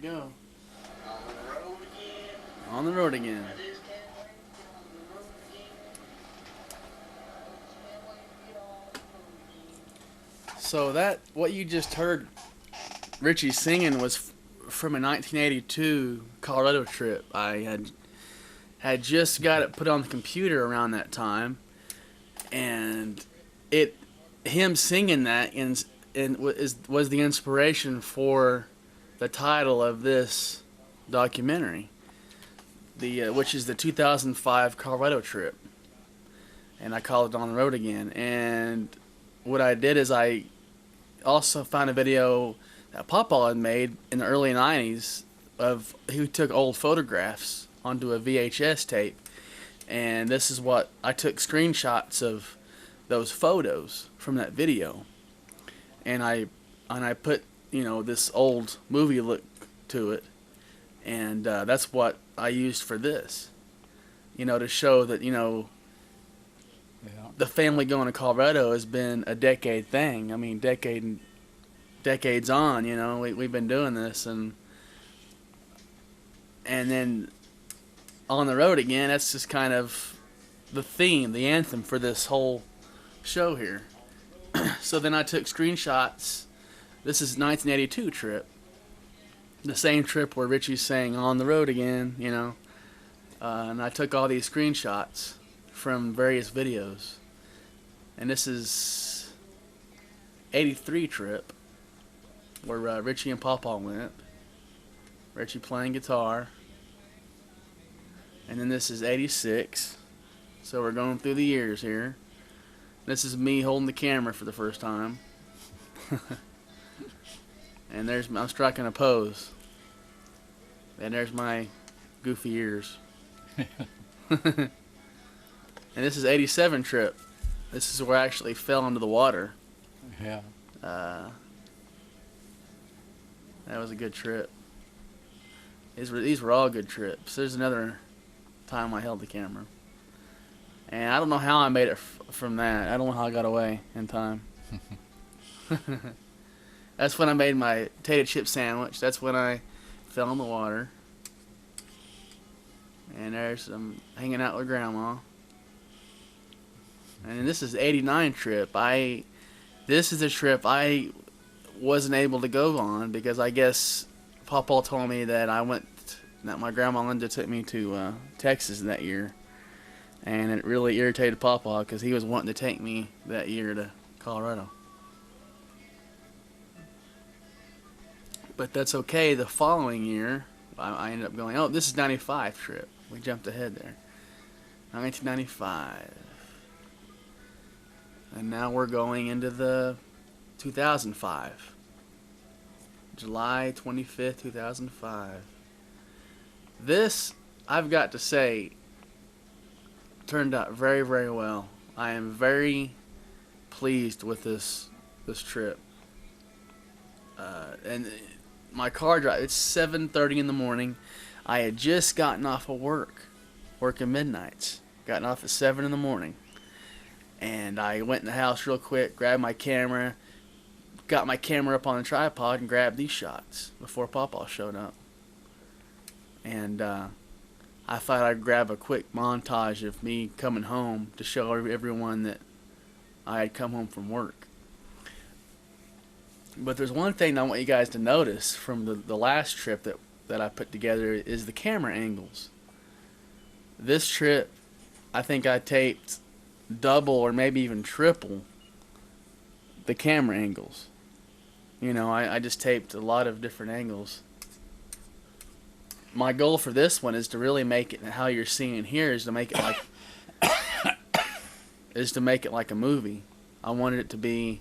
go. On the road again. On the road again. I just can't wait to get on the road again. I just can't wait to get on the road again. So that what you just heard Richie singing was from a 1982 Colorado trip. I had just got it put on the computer around that time, and him singing that was the inspiration for the title of this documentary, which is the 2005 Colorado trip, and I called it On the Road Again. And what I did is I also found a video that Papa had made in the early 90s of he took old photographs onto a VHS tape, and this is what I took screenshots of those photos from that video, and I put this old movie look to it, and that's what I used for this, to show that the family going to Colorado has been a decade thing. I mean, decades on, we've been doing this, and then On the Road Again, that's just kind of the theme, the anthem for this whole show here. So then I took screenshots. This is 1982 trip, the same trip where Richie's saying On the Road Again, and I took all these screenshots from various videos. And this is 83 trip, where Richie and Pawpaw went. Richie playing guitar. And then this is 86. So we're going through the years here. This is me holding the camera for the first time. And I'm striking a pose. And there's my goofy ears. And this is 87 trip. This is where I actually fell into the water. Yeah. That was a good trip. These were all good trips. There's another time I held the camera. And I don't know how I made it from that. I don't know how I got away in time. That's when I made my potato chip sandwich. That's when I fell in the water. And there's some hanging out with Grandma. And then this is 89 trip. This is a trip I wasn't able to go on because I guess Papa told me that my Grandma Linda took me to Texas that year. And it really irritated Papa because he was wanting to take me that year to Colorado. But that's okay. The following year, I ended up going, this is 95 trip. We jumped ahead there. 1995. And now we're going into the 2005. July 25th, 2005. This, I've got to say, turned out very, very well. I am very pleased with this trip. And my car drive, it's 7:30 in the morning. I had just gotten off of working midnights. Gotten off at 7 in the morning. And I went in the house real quick, grabbed my camera, got my camera up on the tripod, and grabbed these shots before Pawpaw showed up. And I thought I'd grab a quick montage of me coming home to show everyone that I had come home from work. But there's one thing I want you guys to notice from the last trip that I put together is the camera angles. This trip, I think I taped double or maybe even triple the camera angles. I just taped a lot of different angles. My goal for this one is to really make it, how you're seeing here is to make it like a movie. I wanted it to be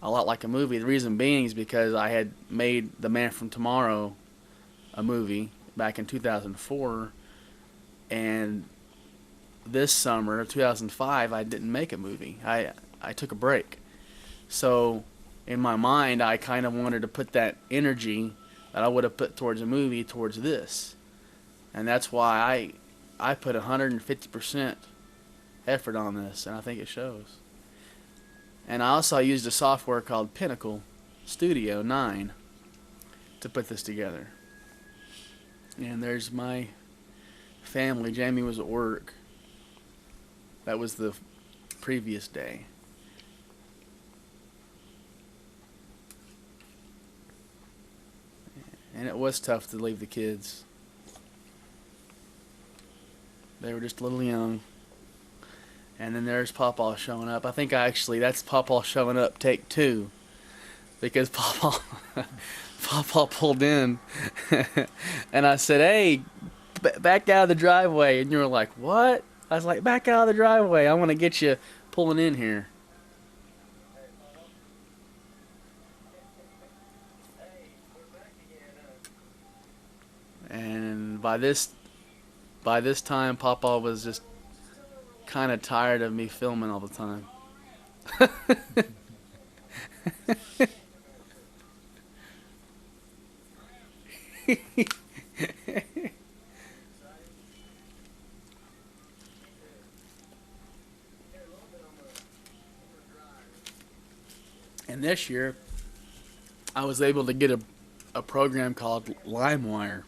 a lot like a movie. The reason being is because I had made The Man from Tomorrow a movie back in 2004, and this summer of 2005 I didn't make a movie. I took a break. So in my mind I kind of wanted to put that energy that I would have put towards a movie towards this. And that's why I put 150% effort on this, and I think it shows. And I also used a software called Pinnacle Studio 9 to put this together. And there's my family. Jamie was at work. That was the previous day. And it was tough to leave the kids. They were just a little young. And then there's Pawpaw showing up. I think that's Pawpaw showing up take two. Because Pawpaw, Pawpaw pulled in. And I said, hey, back out of the driveway. And you were like, what? I was like, back out of the driveway. I want to get you pulling in here. And by this time, Pawpaw was just kind of tired of me filming all the time. And this year, I was able to get a program called LimeWire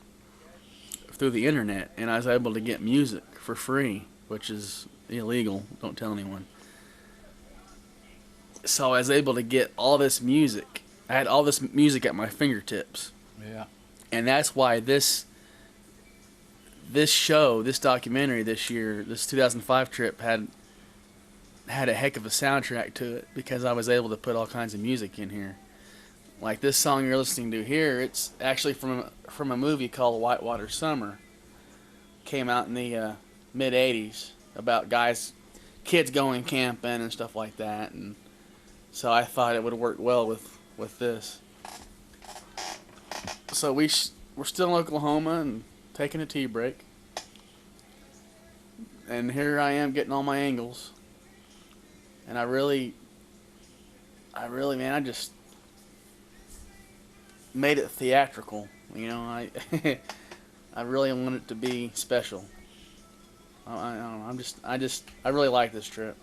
through the internet, and I was able to get music for free, which is illegal. Don't tell anyone. So I was able to get all this music. I had all this music at my fingertips. Yeah. And that's why this documentary this year, this 2005 trip had a heck of a soundtrack to it, because I was able to put all kinds of music in here. Like this song you're listening to here, it's actually from a movie called Whitewater Summer. Came out in the mid 80s, about kids going camping and stuff like that, and so I thought it would work well with this. So we're still in Oklahoma and taking a tea break, and here I am getting all my angles, and I really, man, I just made it theatrical. You know, I really want it to be special. I don't know. I really like this trip.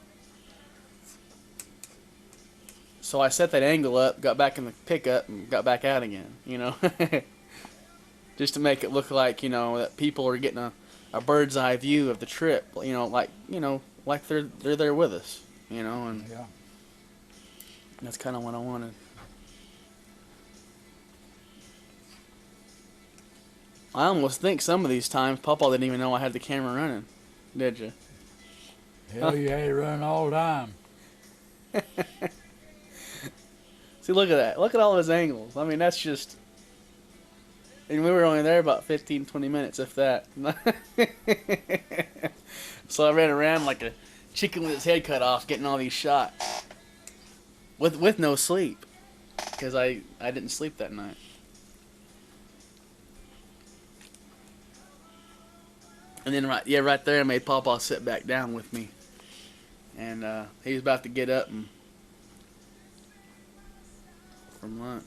So I set that angle up, got back in the pickup, and got back out again. You know, just to make it look like, you know, that people are getting a bird's eye view of the trip. You know, like they're there with us. You know, and Yeah. that's kind of what I wanted. I almost think some of these times Papa didn't even know I had the camera running. Did you? Hell, you had it running all the time. See, look at that. Look at all those angles. I mean, that's just... And we were only there about 15, 20 minutes, if that. So I ran around like a chicken with its head cut off, getting all these shots. With no sleep. Because I didn't sleep that night. And then right there, I made Pawpaw sit back down with me. And he was about to get up from lunch.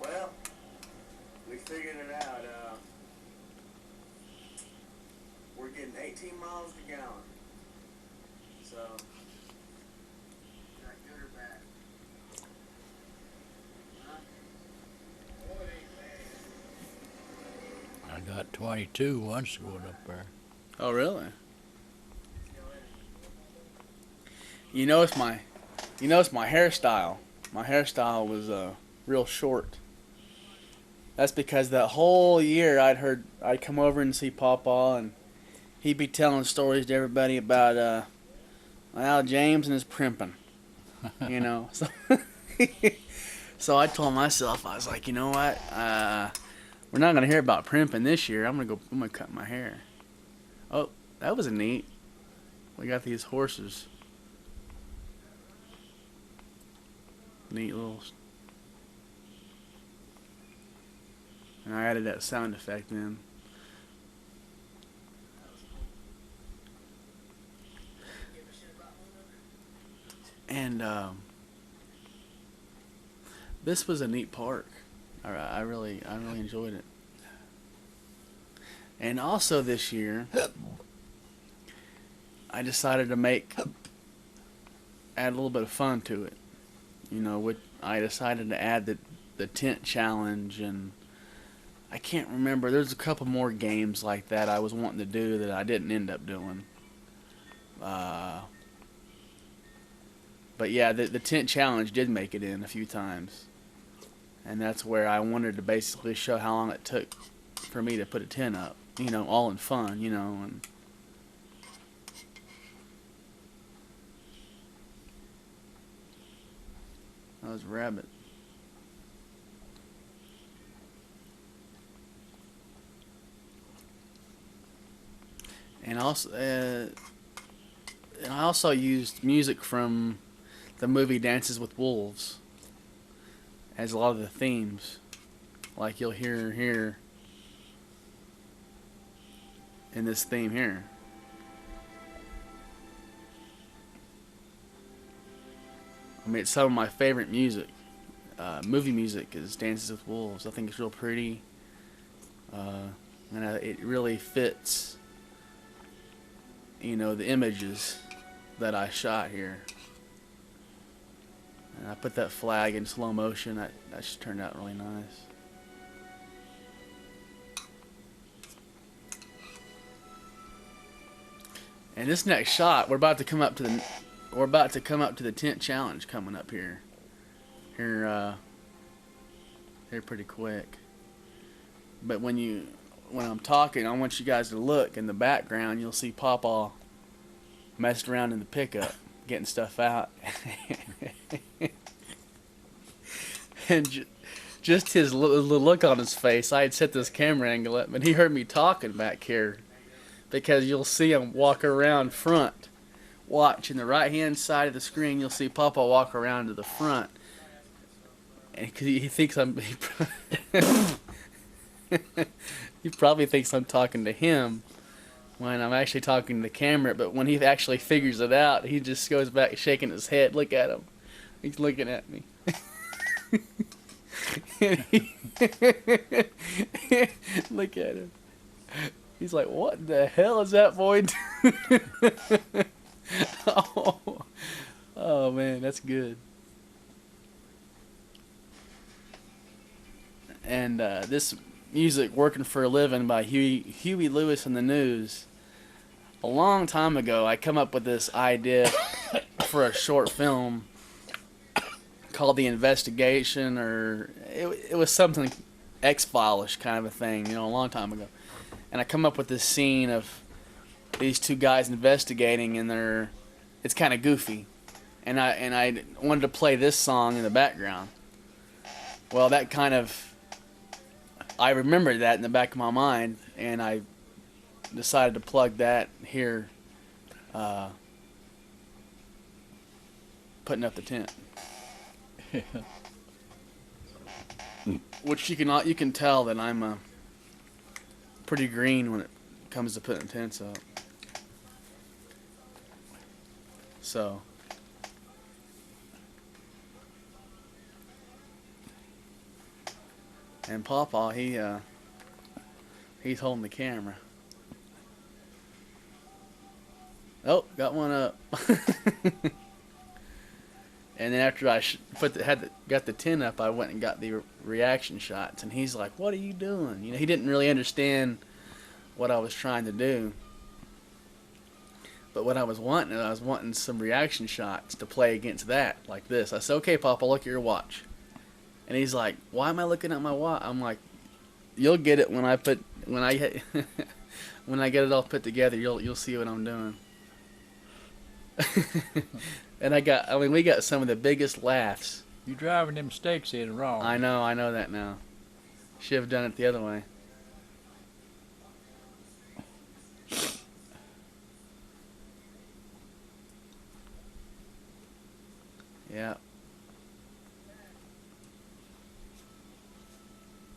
Well, we figured it out. We're getting 18 miles a gallon. So, not good or bad? I got 22 once going up there. Oh, really? You notice my hairstyle. My hairstyle was real short. That's because that whole year I'd come over and see Pawpaw, and he'd be telling stories to everybody about well, James and his primping. You know. So, so I told myself, I was like, you know what? We're not gonna hear about primping this year. I'm gonna cut my hair. Oh, that was neat. We got these horses. Neat little. And I added that sound effect in. And this was a neat park. I really enjoyed it. And also this year, I decided to add a little bit of fun to it. You know, I decided to add the tent challenge, and I can't remember. There's a couple more games like that I was wanting to do that I didn't end up doing. But yeah, the tent challenge did make it in a few times, and that's where I wanted to basically show how long it took for me to put a tent up. You know, all in fun. You know, and that was rabbit. And also, and I also used music from the movie Dances with Wolves as a lot of the themes, like you'll hear here in this theme here. I mean, it's some of my favorite music. Movie music is Dances with Wolves. I think it's real pretty, and it really fits, you know, the images that I shot here. And I put that flag in slow motion. That just turned out really nice. And this next shot, we're about to come up to the tent challenge coming up here. Here pretty quick. But when I'm talking, I want you guys to look in the background. You'll see Pawpaw messed around in the pickup, getting stuff out. And just his look on his face. I had set this camera angle up, and he heard me talking back here, because you'll see him walk around front. Watch, in the right-hand side of the screen, you'll see Papa walk around to the front. And cause he thinks he probably thinks I'm talking to him when I'm actually talking to the camera. But when he actually figures it out, he just goes back shaking his head. Look at him. He's looking at me. Look at him. He's like, what the hell is that boy doing? Oh man, that's good. And this music, Working for a Living by Huey Lewis and the News. A long time ago, I come up with this idea for a short film called The Investigation, or it was something X-File-ish kind of a thing, you know, a long time ago. And I come up with this scene of these two guys investigating, and it's kind of goofy. And I wanted to play this song in the background. Well, I remembered that in the back of my mind, and I decided to plug that here, putting up the tent. Which you can tell that I'm pretty green when it comes to putting tents up. So. And Pawpaw, he's holding the camera. Oh, got one up. And then after I got the tin up, I went and got the reaction shots. And he's like, "What are you doing?" You know, he didn't really understand what I was trying to do. But what I was wanting some reaction shots to play against that, like this. I said, "Okay, Papa, look at your watch." And he's like, "Why am I looking at my watch?" I'm like, "You'll get it when I when I get it all put together. You'll see what I'm doing." And we got some of the biggest laughs. You driving them stakes in wrong. I know that now. Should have done it the other way. Yeah.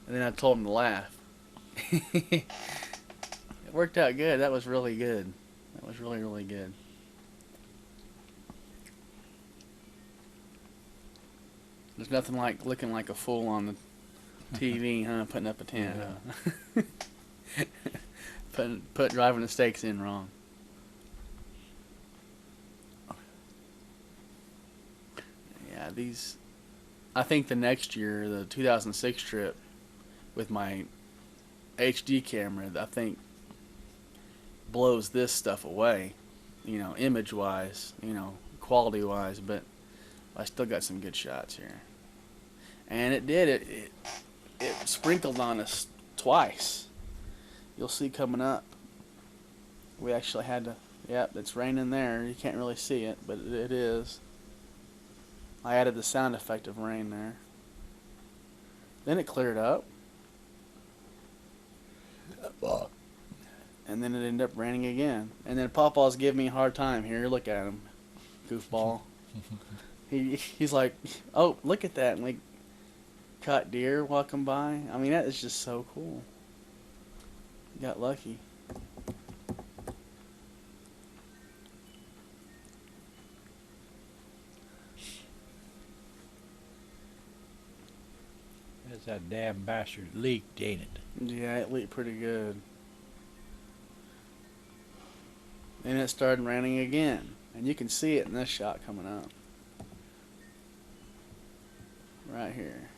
And then I told him to laugh. It worked out good. That was really good. That was really, really good. There's nothing like looking like a fool on the TV, huh? Putting up a tent. Yeah. Huh? Put driving the stakes in wrong. Yeah, these. I think the next year, the 2006 trip, with my HD camera, I think blows this stuff away. You know, image wise, you know, quality wise, but I still got some good shots here. And it did it sprinkled on us twice. You'll see coming up. We actually had to. Yep, it's raining there. You can't really see it, but it is. I added the sound effect of rain there. Then it cleared up. And then it ended up raining again. And then Pawpaw's giving me a hard time here. Look at him, goofball. He's like, oh, look at that. And like, caught deer walking by. I mean, that is just so cool. Got lucky. That's that damn bastard leaked, ain't it? Yeah, it leaked pretty good. And it started raining again. And you can see it in this shot coming up. Right here.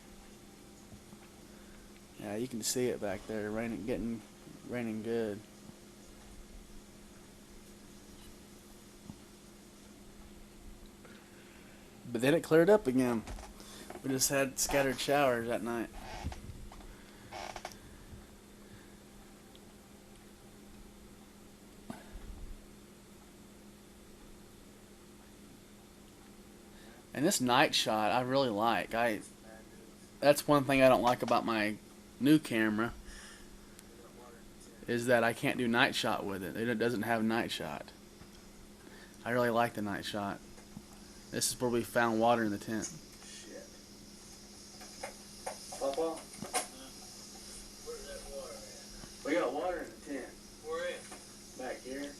Yeah, you can see it back there, raining good. But then it cleared up again. We just had scattered showers that night. And this night shot I really like. That's one thing I don't like about my new camera, is that I can't do night shot with it. It doesn't have night shot. I really like the night shot. This is where we found water in the tent. Shit. Papa? Where's that water at? We got water in the tent. Where at? Back here.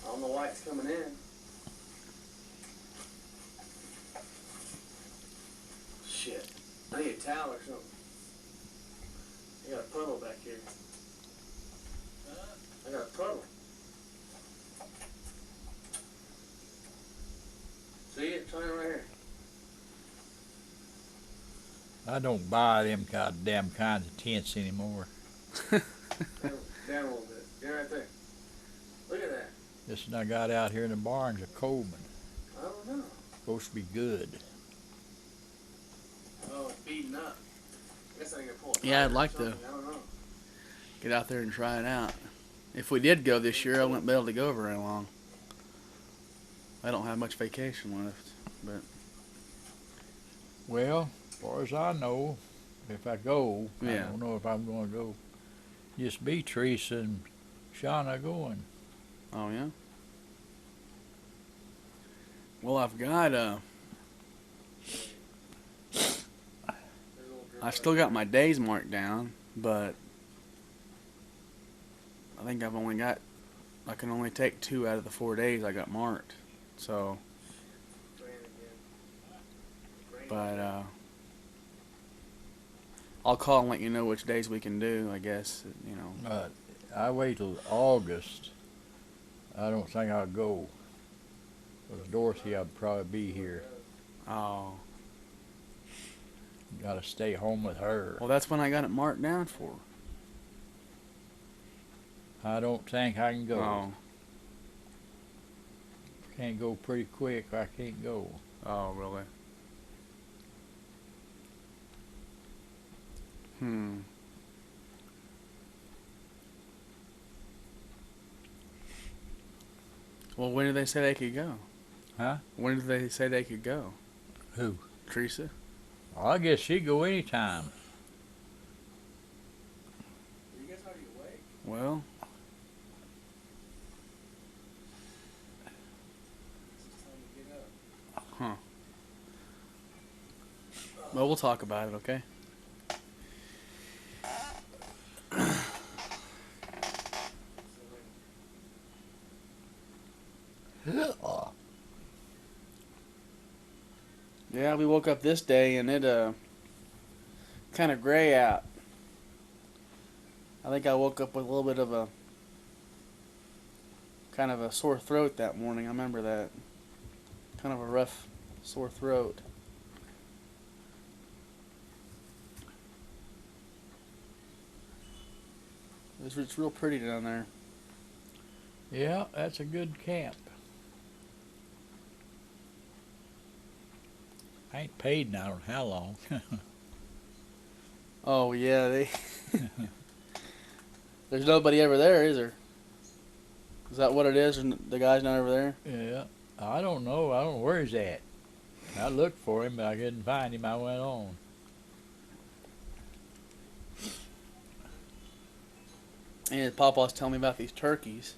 I don't know why it's coming in. Shit. I need a towel or something. I got a puddle back here. Huh? I got a puddle. See it? Try it right here. I don't buy them goddamn kinds of tents anymore. Down a little bit. Get right there. Look at that. This one I got out here in the barns of Coleman. I don't know. Supposed to be good. Oh, it's beating up. I guess I can pull it. Yeah, I'd like to I don't know. get out there and try it out. If we did go this year, I wouldn't be able to go very long. I don't have much vacation left, but Well, as far as I know, if I go, I Yeah. don't know if I'm going to go. Just be Teresa and Shauna going. oh yeah. Well, I've got I've still got my days marked down, but I think I can only take 2 out of the 4 days I got marked. So, but I'll call and let you know which days we can do, I guess, you know. I wait till August. I don't think I'll go. With Dorothy, I'd probably be here. Oh, Got to stay home with her. well, that's when I got it marked down for. I don't think I can go. Oh, Can't go pretty quick. I can't go. oh, really? Hmm. Well, when did they say they could go? Huh? When did they say they could go? Who? Teresa? I guess she'd go anytime. You guys already awake? Well, It's time to get up. huh. Well, we'll talk about it, okay? Yeah, we woke up this day and it kind of gray out. I think I woke up with a little bit of a kind of a sore throat that morning. I remember that. Kind of a rough sore throat. It's real pretty down there. Yeah, that's a good camp. I ain't paid in I don't know how long. Oh yeah, they. There's nobody ever there, is there? Is that what it is? The guy's not over there. Yeah, I don't know. I don't know where he's at. I looked for him, but I couldn't find him. I went on. And Papa's telling me about these turkeys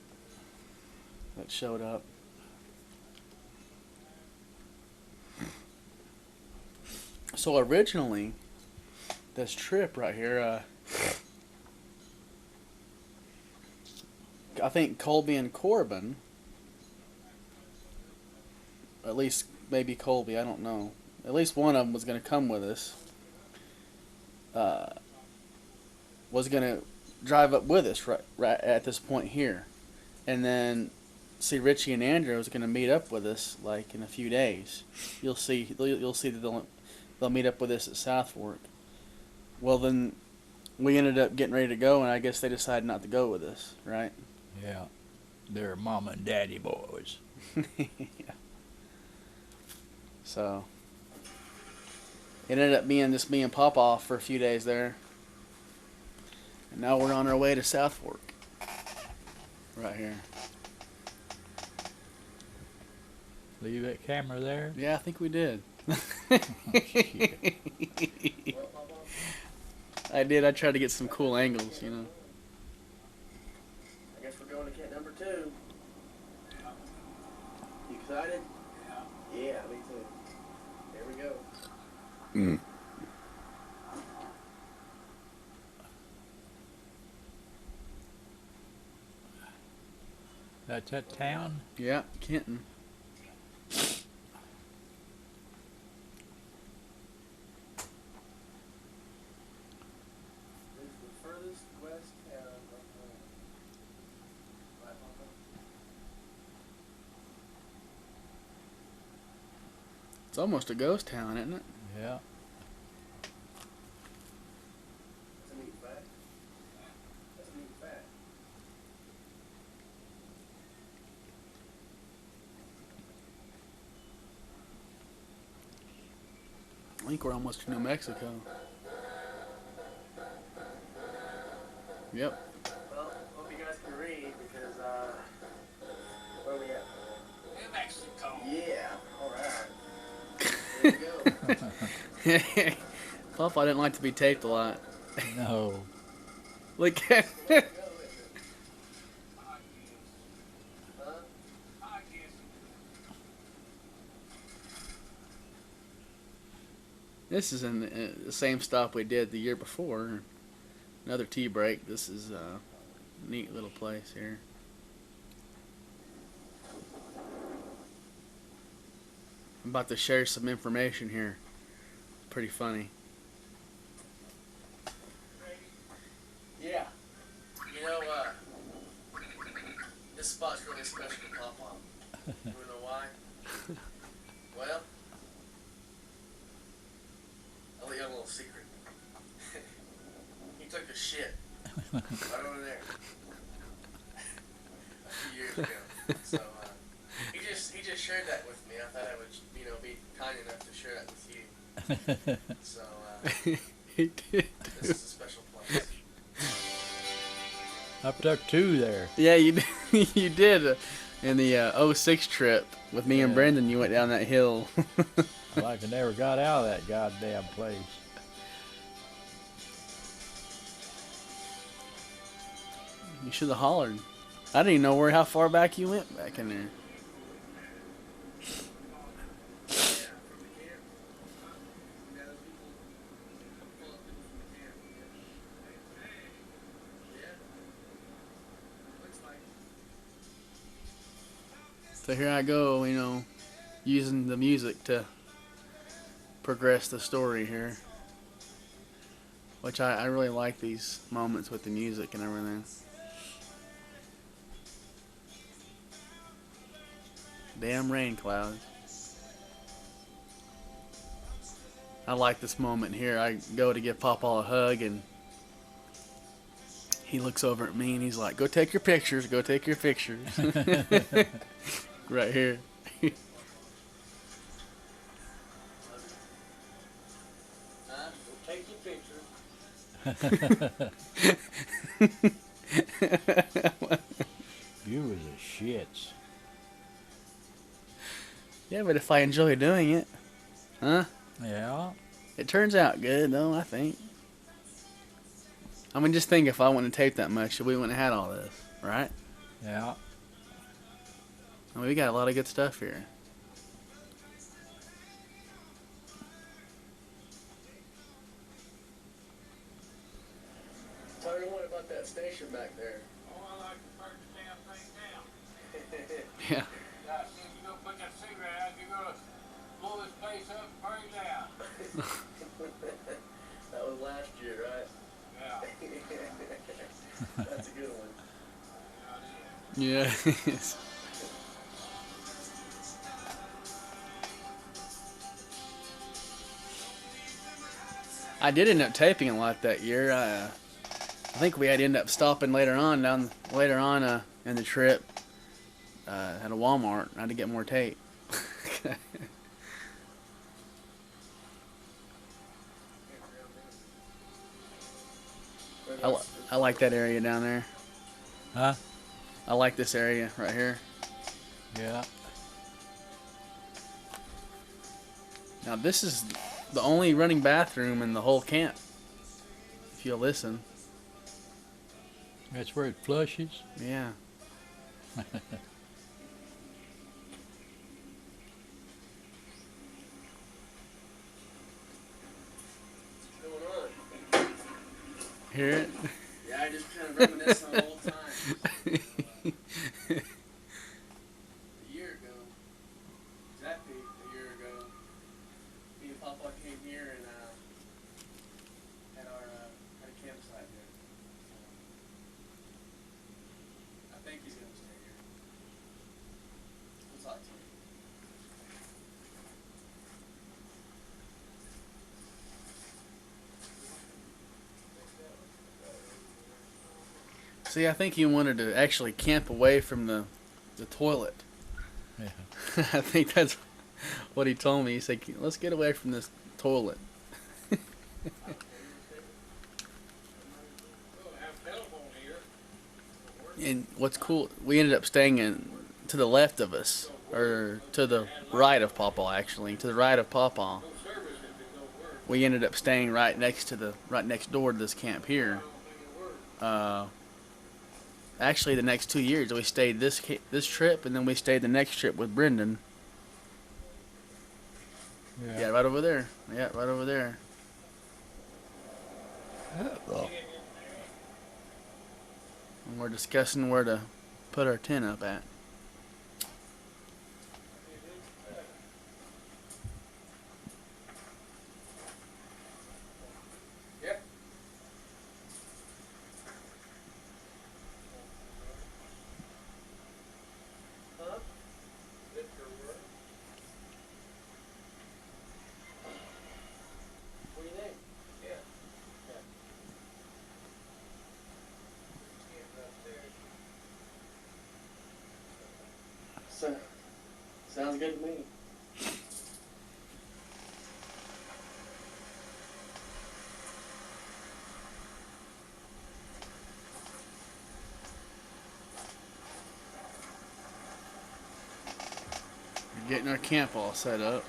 that showed up. So originally, this trip right here, I think Colby and Corbin, at least maybe Colby, I don't know. At least one of them was going to come with us. Was going to drive up with us right at this point here, and then see Richie and Andrew was going to meet up with us like in a few days. You'll see that they'll meet up with us at South Fork. Well, then we ended up getting ready to go, and I guess they decided not to go with us, right? Yeah, they're mama and daddy boys. Yeah. So it ended up being just me and Papa for a few days there. And now we're on our way to South Fork. Right here. Leave that camera there. Yeah, I think we did. I did. I tried to get some cool angles, you know. I guess we're going to camp number 2. You excited? Yeah, me too. Here we go. Mm. That's that town? Yeah, Kenton. It's almost a ghost town, isn't it? Yeah. That's a neat fact. That's a neat fact. I think we're almost to New Mexico. Yep. Well, hope you guys can read because, where are we at? New Mexico. Yeah, alright. There we go. Papa didn't like to be taped a lot. No. Look at This is in the same stop we did the year before. Another tea break. This is a neat little place here. I'm about to share some information here. Pretty funny. Yeah. You know, this spot's really special to Papa. You know why? Well, I'll tell you a little secret. He took a shit right over there a few years ago. So he just shared that with me. I thought I would, be kind enough to share that with you. So He did. This is a special place. I took 2 there. Yeah, you did. You did. In the 06 trip with me and Yeah. Brendan, you went down that hill. Like I never got out of that goddamn place. You should have hollered. I didn't even know how far back you went back in there. So here I go, using the music to progress the story here. Which I really like these moments with the music and everything. Damn rain clouds. I like this moment here. I go to give Papa a hug and he looks over at me and he's like, "Go take your pictures, go take your pictures." Right here. Take your picture. You was a shits. Yeah, but if I enjoy doing it, huh? Yeah. It turns out good, though, I think. I mean, just think if I wouldn't have taped that much, we wouldn't have had all this, right? Yeah. I mean, we got a lot of good stuff here. Tell me what about that station back there. Oh, I like to burn the damn thing down. Yeah. Now, as soon as you go put that cigarette out, you're going to blow this place up and burn it down. That was last year, right? Yeah. That's a good one. Yeah, Yeah. I did end up taping a lot that year. I think we had to end up stopping later on in the trip at a Walmart. I had to get more tape. I like that area down there. Huh? I like this area right here. Yeah. Now this is the only running bathroom in the whole camp. If you'll listen. That's where it flushes. Yeah. Hear it? Yeah, I just kind of reminisce on old times. A year ago, exactly a year ago, me and Papa came here and had a campsite here. I think he's gonna stay here. We'll talk to him. See, I think he wanted to actually camp away from the toilet. Yeah. I think that's what he told me. He said, "Let's get away from this toilet." we'll have telephone here. And what's cool, we ended up staying to the left of us, or to the right of Pawpaw, actually, to the right of Pawpaw. No service if it don't work. We ended up staying right next door to this camp here. Actually, the next 2 years we stayed this trip, and then we stayed the next trip with Brendan. Yeah, right over there. Yeah, right over there. Well, And we're discussing where to put our tent up at. What do you think? So, sounds good to me. We're getting our camp all set up.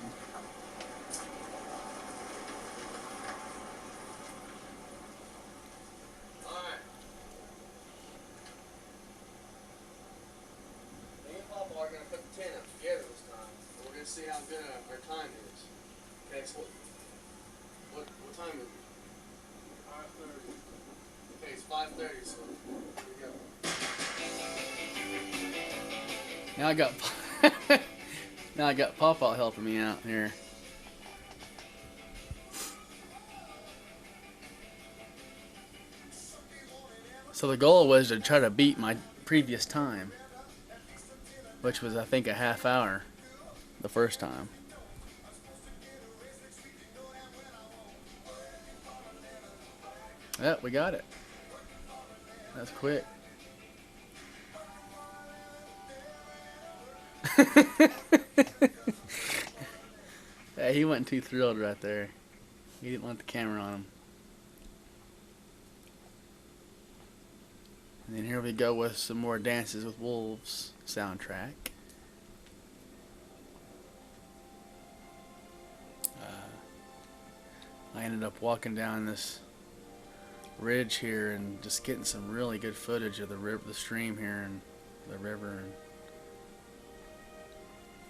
Me and Papa are going to put the tent up together this time. And we're going to see how good our time is. Okay, so what time is it? 5:30. Okay, it's 5:30, so here we go. Now I got Papa helping me out here. So the goal was to try to beat my previous time, which was I think a half hour the first time. Yep, we got it. That's quick. Yeah, he wasn't too thrilled right there. He didn't want the camera on him. And then here we go with some more Dances with Wolves soundtrack. I ended up walking down this ridge here and just getting some really good footage of the river, the stream here, and the river, and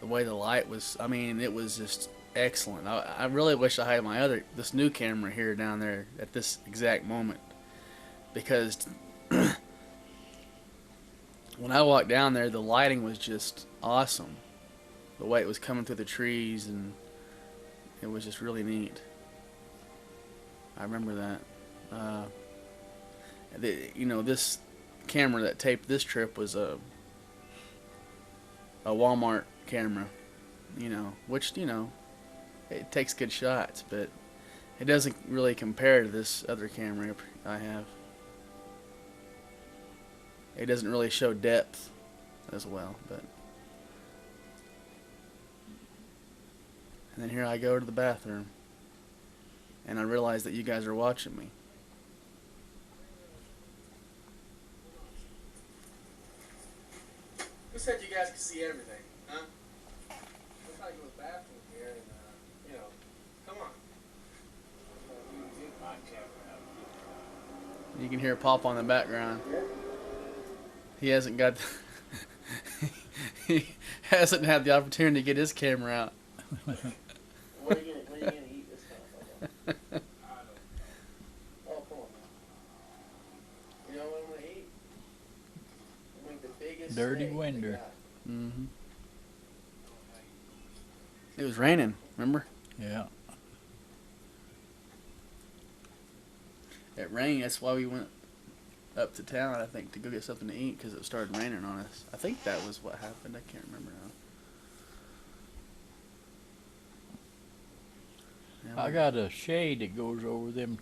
the way the light was. I mean, it was just excellent. I really wish I had this new camera here down there at this exact moment, because when I walked down there, the lighting was just awesome. The way it was coming through the trees, and it was just really neat. I remember that. This camera that taped this trip was a Walmart camera, which, it takes good shots, but it doesn't really compare to this other camera I have. It doesn't really show depth as well, but. And then here I go to the bathroom, and I realize that you guys are watching me. Who said you guys could see everything, huh? Let's not go to the bathroom here and, come on. You can hear Pop on the background. He hasn't got, he hasn't had the opportunity to get his camera out. What are you gonna eat this time? Oh, come on now. You know what I'm gonna eat? I'm gonna eat the biggest Dirty steak Winder. they got. Mm-hmm. It was raining, remember? Yeah. It rained, that's why we went up to town, I think, to go get something to eat, because it started raining on us. I think that was what happened, I can't remember now. Yeah, I got a shade that goes over them.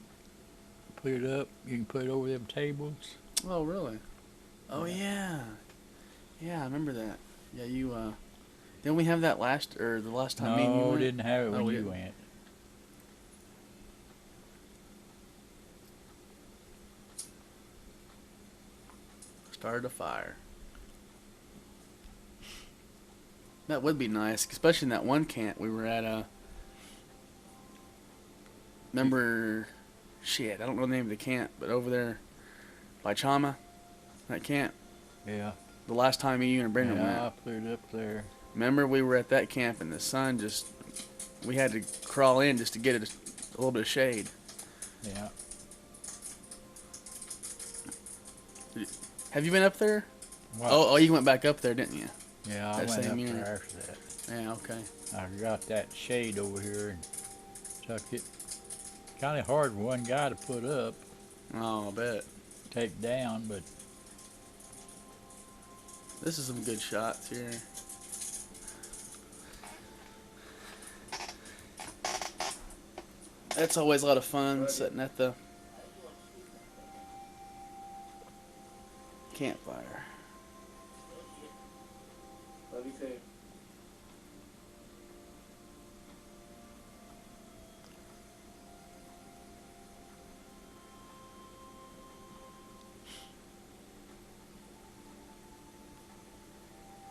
Put it up. You can put it over them tables. Oh, really? Oh, yeah. Yeah, I remember that. Yeah, didn't we have that the last time me and you No, went? didn't have it when we you didn't. went. Started a fire. That would be nice, especially in that one camp we were at. Remember, shit, I don't know the name of the camp, but over there by Chama, that camp. Yeah. The last time you and Brendan Yeah, I went. put it up there. Remember, we were at that camp and the sun we had to crawl in just to get it a little bit of shade. Yeah. Have you been up there? What? Oh, you went back up there, didn't you? Yeah, I that went same up year. there after that. Yeah, okay. I got that shade over here and tuck it. Kind of hard for one guy to put up, Oh, I bet. take down, but This is some good shots here. That's always a lot of fun, sitting at the campfire. Love you too.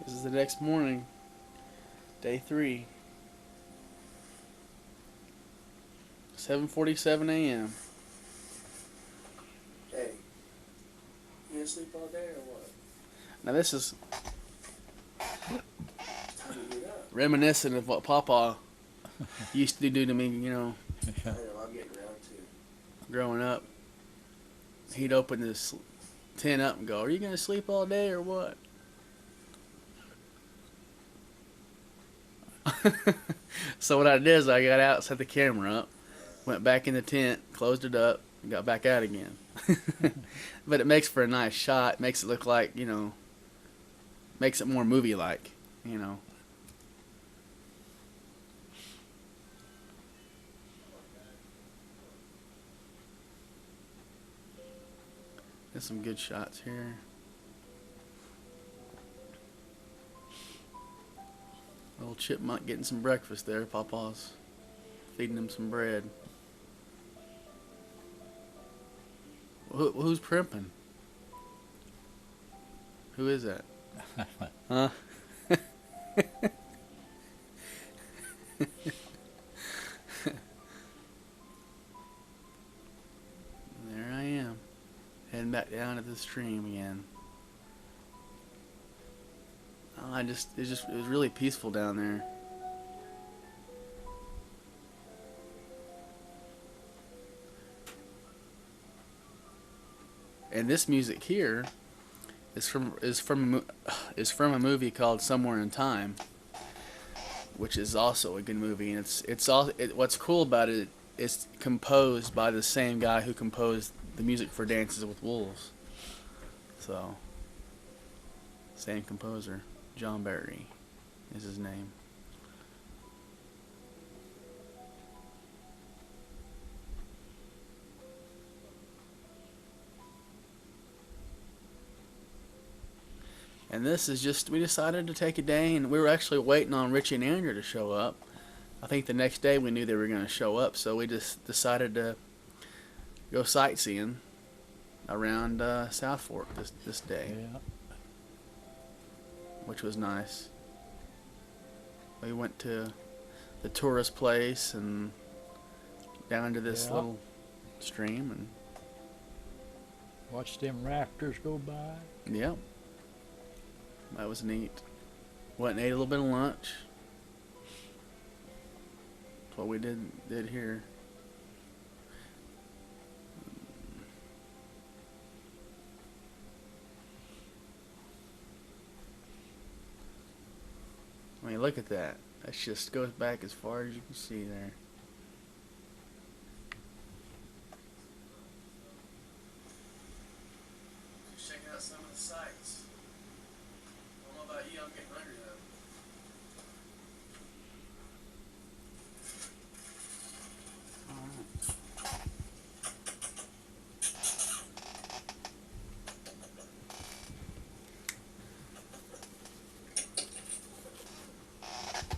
This is the next morning, day 3. 7:47 a.m. Hey, you gonna sleep all day or what? Now this is Time to get up. reminiscent of what Papa used to do to me, I know, I'm getting around to. growing up. He'd open this tent up and go, "Are you gonna sleep all day or what?" So what I did is I got out, set the camera up, went back in the tent, closed it up, and got back out again. But it makes for a nice shot. Makes it look like, you know, makes it more movie-like, you know. There's some good shots here. Little chipmunk getting some breakfast there. Papa's feeding him some bread. Who's primping? Who is that? Huh? There I am, heading back down to the stream again. Oh, it was really peaceful down there. And this music here is from a movie called Somewhere in Time, which is also a good movie. And what's cool about it, it's composed by the same guy who composed the music for Dances with Wolves. So, same composer, John Barry is his name. And this is just, we decided to take a day, and we were actually waiting on Richie and Andrew to show up. I think the next day we knew they were going to show up, so we just decided to go sightseeing around South Fork this day, Yeah. which was nice. We went to the tourist place and down to this Yeah. little stream, and Watch them rafters go by. yeah, that was neat. Went and ate a little bit of lunch. That's what we did here. I mean, look at that. That just goes back as far as you can see there. Just checking out some of the sights. I don't know about you, I'm getting hungry though.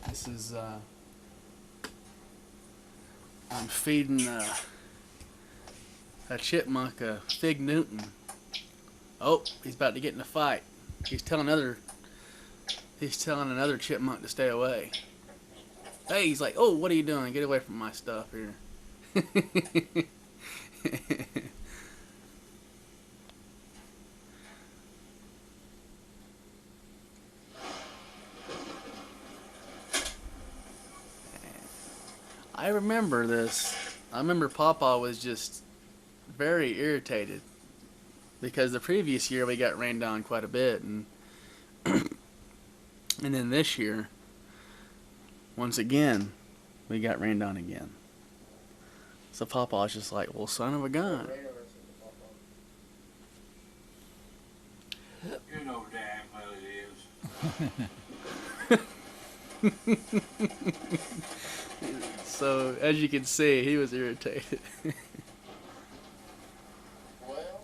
This is, I'm feeding a chipmunk a Fig Newton. Oh, he's about to get in a fight. He's telling another chipmunk to stay away. Hey, he's like, oh, what are you doing? Get away from my stuff here. I remember this. I remember Papa was just very irritated because the previous year we got rained on quite a bit, and and then this year, once again, we got rained on again. So Papa was just like, well, son of a gun. You know damn well it is. So, as you can see, he was irritated. Well,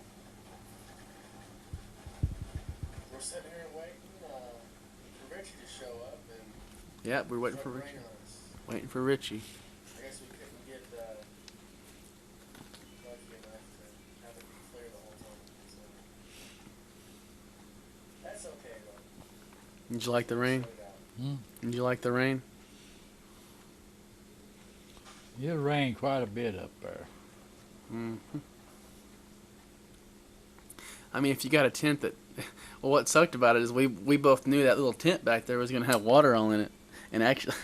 we're sitting here waiting for Richie to show up and Yep, we're waiting for start Richie. raining on us. Waiting for Richie. I guess we couldn't get lucky enough to have it be clear the whole time. So that's okay though. Did you like the rain? Sort it out. Did you like the rain? It rained quite a bit up there. Hmm. I mean, if you got a tent that, well, what sucked about it is we both knew that little tent back there was gonna have water all in it, and actually,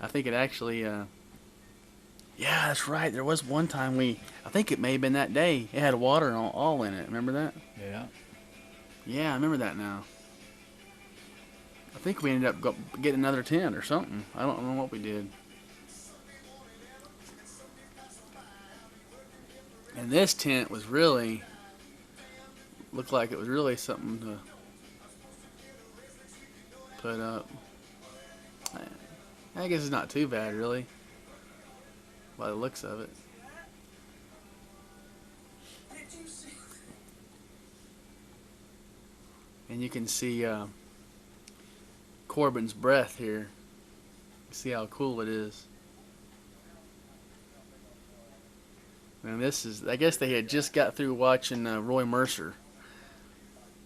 I think it actually, yeah, that's right. There was one time I think it may have been that day. It had water all in it. Remember that? Yeah. Yeah, I remember that now. I think we ended up getting another tent or something. I don't know what we did. And this tent was really, looked like it was really something to put up. I guess it's not too bad, really, by the looks of it. And you can see Corbin's breath here. See how cool it is. And this is, I guess they had just got through watching Roy Mercer,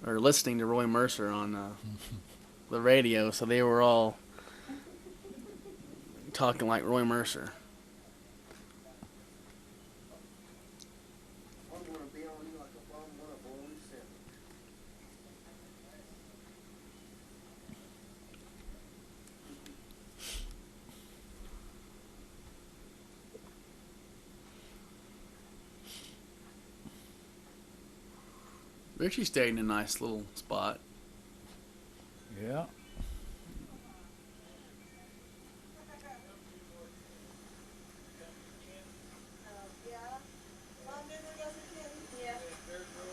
or listening to Roy Mercer on the radio, so they were all talking like Roy Mercer. I'm gonna be on you like a bum on a bologna sandwich. Richie stayed in a nice little spot. Yeah.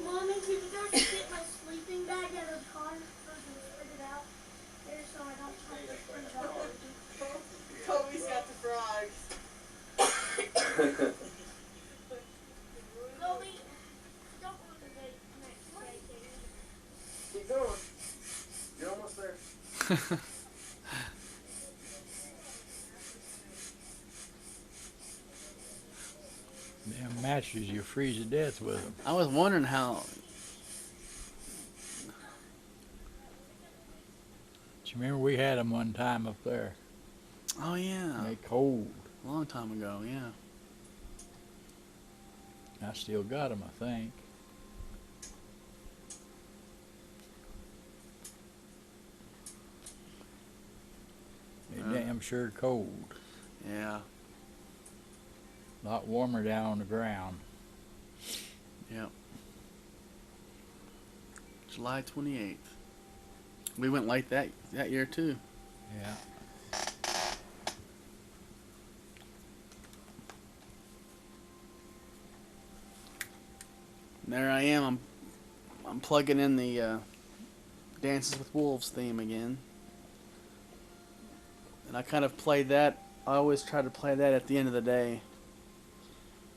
Mommy, can you guys get my sleeping bag out of the car so I can spit it out there so I don't have to spit it out? Kobe's got the frogs. Kobe, don't ruin the day next day, Katie. Keep going. You're almost there. Them matches, you freeze to death with them. I was wondering how. Do you remember we had them one time up there? Oh yeah, They cold. a long time ago. Yeah. I still got them, I think. They damn sure cold. Yeah. A lot warmer down on the ground. Yep. July 28th. We went late that year too. Yeah. And there I am. I'm plugging in the Dances with Wolves theme again. And I kind of played that. I always try to play that at the end of the day.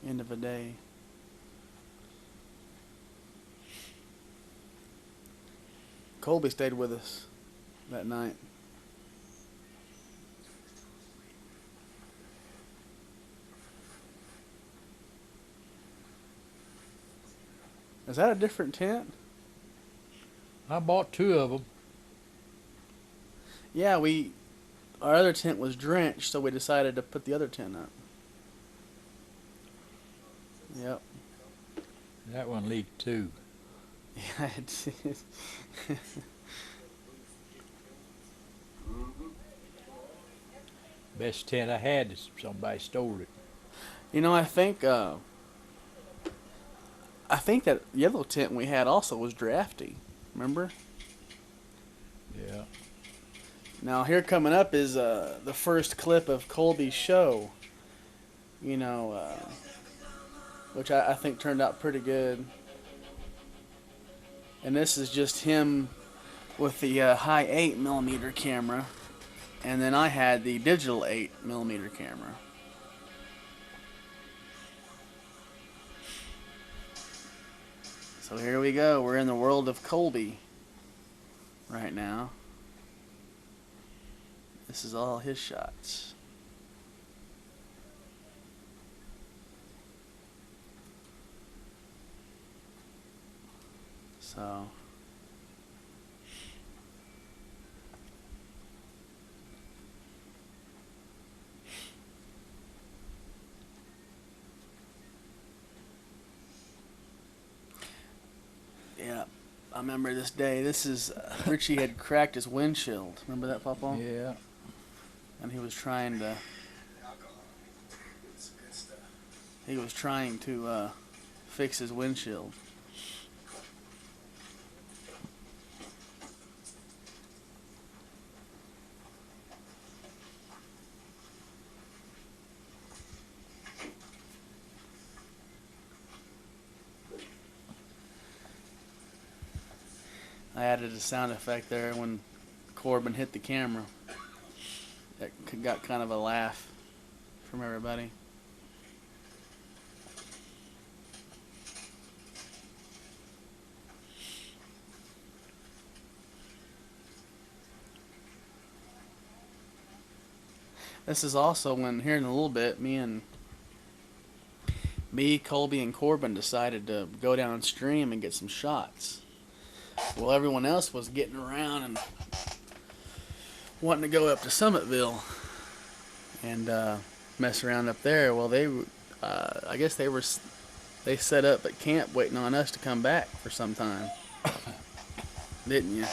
End of a day. Colby stayed with us that night. Is that a different tent? I bought 2 of them. Yeah, our other tent was drenched, so we decided to put the other tent up. Yep. That one leaked too. Yeah, it did. Best tent I had is somebody stole it. You know, I think that yellow tent we had also was drafty. Remember? Yeah. Now here coming up is the first clip of Colby's show. You know, which I think turned out pretty good. And this is just him with the high 8mm camera, and then I had the digital 8mm camera. So here we go. We're in the world of Colby right now. This is all his shots. So yeah, I remember this day. This is Richie had cracked his windshield. Remember that, Papa? Yeah. And he was trying to. It's good stuff. He was trying to fix his windshield. I added a sound effect there when Corbin hit the camera. That got kind of a laugh from everybody. This is also when, here in a little bit, Colby, and Corbin decided to go downstream and get some shots. Well, everyone else was getting around and wanting to go up to Summitville and mess around up there. Well, I guess they set up at camp waiting on us to come back for some time. Didn't you?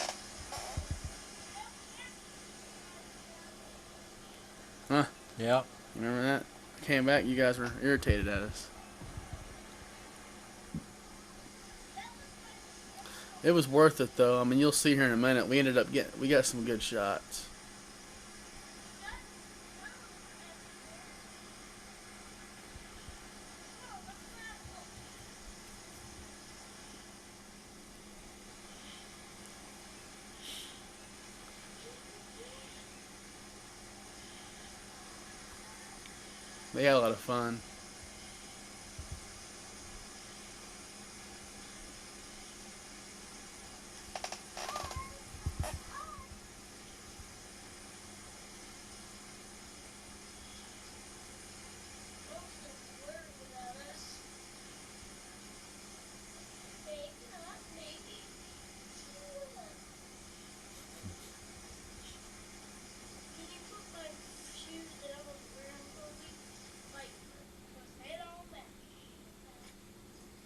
Huh? Yeah. You remember that? Came back, you guys were irritated at us. It was worth it though. I mean, you'll see here in a minute. We got some good shots. They had a lot of fun.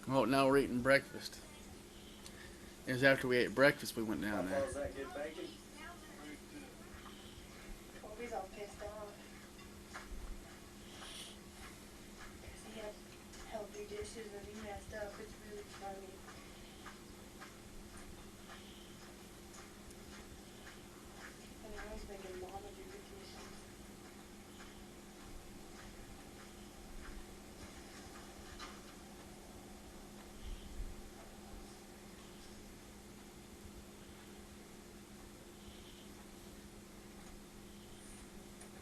Well, now we're eating breakfast. It was after we ate breakfast we went down there. How's that good bacon? Kobe's all pissed off. 'Cause he had healthy dishes and he messed up. It's really funny. And I was making mama do the dishes.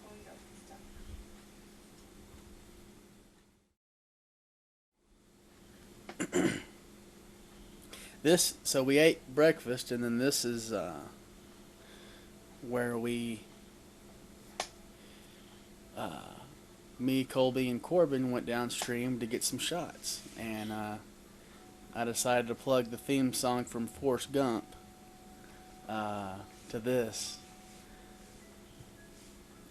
Kobe's all pissed off. So we ate breakfast, and then this is where me, Colby, and Corbin went downstream to get some shots, and I decided to plug the theme song from Forrest Gump to this.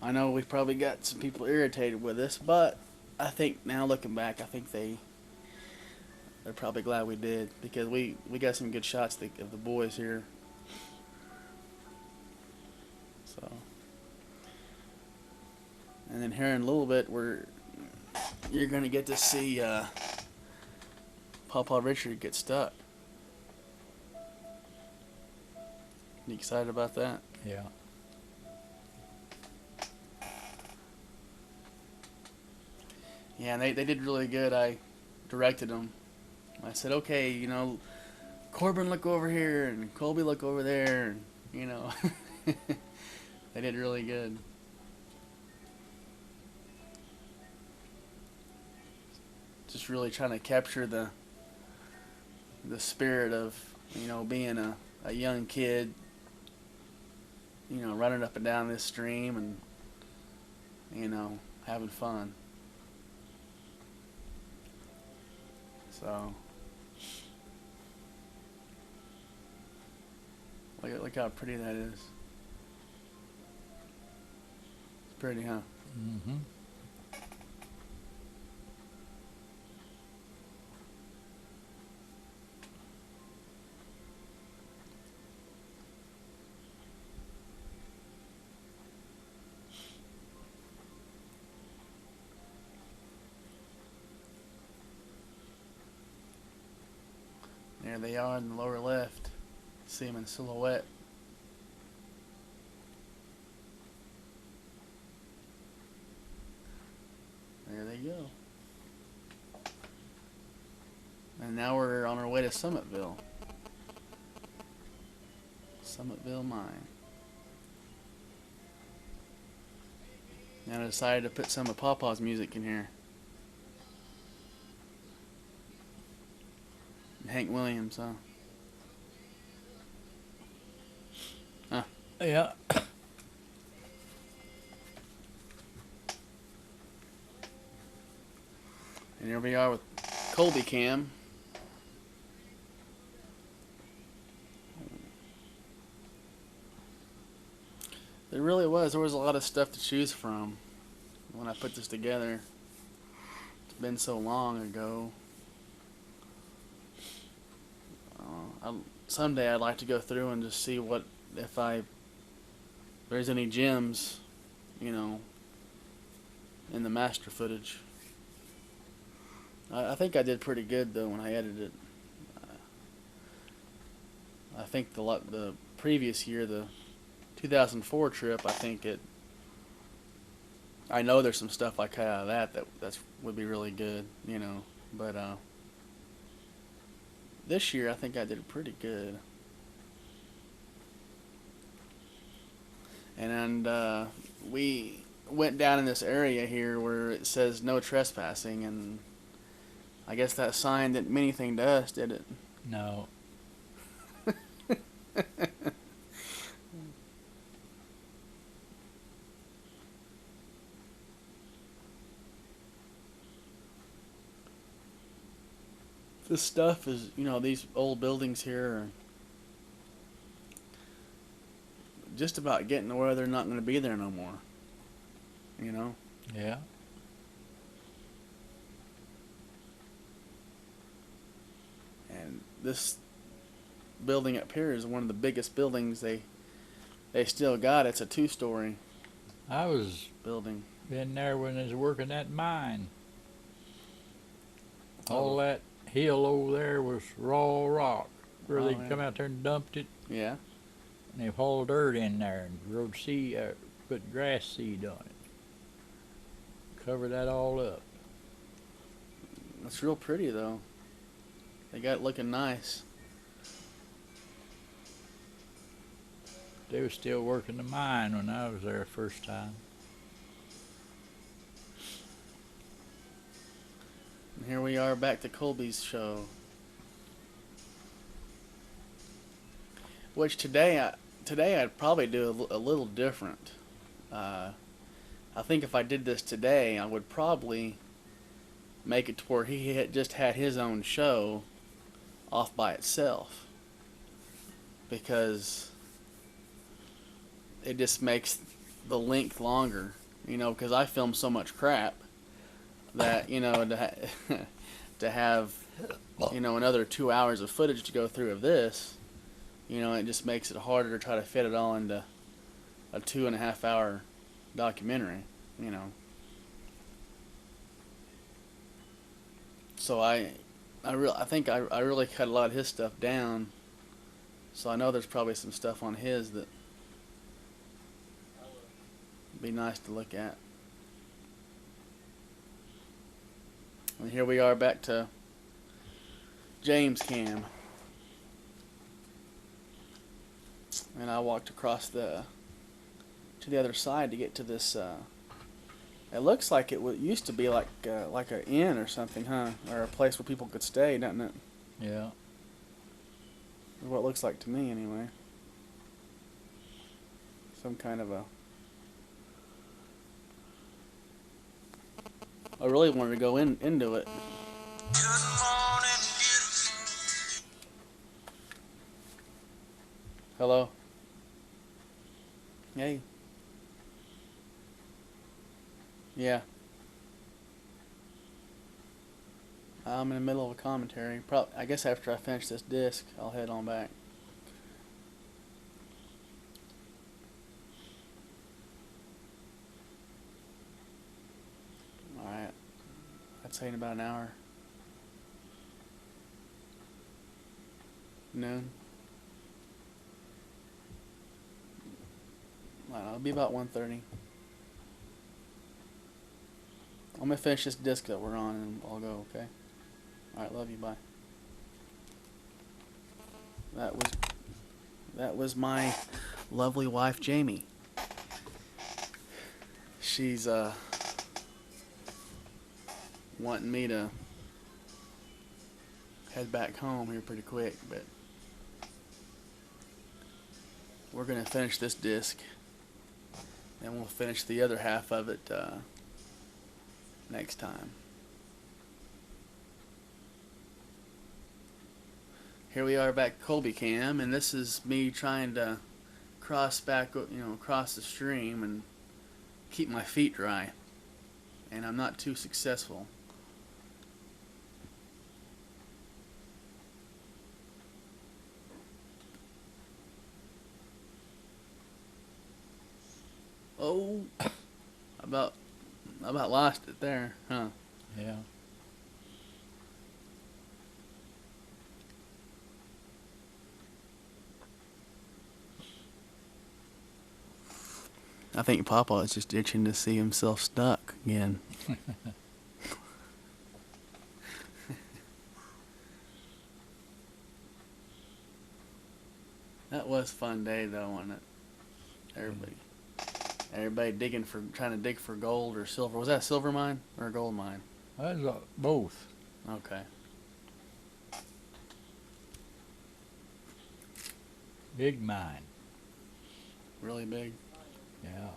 I know we probably got some people irritated with this, but I think now looking back, I think they're probably glad we did, because we got some good shots of the boys here. So, and then here in a little bit, you're gonna get to see Pawpaw Richard get stuck. You excited about that? Yeah. Yeah, and they did really good. I directed them. I said, okay, Corbin, look over here, and Colby, look over there, and, they did really good. Just really trying to capture the spirit of, being a young kid, running up and down this stream and, having fun. So, look how pretty that is. It's pretty, huh? Mm-hmm. There they are in the lower left. See them in silhouette. There they go. And now we're on our way to Summitville. Summitville Mine. And I decided to put some of Pawpaw's music in here. Hank Williams, huh? Yeah. And here we are with Colby Cam. There really was. There was a lot of stuff to choose from when I put this together. It's been so long ago. Someday I'd like to go through and just see what if there's any gems, you know, in the master footage. I think I did pretty good though when I edited it. I think the previous year, the 2004 trip, I know there's some stuff I cut out of that would be really good, you know, but this year I think I did pretty good. And we went down in this area here where it says no trespassing, and I guess that sign didn't mean anything to us, did it? No. This stuff is, you know, these old buildings here are just about getting to where they're not going to be there no more. You know? Yeah. And this building up here is one of the biggest buildings they still got. It's a 2-story I was building. been there when they was working that mine. Oh. All that hill over there was raw rock. Where Oh, they yeah. come out there and dumped it, Yeah. and they hauled dirt in there and rode seed, put grass seed on it. Cover that all up. It's real pretty though. They got it looking nice. They was still working the mine when I was there first time. And here we are back to Colby's show. Which today I'd probably do a little different. I think if I did this today, I would probably make it to where he had just had his own show off by itself, because it just makes the length longer, you know, because I film so much crap that, you know, to have, you know, another 2 hours of footage to go through of this, you know, it just makes it harder to try to fit it all into a 2.5 hour documentary, you know. So I think I really cut a lot of his stuff down. So I know there's probably some stuff on his that would be nice to look at. And here we are back to James Cam. And I walked across to the other side to get to this. It looks like it used to be like an inn or something, huh? Or a place where people could stay, doesn't it? Yeah. Is what it looks like to me, anyway. Some kind of a. I really wanted to go into it. Hello. Hey. Yeah. I'm in the middle of a commentary. I guess after I finish this disc, I'll head on back. Alright. I'd say in about an hour. Noon. I don't know, it'll be about 1:30. I'm gonna finish this disc that we're on and I'll go, okay? Alright, love you, bye. That was that was my lovely wife, Jamie. She's wanting me to head back home here pretty quick, but we're gonna finish this disc, and we'll finish the other half of it next time. Here we are back at Colby Cam, and this is me trying to cross back, across the stream and keep my feet dry, and I'm not too successful. Oh, about lost it there, huh? Yeah. I think Papa is just itching to see himself stuck again. That was a fun day though, wasn't it? Everybody trying to dig for gold or silver. Was that a silver mine or a gold mine? That's both. Okay. Big mine. Really big. Yeah.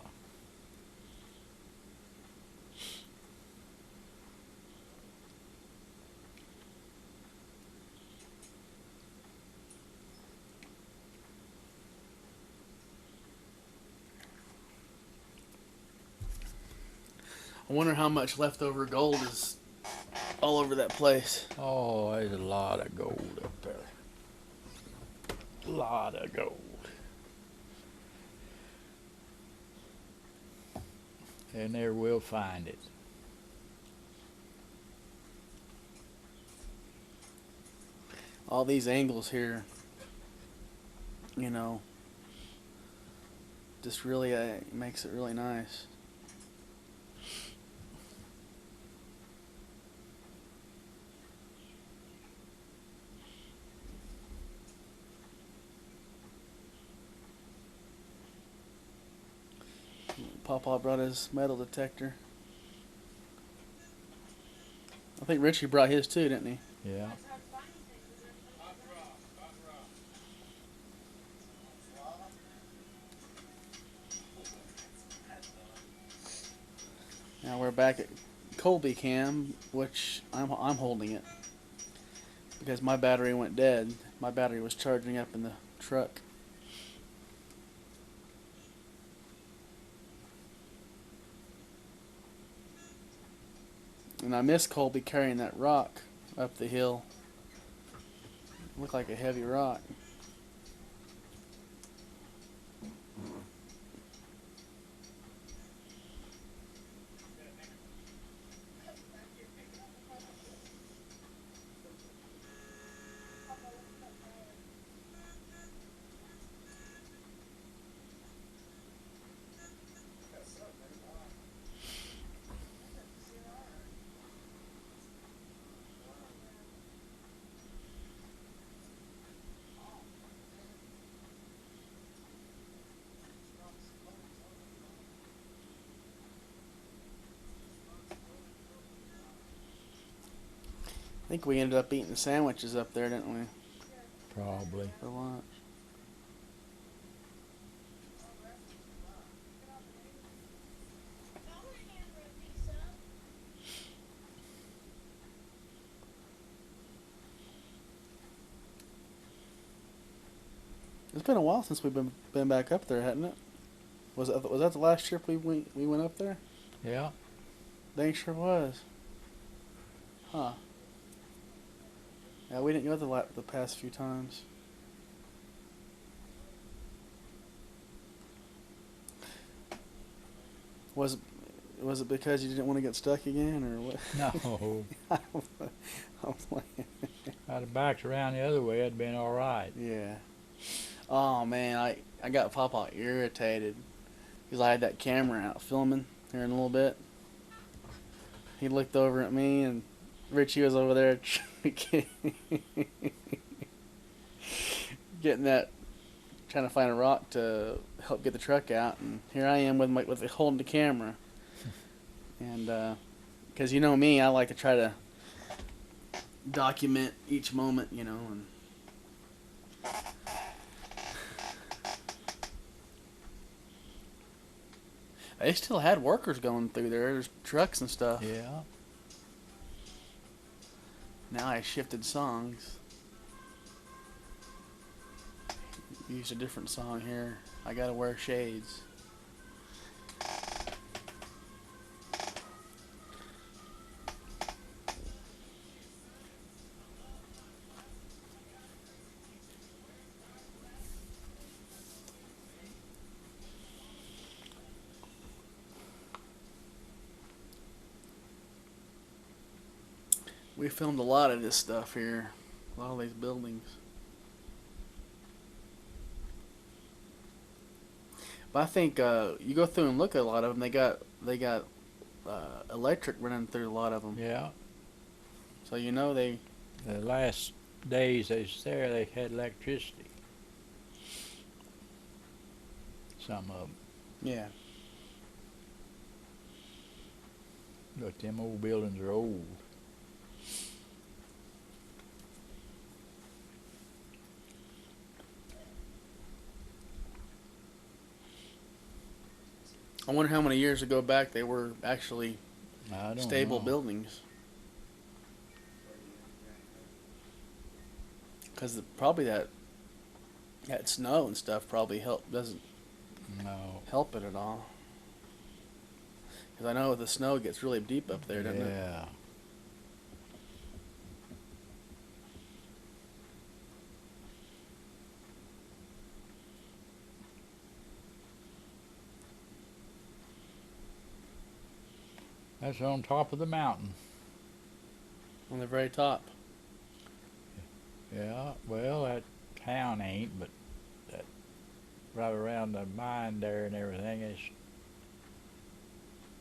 I wonder how much leftover gold is all over that place. Oh, there's a lot of gold up there. A lot of gold. And there we'll find it. All these angles here, just really makes it really nice. Papa brought his metal detector. I think Richie brought his too, didn't he? Yeah. Now we're back at Colby Cam, which I'm holding it because my battery went dead. My battery was charging up in the truck. And I miss Colby carrying that rock up the hill. It looked like a heavy rock. I think we ended up eating sandwiches up there, didn't we, Probably. for lunch? It's been a while since we've been back up there, hasn't it? Was that the last trip we went up there? Yeah. Dang sure was. Huh. Yeah, we didn't go the past few times. Was it because you didn't want to get stuck again, or what? No. I'm playing. If I'd have backed around the other way, I'd been all right. Yeah. Oh man, I got Papa irritated because I had that camera out filming here in a little bit. He looked over at me and Richie was over there getting that trying to find a rock to help get the truck out, and here I am with holding the camera, and because you know me, I like to try to document each moment, you know, and they still had workers going through there. There's trucks and stuff. Yeah. Now I shifted songs. Used a different song here. I gotta wear shades. We filmed a lot of this stuff here. A lot of these buildings. But I think you go through and look at a lot of them. They got electric running through a lot of them. Yeah. So you know they. The last days they was there, they had electricity. Some of them. Yeah. But them old buildings are old. I wonder how many years ago back they were actually I don't stable know. buildings. Because probably that snow and stuff probably doesn't No. help it at all. Because I know the snow gets really deep up there, doesn't it? Yeah. That's on top of the mountain. On the very top. Yeah, well, that town ain't, but that right around the mine there and everything is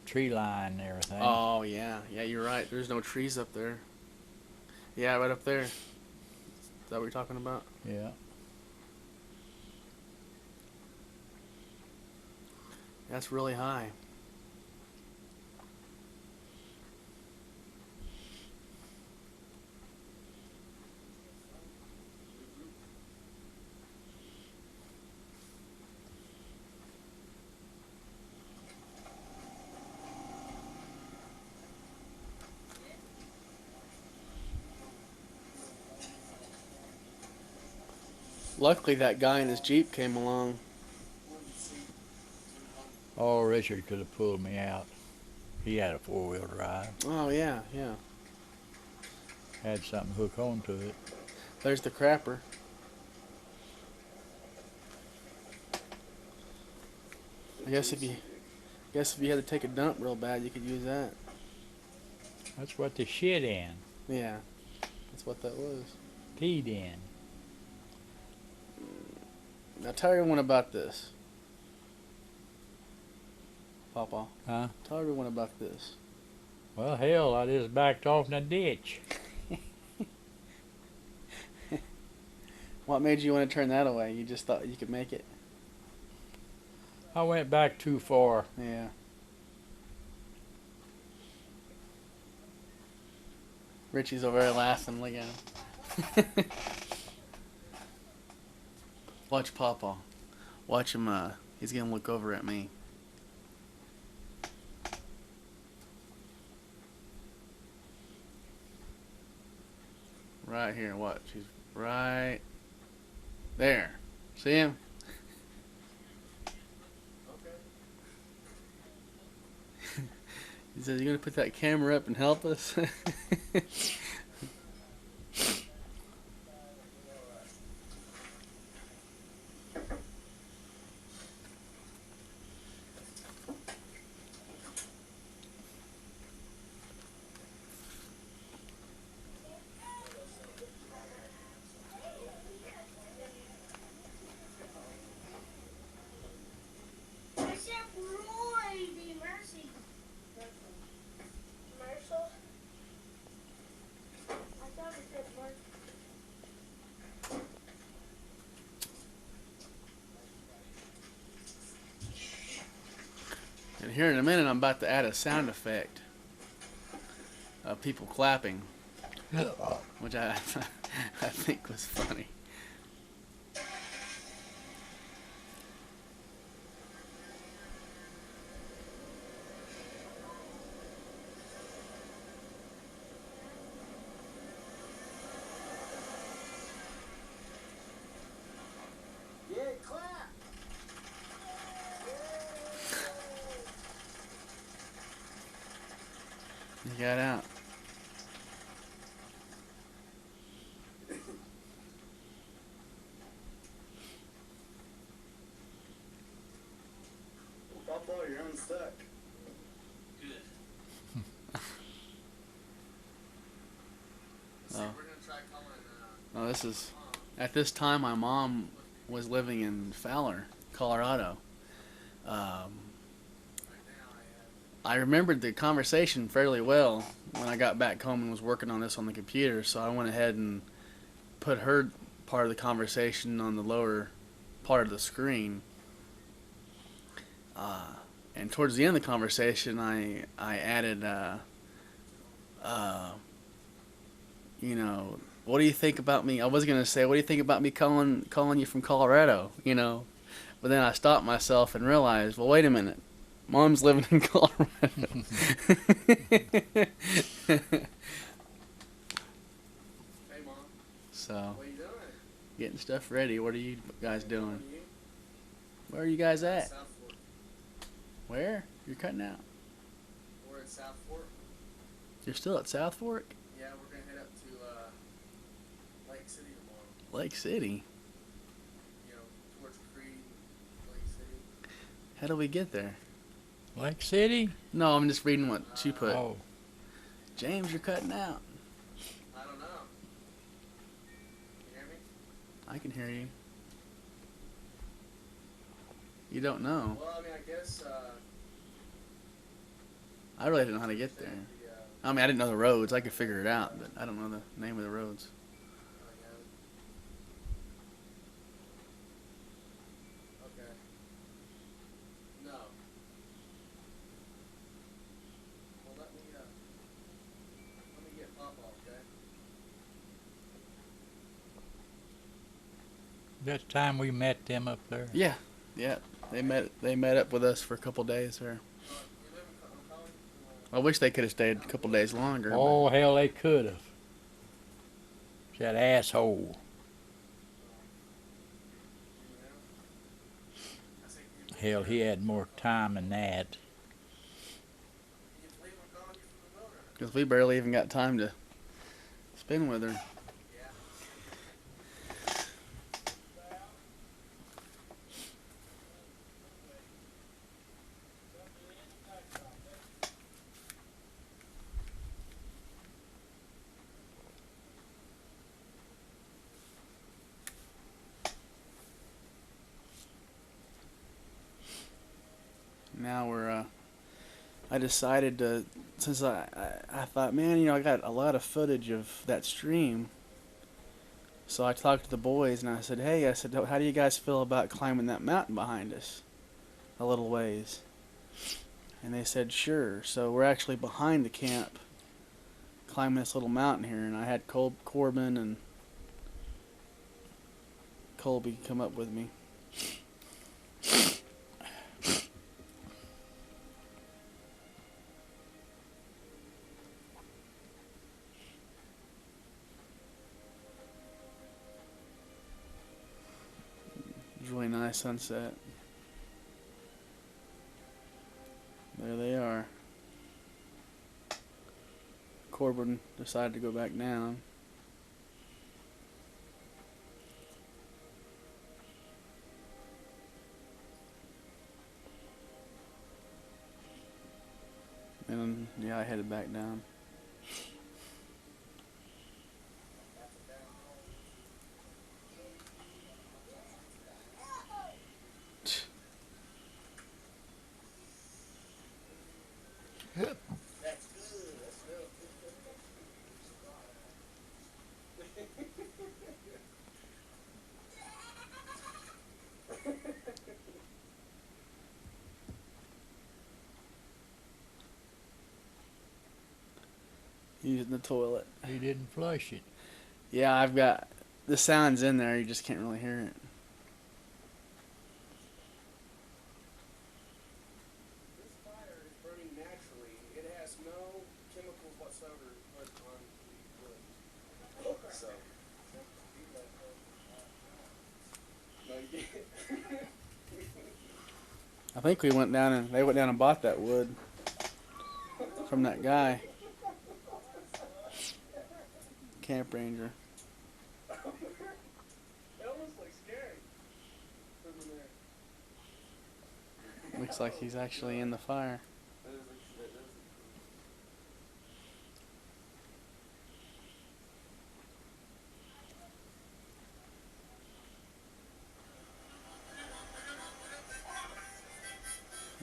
tree line and everything. Oh yeah, yeah, you're right. There's no trees up there. Yeah, right up there. Is that what you're talking about? Yeah. That's really high. Luckily, that guy in his Jeep came along. Oh, Richard could have pulled me out. He had a four-wheel drive. Oh yeah, yeah. Had something hook onto it. There's the crapper. I guess if you had to take a dump real bad, you could use that. That's what they shit in. Yeah, that's what that was. Peed in. Now tell everyone about this. Papa. Huh? Tell everyone about this. Well, hell, I just backed off in a ditch. What made you want to turn that away? You just thought you could make it? I went back too far. Yeah. Richie's over there laughing. Look at him. Watch Papa. Watch him. He's gonna look over at me. Right here. Watch. He's right there. See him? He says, "You gonna put that camera up and help us?" Except Roy, be mercy. Marshall. Here in a minute, I'm about to add a sound effect of people clapping, which I I think was funny. Yeah, clap. You got out. Papa, you're unstuck. Good. So Oh. we're gonna try calling. No, this is at this time my mom was living in Fowler, Colorado. Right now, I remembered the conversation fairly well when I got back home and was working on this on the computer, so I went ahead and put her part of the conversation on the lower part of the screen. And towards the end of the conversation, I added, you know, what do you think about me? I was gonna say, what do you think about me calling you from Colorado? You know, but then I stopped myself and realized, well, wait a minute, Mom's living in Colorado. Hey, Mom. So, What are you doing? getting stuff ready. What are you guys doing? You? Where are you guys at? South Fork. Where? You're cutting out. We're at South Fork. You're still at South Fork? Yeah, we're gonna head up to Lake City tomorrow. Lake City? You know, towards Creed, Lake City. How do we get there? Lake City? No, I'm just reading what she put. Oh, James, you're cutting out. I don't know. You hear me? I can hear you. You don't know. Well, I mean, I guess. I really didn't know how to get there. I mean, I didn't know the roads. I could figure it out, but I don't know the name of the roads. Okay. No. Well, let me get Papa, okay? that time we met them up there. Yeah, yeah. They met up with us for a couple days there. You live in College? I wish they could have stayed a couple days longer. but- Oh, hell, they could have. That asshole. Hell, he had more time than that. Because we barely even got time to spend with her. Now I decided to, since I thought, man, you know, I got a lot of footage of that stream. So I talked to the boys and I said, hey, how do you guys feel about climbing that mountain behind us a little ways? And they said, sure. So we're actually behind the camp climbing this little mountain here. And I had Corbin and Colby come up with me. Really nice sunset. There they are. Corbin decided to go back down. And yeah, I headed back down. using the toilet. He didn't flush it. Yeah, I've got the sound's in there. You just can't really hear it. This fire is burning naturally. It has no chemicals whatsoever put on the wood. So, no, you can't. I think they went down and bought that wood from that guy. Camp ranger. That almost looks scary. From in there. Looks like he's actually in the fire.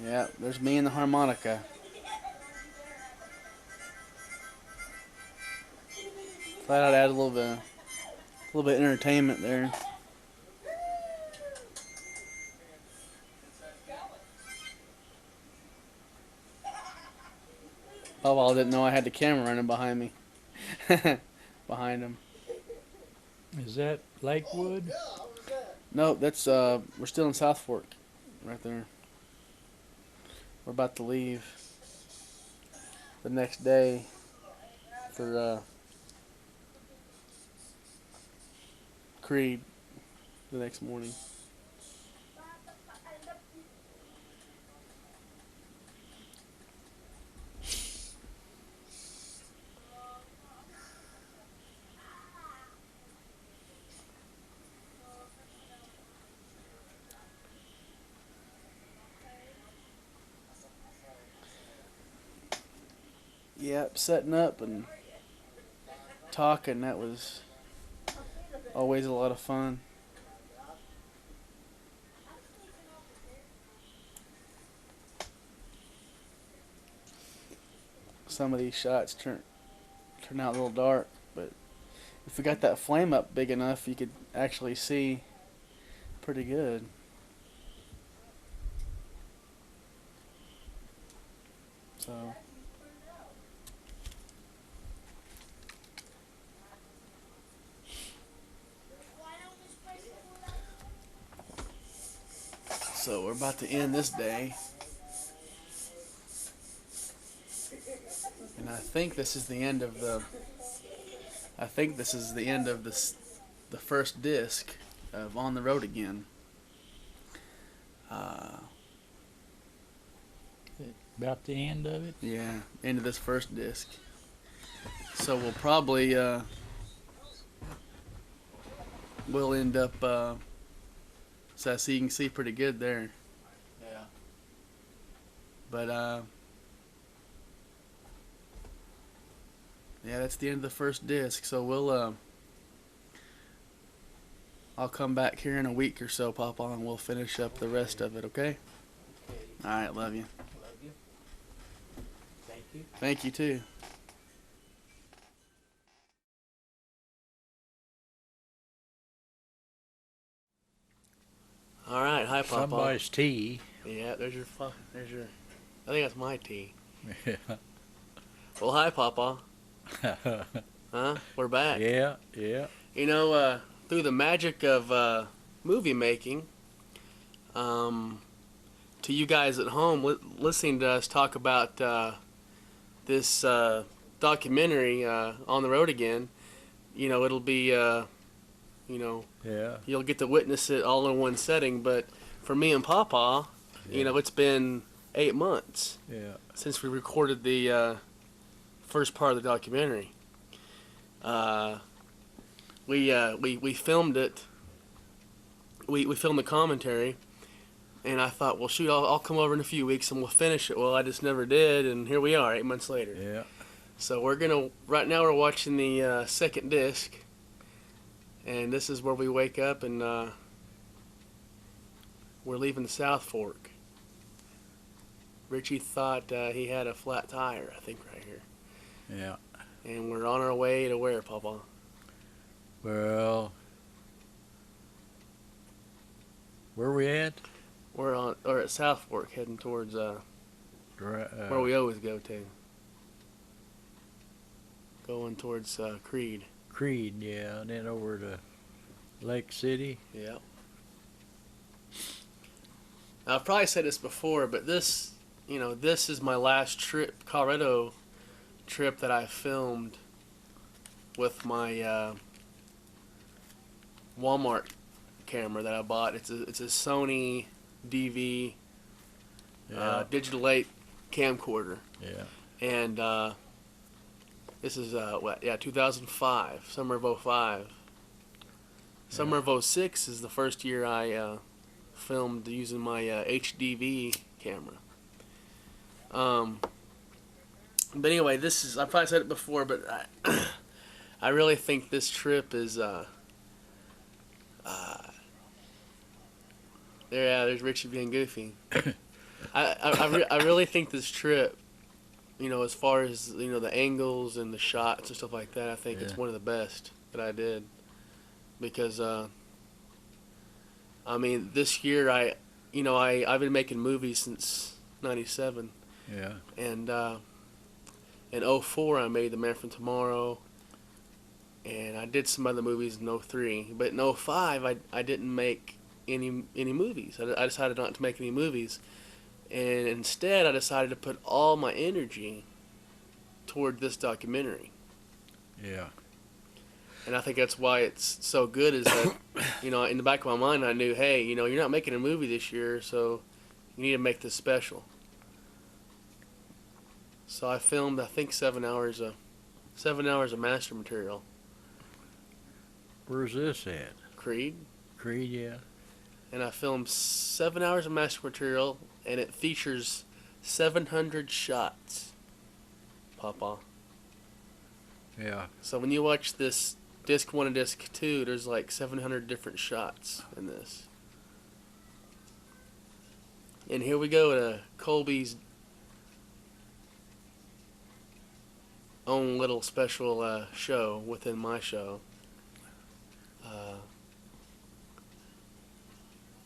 Yeah, there's me and the harmonica. Thought I'd add a little bit of entertainment there. Oh, I didn't know I had the camera running behind me. Behind him. Is that Lakewood? No, that's we're still in South Fork, right there. We're about to leave the next day for Creed the next morning. Yep, setting up and talking, that was always a lot of fun. Some of these shots turn out a little dark, but if we got that flame up big enough, you could actually see pretty good. So we're about to end this day, and I think this is the end of the the first disc of On the Road Again. About the end of it? Yeah, end of this first disc. So we'll probably we'll end up so you can see pretty good there. Yeah. But yeah, that's the end of the first disc. So we'll I'll come back here in a week or so, Papa, and we'll finish up the rest of it, okay? All right, love you. Love you. Thank you. Thank you too. All right, hi, Papa. Somebody's tea. Yeah, there's your. I think that's my tea. Yeah. Well, hi, Papa. Huh? We're back. Yeah, yeah. You know, through the magic of movie making, to you guys at home listening to us talk about this documentary, On the Road Again, you know, it'll be, you know, Yeah. you'll get to witness it all in one setting. But for me and Papa, you know, it's been 8 months Yeah. since we recorded the first part of the documentary. We filmed it. We filmed the commentary, and I thought, well, shoot, I'll come over in a few weeks and we'll finish it. Well, I just never did, and here we are, 8 months later. Yeah. So right now we're watching the second disc, and this is where we wake up and we're leaving the South Fork. Richie thought he had a flat tire, I think, right here. Yeah. And we're on our way to where, Papa? Well, where we at? We're at South Fork, heading towards where we always go to. going towards Creed. Creed, yeah, and then over to Lake City. Yeah. I've probably said this before, but this is my last trip, Colorado trip that I filmed with my Walmart camera that I bought. It's a Sony DV Yeah, digital 8 camcorder, yeah, and this is 2005, summer of '05. Summer of '06 is the first year I filmed using my HDV camera. But anyway, I've probably said it before, but I really think this trip is there's Richie being goofy. I really think this trip, as far as the angles and the shots and stuff like that, I think it's Yeah. one of the best that I did, because this year I've been making movies since '97, yeah, and in '04 I made The Man from Tomorrow, and I did some other movies in '03, but in '05 I didn't make any movies. I decided not to make any movies, and instead I decided to put all my energy toward this documentary. yeah, And I think that's why it's so good, is that, in the back of my mind, I knew, hey, you're not making a movie this year, so you need to make this special. So I filmed, I think, 7 hours of master material. Where's this at? Creed. Creed, yeah. And I filmed 7 hours of master material, and it features 700 shots, Papa. Yeah, So when you watch this disc 1 and disc 2, there's like 700 different shots in this. And here we go to Colby's own little special show within my show.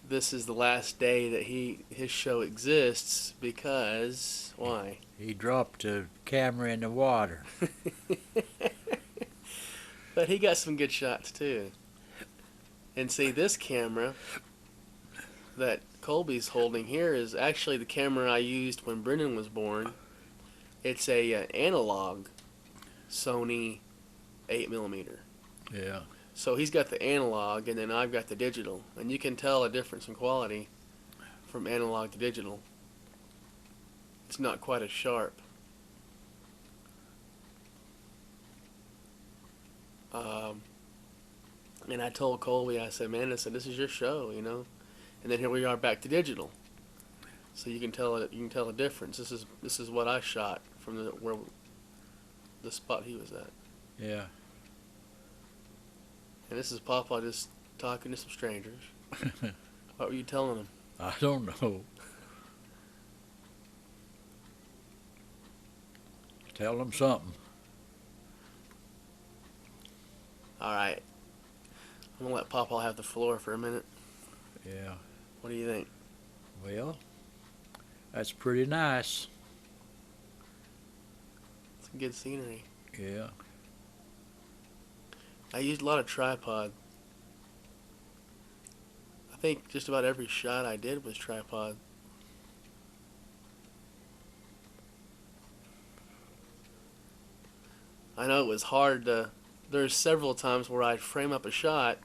This is the last day that his show exists, because why? he dropped the camera in the water. But he got some good shots too. And see, this camera that Colby's holding here is actually the camera I used when Brendan was born. It's a analog Sony 8mm. Yeah, So he's got the analog, and then I've got the digital, and you can tell a difference in quality from analog to digital. It's not quite as sharp. And I told Colby, I said, man, this is your show, And then here we are back to digital. So you can tell a difference. This is what I shot from the spot he was at. yeah. And this is Papa just talking to some strangers. What were you telling them? I don't know. Tell them something. All right. I'm going to let Papa have the floor for a minute. Yeah. What do you think? Well, that's pretty nice. Some good scenery. Yeah. I used a lot of tripod. I think just about every shot I did was tripod. I know it was hard to... There's several times where I'd frame up a shot,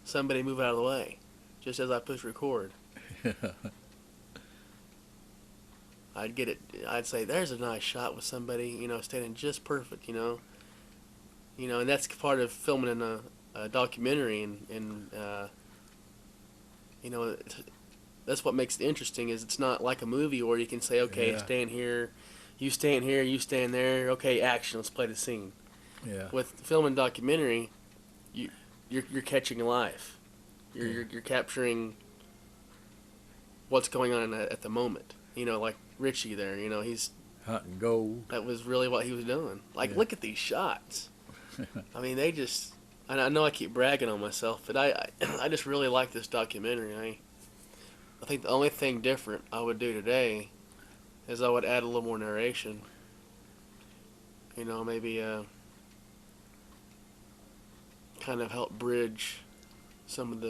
somebody move out of the way, just as I push record. I'd say, there's a nice shot with somebody, standing just perfect, and that's part of filming in a documentary, and that's what makes it interesting, is it's not like a movie where you can say, okay, Yeah. stand here, you stand here, you stand there, okay, action, let's play the scene. Yeah. With filming documentary, you're catching life. You're capturing what's going on at the moment. Like Richie there, he's Hunting gold. that was really what he was doing. Like, Yeah. look at these shots. I mean, they just... I know I keep bragging on myself, but I just really like this documentary. I think the only thing different I would do today is I would add a little more narration. Maybe kind of help bridge some of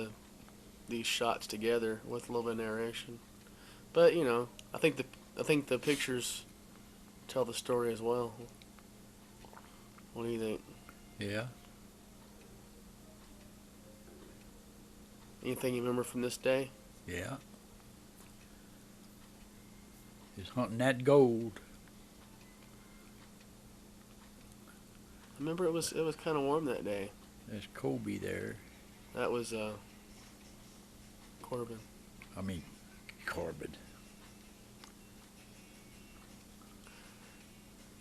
these shots together with a little bit of narration. But you know, I think the pictures tell the story as well. What do you think? Yeah. Anything you remember from this day? Yeah. He's hunting that gold. I remember it was kind of warm that day. There's Colby there. That was Corbin. I mean, Corbin.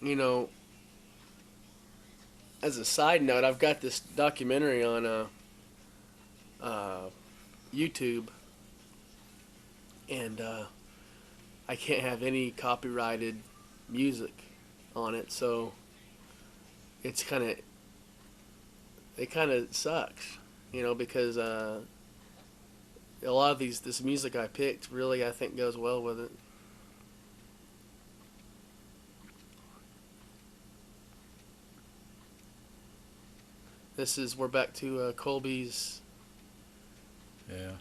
You know, as a side note, I've got this documentary on YouTube, and I can't have any copyrighted music on it, so it kind of sucks, you know, because a lot of this music I picked really I think goes well with it. We're back to Colby's Yeah.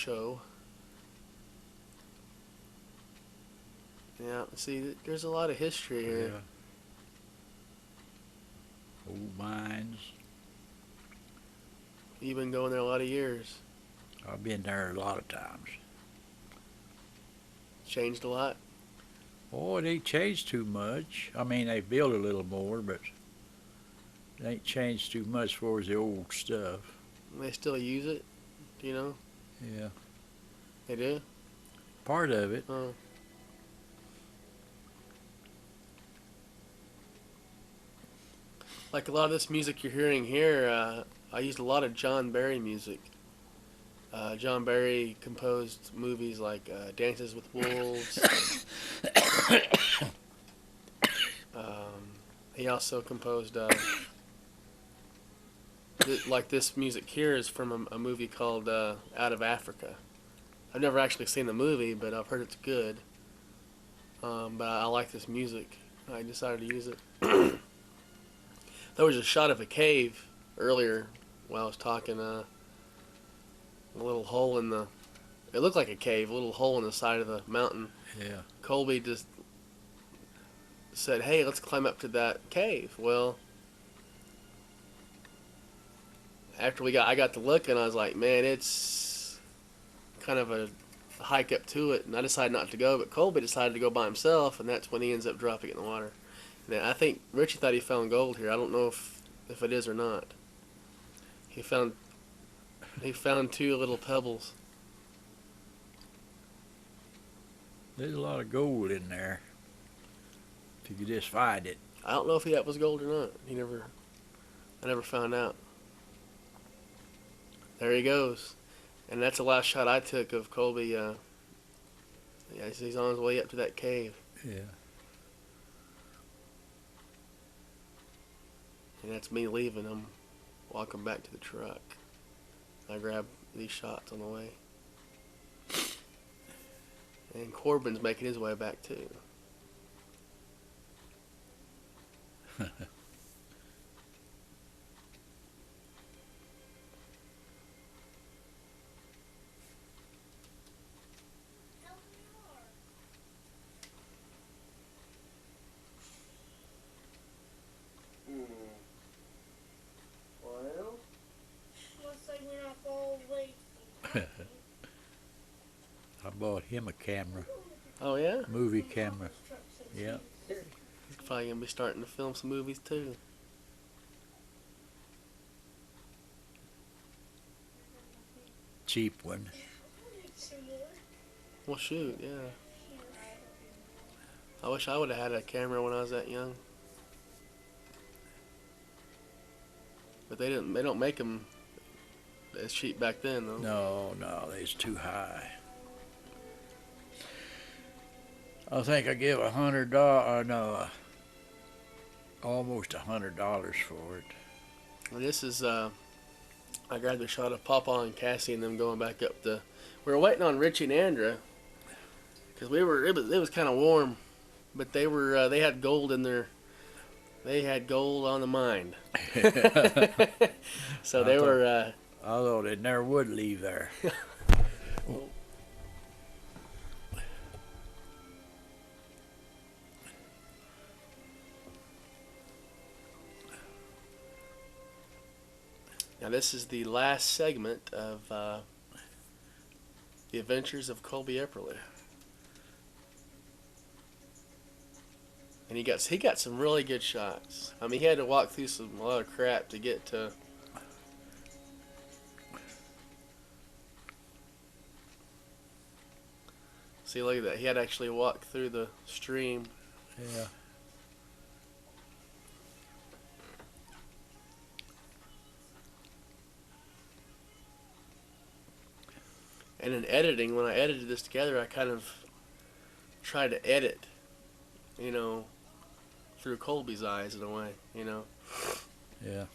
show. Yeah, see, there's a lot of history here. Yeah. Old mines. You've been going there a lot of years. I've been there a lot of times. Changed a lot. Oh, it ain't changed too much. I mean, they built a little more, but it ain't changed too much for the old stuff. They still use it, do you know? Yeah. They do? Part of it. Oh. Like a lot of this music you're hearing here, I used a lot of John Barry music. John Barry composed movies like Dances with Wolves. He also composed, like this music here is from a movie called Out of Africa. I've never actually seen the movie, but I've heard it's good. But I like this music. I decided to use it. There was a shot of a cave earlier while I was talking. A little hole in the... It looked like a cave, a little hole in the side of the mountain. Yeah. Colby just said, hey, let's climb up to that cave. Well, after I got to looking, I was like, man, it's kind of a hike up to it. And I decided not to go, but Colby decided to go by himself, and that's when he ends up dropping it in the water. Now, I think Richie thought he found gold here. I don't know if it is or not. He found two little pebbles. There's a lot of gold in there. If you could just find it. I don't know if that was gold or not. I never found out. There he goes. And that's the last shot I took of Colby. Yeah, he's on his way up to that cave. Yeah. And that's me leaving. I'm walking back to the truck. I grabbed these shots on the way. And Corbin's making his way back too. Well, Looks like we're not all late. I bought him a camera. Oh yeah? Movie camera. Yeah. He's probably going to be starting to film some movies too. Cheap one. Well shoot, yeah. I wish I would have had a camera when I was that young. But they don't make them as cheap back then though. No, it's too high. I think I give $100. Almost $100 for it. Well, this is I grabbed a shot of Papa and Cassie and them going back up the. We were waiting on Richie and Andra because it was kind of warm, but they had gold in their They had gold on the mind. So I they thought- were. I thought they never would leave there. Now this is the last segment of the Adventures of Colby Epperly, and he got some really good shots. I mean, he had to walk through a lot of crap to get to. See, look at that. He had to actually walk through the stream. Yeah. And in editing, when I edited this together, I kind of tried to edit, through Colby's eyes in a way, Yeah.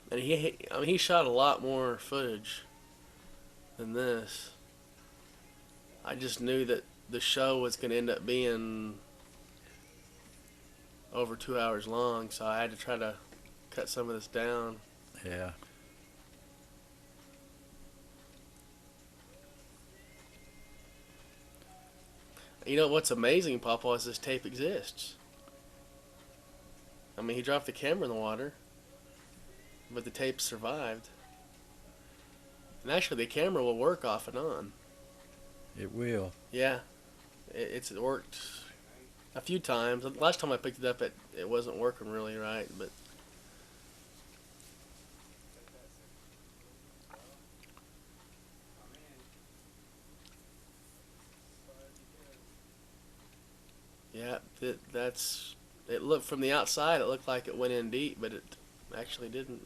And he shot a lot more footage than this. I just knew that the show was going to end up being over 2 hours long, so I had to try to cut some of this down. Yeah. You know what's amazing, Papa, is this tape exists. I mean, he dropped the camera in the water, but the tape survived. And actually, the camera will work off and on. It will. Yeah, it's worked a few times. The last time I picked it up, it wasn't working really right, but yeah, that's. It looked from the outside, it looked like it went in deep, but it actually didn't.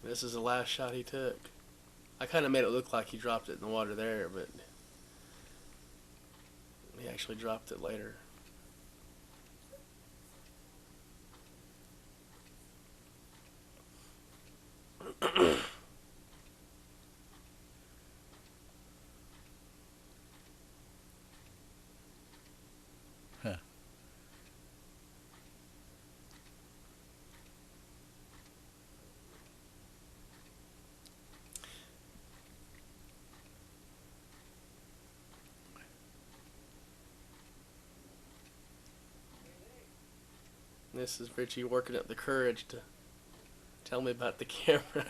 This is the last shot he took. I kind of made it look like he dropped it in the water there, but he actually dropped it later. This is Richie working up the courage to tell me about the camera.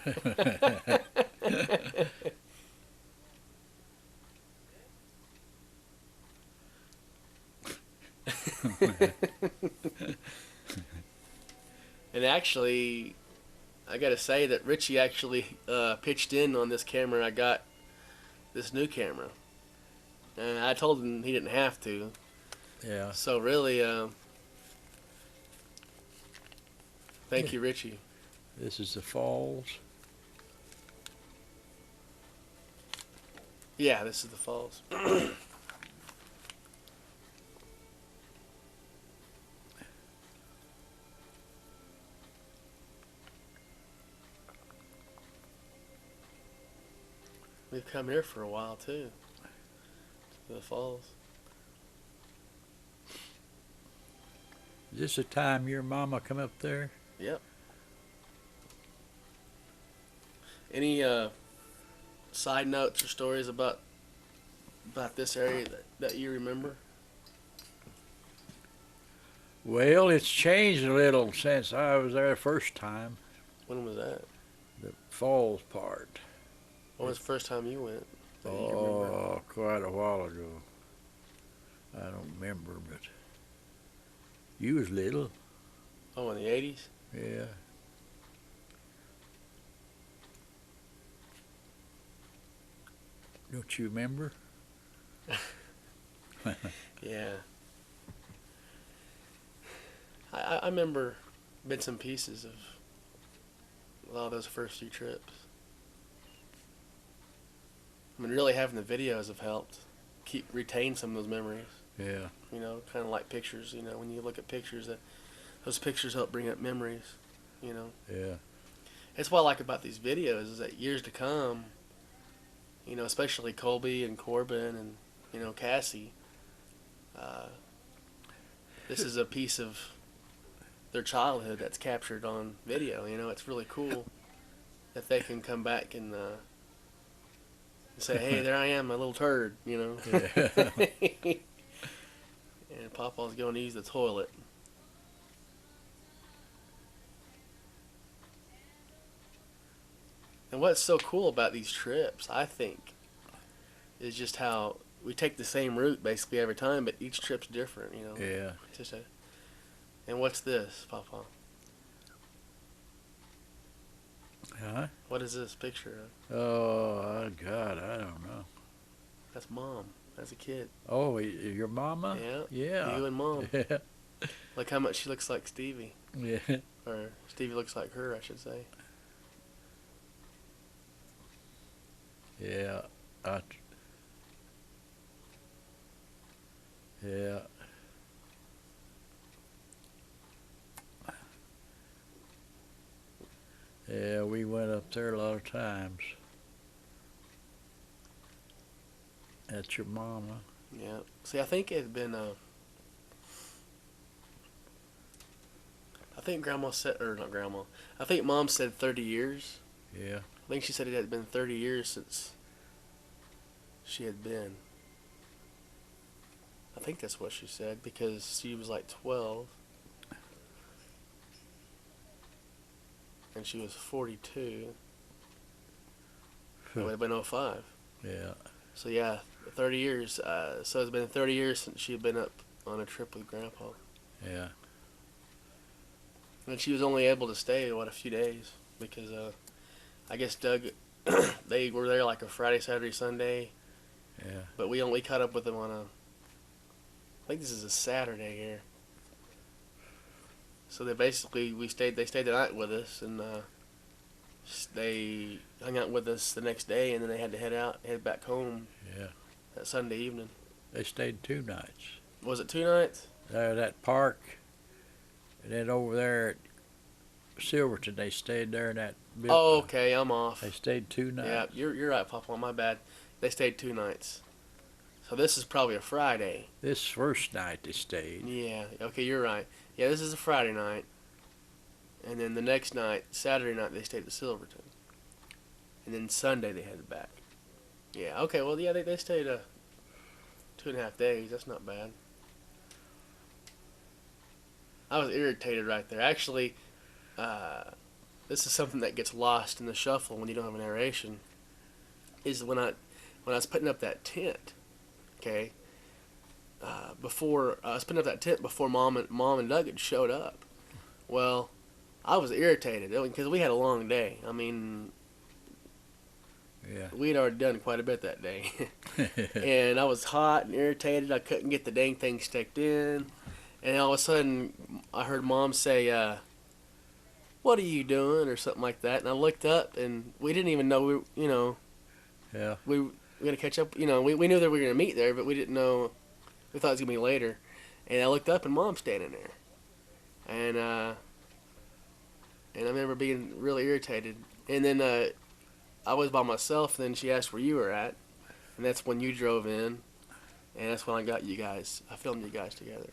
And actually, I gotta say that Richie actually pitched in on this camera. I got this new camera. And I told him he didn't have to. Yeah. So really, thank you, Richie. This is the falls. Yeah, this is the falls. We've come here for a while too. To the falls. Is this the time your mama come up there? Yep. Any side notes or stories about this area that you remember? Well, it's changed a little since I was there the first time. When was that? The falls part. When was the first time you went? That you remember? Oh, quite a while ago. I don't remember, but you was little. Oh, in the 80s? Yeah. Don't you remember? Yeah. I remember bits and pieces of a lot of those first few trips. I mean, really having the videos have helped retain some of those memories. Yeah. Kind of like pictures. When you look at pictures, those pictures help bring up memories. Yeah. That's what I like about these videos is that years to come, especially Colby and Corbin and Cassie. This is a piece of their childhood that's captured on video. It's really cool that they can come back and say, "Hey, there I am, my little turd," Yeah. and Papa's going to use the toilet. And what's so cool about these trips, I think, is just how we take the same route basically every time, but each trip's different. Yeah. And what's this, Papa? Huh? What is this picture of? Oh, God, I don't know. That's Mom as a kid. Oh, your mama? Yeah. Yeah. You and Mom. Yeah. Look how much she looks like Stevie. Yeah. Or Stevie looks like her, I should say. Yeah. Yeah. Yeah, we went up there a lot of times. That's your mama. Yeah. See, I think it had been, I think Grandma said, or not Grandma, I think Mom said 30 years. Yeah. I think she said it had been 30 years since she had been. I think that's what she said because she was like 12 and she was 42. It would have been 05. Yeah. So yeah, 30 years. So it's been 30 years since she had been up on a trip with Grandpa. Yeah. And she was only able to stay, a few days because I guess Doug, they were there like a Friday, Saturday, Sunday. Yeah. But we caught up with them on I think this is a Saturday here. So they stayed the night with us and they hung out with us the next day and then they had to head back home Yeah. that Sunday evening. They stayed 2 nights. Was it 2 nights? There, that park, and then over there at Silverton, they stayed there in that building. Oh, okay, I'm off. They stayed 2 nights. Yeah, you're right, Papa. My bad. They stayed 2 nights. So this is probably a Friday. This first night they stayed. Yeah. Okay, you're right. Yeah, this is a Friday night. And then the next night, Saturday night, they stayed at Silverton. And then Sunday they headed back. Yeah. Okay. Well, yeah, they stayed 2.5 days. That's not bad. I was irritated right there. Actually, this is something that gets lost in the shuffle when you don't have a narration. Is when I was putting up that tent. Okay. Before I was putting up that tent before Mom and Doug had showed up. Well, I was irritated because we had a long day. I mean, Yeah. we'd already done quite a bit that day, and I was hot and irritated. I couldn't get the dang thing sticked in, and all of a sudden I heard Mom say, "What are you doing?" or something like that. And I looked up, and we didn't even know Yeah. we were gonna catch up. We knew that we were gonna meet there, but we didn't know. We thought it was gonna be later, and I looked up, and Mom's standing there, and I remember being really irritated. And then I was by myself, and then she asked where you were at, and that's when you drove in, and that's when I got you guys. I filmed you guys together.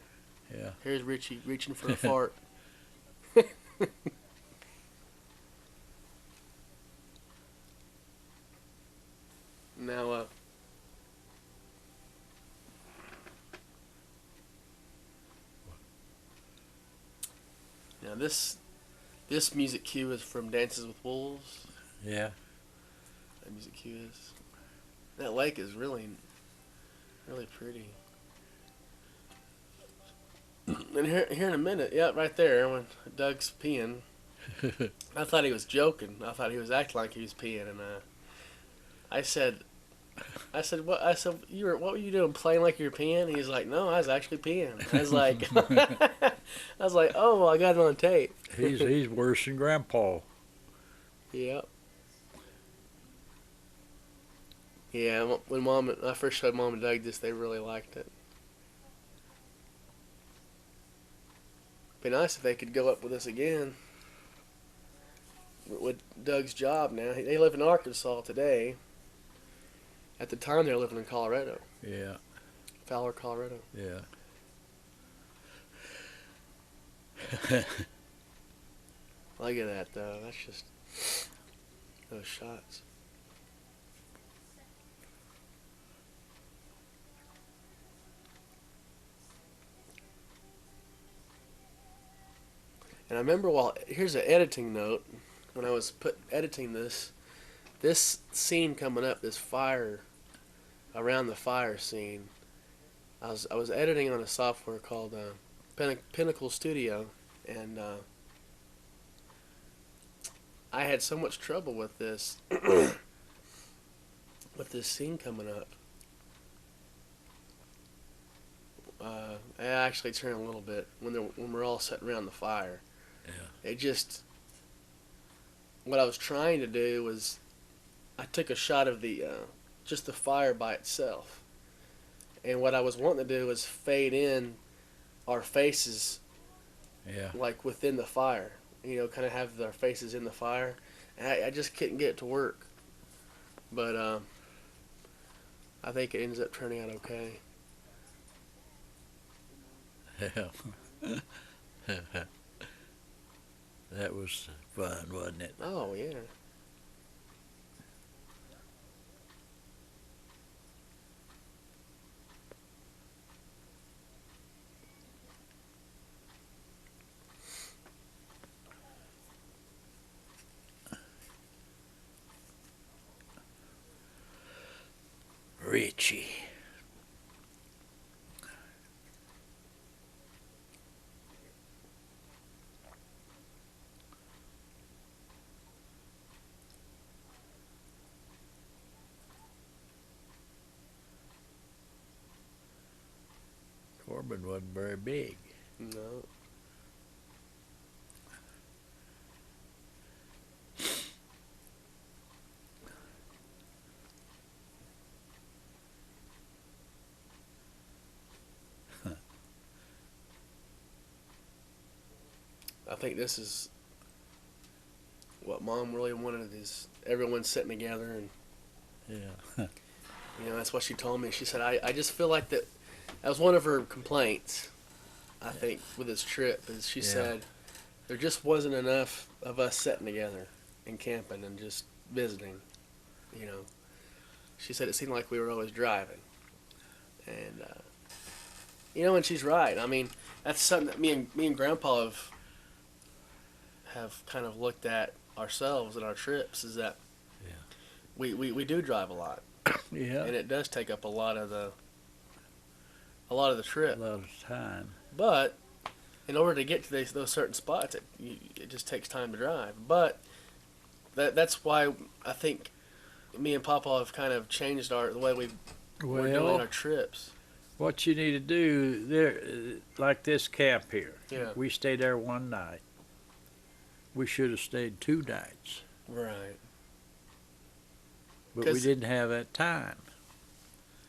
Yeah. Here's Richie reaching for a fart. Now, now this music cue is from Dances with Wolves. Yeah. That music cue is. That lake is really, really pretty. And here in a minute, yeah, right there, when Doug's peeing, I thought he was joking. I thought he was acting like he was peeing, and I said, what? I said, what were you doing, playing like you were peeing? He's like, no, I was actually peeing. I was like, oh, well, I got it on tape. He's worse than Grandpa. Yep. Yeah, when I first showed Mom and Doug this, they really liked it. Be nice if they could go up with us again. With Doug's job now, they live in Arkansas today. At the time, they were living in Colorado. Yeah. Fowler, Colorado. Yeah. Look at that though. That's just those shots. And I remember here's an editing note when I was editing this scene coming up, this fire around the fire scene. I was editing on a software called Pinnacle Studio, and I had so much trouble with this with this scene coming up. I actually turned a little bit when we're all sitting around the fire. Yeah. It just, what I was trying to do was, I took a shot of the just the fire by itself, and what I was wanting to do was fade in our faces, Yeah. like within the fire. You know, kind of have their faces in the fire. And I just couldn't get it to work, but I think it ends up turning out okay. Yeah. That was fun, wasn't it? Oh yeah. Richie. Corbin wasn't very big. No. I think this is what Mom really wanted, is everyone sitting together, and Yeah. you know, that's what she told me. She said, I just feel like that was one of her complaints, I think, with this trip, is she Yeah. said there just wasn't enough of us sitting together and camping and just visiting, you know. She said it seemed like we were always driving. And, you know, and she's right. I mean, that's something that me and Grandpa have kind of looked at ourselves and our trips, is that Yeah. we do drive a lot. Yeah. And it does take up a lot of the trip. A lot of time. But in order to get to those certain spots, it just takes time to drive. But that's why I think me and Papa have kind of changed the way we're doing our trips. What you need to do there, like this camp here. Yeah. We stayed there one night. We should have stayed 2 nights, Right. but we 'Cause- didn't have that time.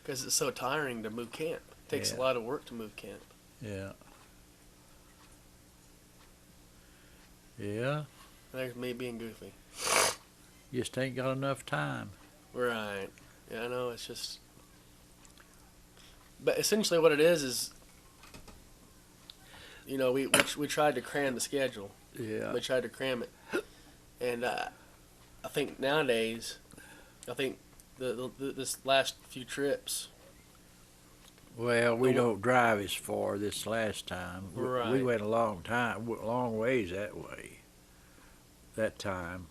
Because it's so tiring to move camp. It takes a Yeah. lot of work to move camp. Yeah. Yeah. There's me being goofy. Just ain't got enough time. Right. Yeah, I know. It's just. But essentially, what it is, you know, we tried to cram the schedule. Yeah. We tried to cram it, and I think nowadays, this last few trips. Well, we don't drive as far this last time. We Right. went a long ways that way. That time.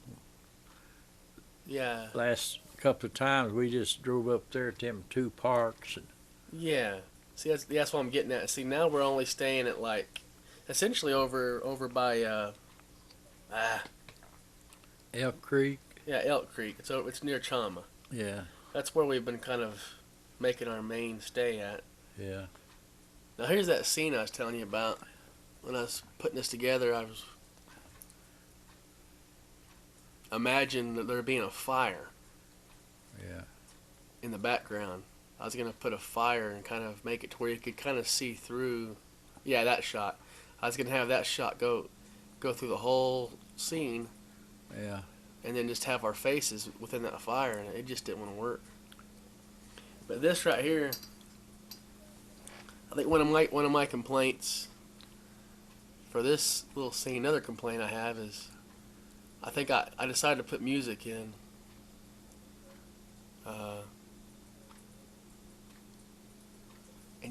Yeah. Last couple of times we just drove up there to them 2 parks. And, Yeah. See, that's what I'm getting at. See, now we're only staying at essentially over by Elk Creek. Elk Creek. It's near Chama. Yeah. That's where we've been kind of making our main stay at. Yeah. Now here's that scene I was telling you about. When I was putting this together, I was imagine that there being a fire Yeah. in the background. I was gonna put a fire and kind of make it to where you could kind of see through. Yeah, that shot. I was gonna have that shot go through the whole scene, Yeah. and then just have our faces within that fire, and it just didn't want to work. But this right here, I think one of my complaints for this little scene, another complaint I have is, I think I decided to put music in. And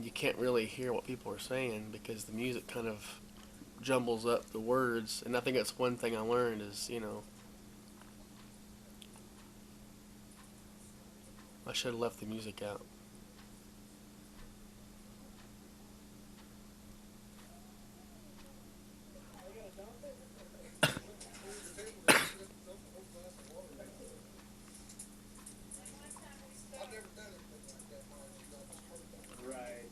you can't really hear what people are saying because the music kind of jumbles up the words. And I think that's one thing I learned is, I should have left the music out. Right.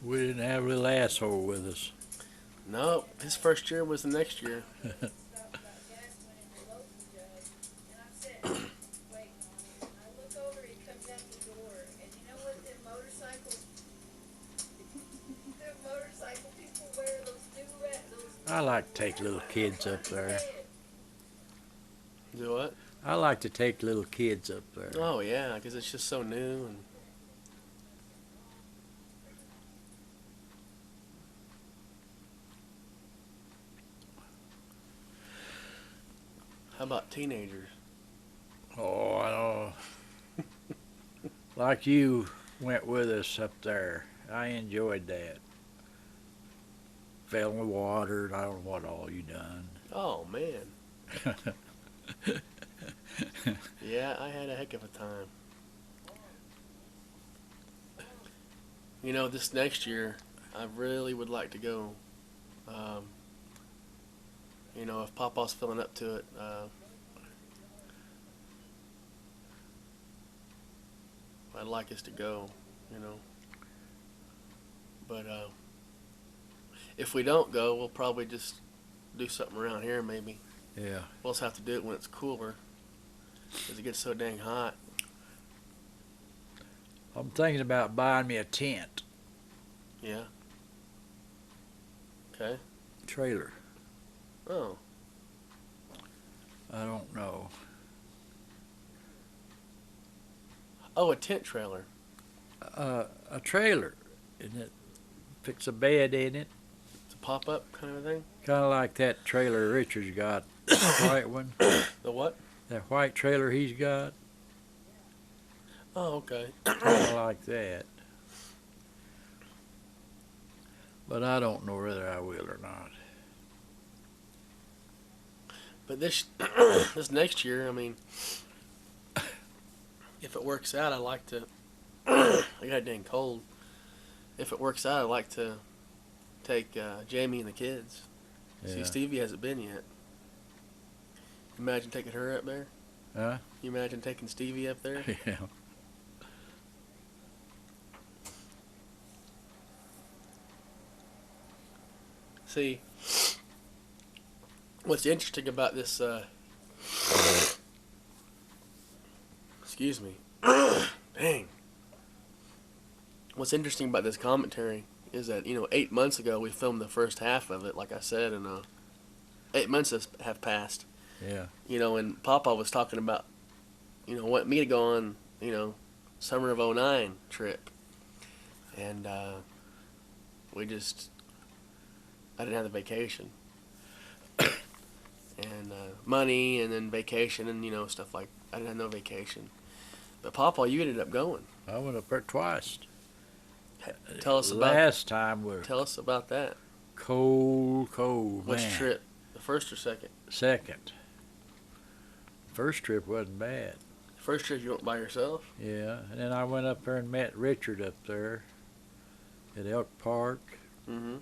We didn't have a little asshole with us. No, his first year was the next year. I like to take little kids up there. Do what? I like to take little kids up there. Oh yeah, because it's just so new and. How about teenagers? Oh, I know. Like you went with us up there. I enjoyed that. Fell in the water, and I don't know what all you done. Oh man. Yeah, I had a heck of a time. This next year, I really would like to go. If Papa's filling up to it, I'd like us to go, But if we don't go, we'll probably just do something around here maybe. Yeah. We'll just have to do it when it's cooler, because it gets so dang hot. I'm thinking about buying me a tent Yeah. Okay. trailer. Oh. I don't know. Oh, a tent trailer. A trailer, and it fix a bed in it, It's a pop-up kind of thing. kind of like that trailer Richard's got, the white one. The what? That white trailer he's got, Oh, okay. kind of like that. But I don't know whether I will or not. But this this next year, I mean, if it works out, I'd like to. I got dang cold. If it works out, I'd like to take Jamie and the kids. See, Yeah. Stevie hasn't been yet. Imagine taking her up there. Huh? You imagine taking Stevie up there? Yeah. See, what's interesting about this, excuse me, dang. What's interesting about this commentary is that, 8 months ago we filmed the first half of it, like I said, and 8 months have passed. Yeah. And Papa was talking about, wanting me to go on, summer of '09 trip. And I didn't have the vacation. And money, and then vacation, and, stuff like, I didn't have no vacation. But Papa, you ended up going. I went up there twice. Tell us about Last time was Tell us about that. cold, Which man. trip? The first or second? Second. First trip wasn't bad. First trip you went by yourself? Yeah, and then I went up there and met Richard up there at Elk Park. Mm-hmm.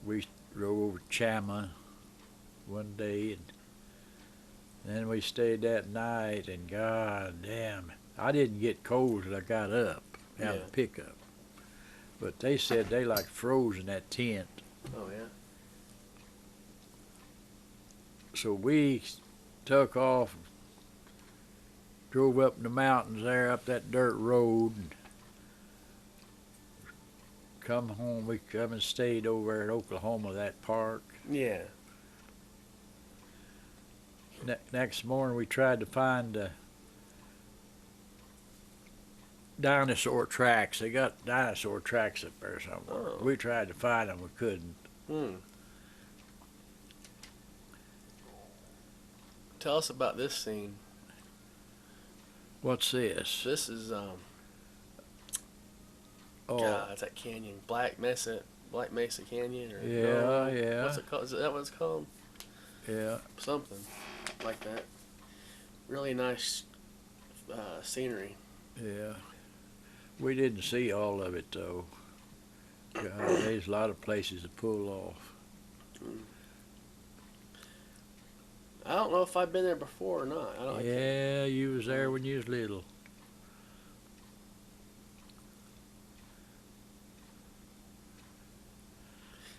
We drove over to Chama one day, and then we stayed that night, and god damn, I didn't get cold till I got up out of Yeah. the pickup. But they said they like froze in that tent. Oh, yeah. So we took off, drove up in the mountains there, up that dirt road, and come home. We come and stayed over at Oklahoma, that park. Yeah. Next morning we tried to find dinosaur tracks. They got dinosaur tracks up there somewhere. Oh. We tried to find them, we couldn't. Tell us about this scene. What's this? This is Oh, God, it's that canyon, Black Mesa Canyon, or Yeah, no, yeah. What's it called? Is that what it's called? yeah. Something like that. Really nice scenery. Yeah. We didn't see all of it though. God, there's a lot of places to pull off. I don't know if I've been there before or not. I don't. Yeah, you was there when you was little.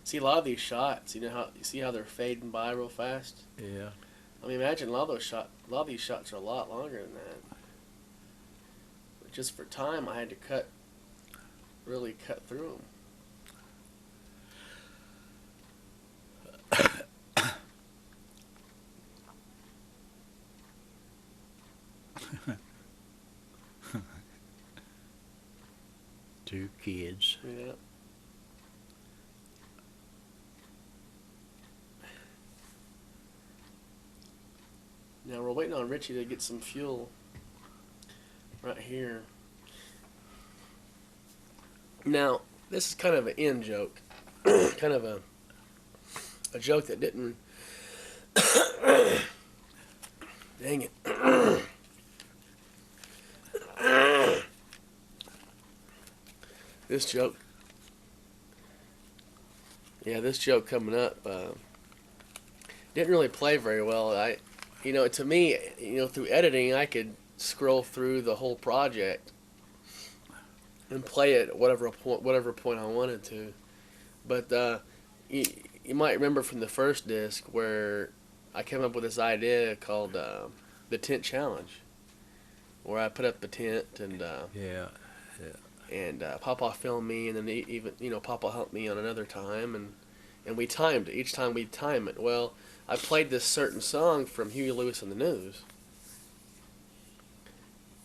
See a lot of these shots. You see how they're fading by real fast. Yeah. I mean, imagine a lot of these shots are a lot longer than that. But just for time, I had to really cut through them. Two kids. Yeah. Now we're waiting on Richie to get some fuel right here. Now, this is kind of an in joke. Kind of a joke that didn't... Dang it. This joke... Yeah, this joke coming up didn't really play very well. To me, through editing, I could scroll through the whole project and play it at whatever point I wanted to. But you might remember from the first disc where I came up with this idea called the Tent Challenge, where I put up the tent and Yeah. and Papa filmed me, and then even Papa helped me on another time, and we timed it. Each time we time it. Well, I played this certain song from Huey Lewis and the News,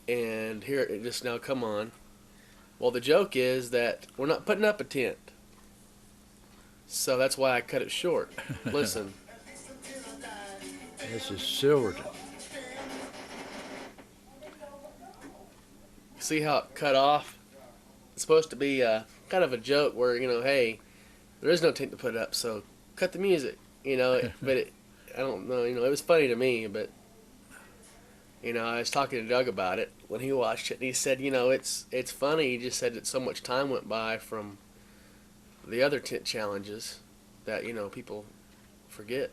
and here it just now come on. Well, the joke is that we're not putting up a tent, so that's why I cut it short. Listen. This is Silverton. See how it cut off? It's supposed to be kind of a joke where, hey, there is no tent to put up, so cut the music, but I don't know, it was funny to me, but, I was talking to Doug about it when he watched it, and he said, it's funny, he just said that so much time went by from the other tent challenges that, people forget.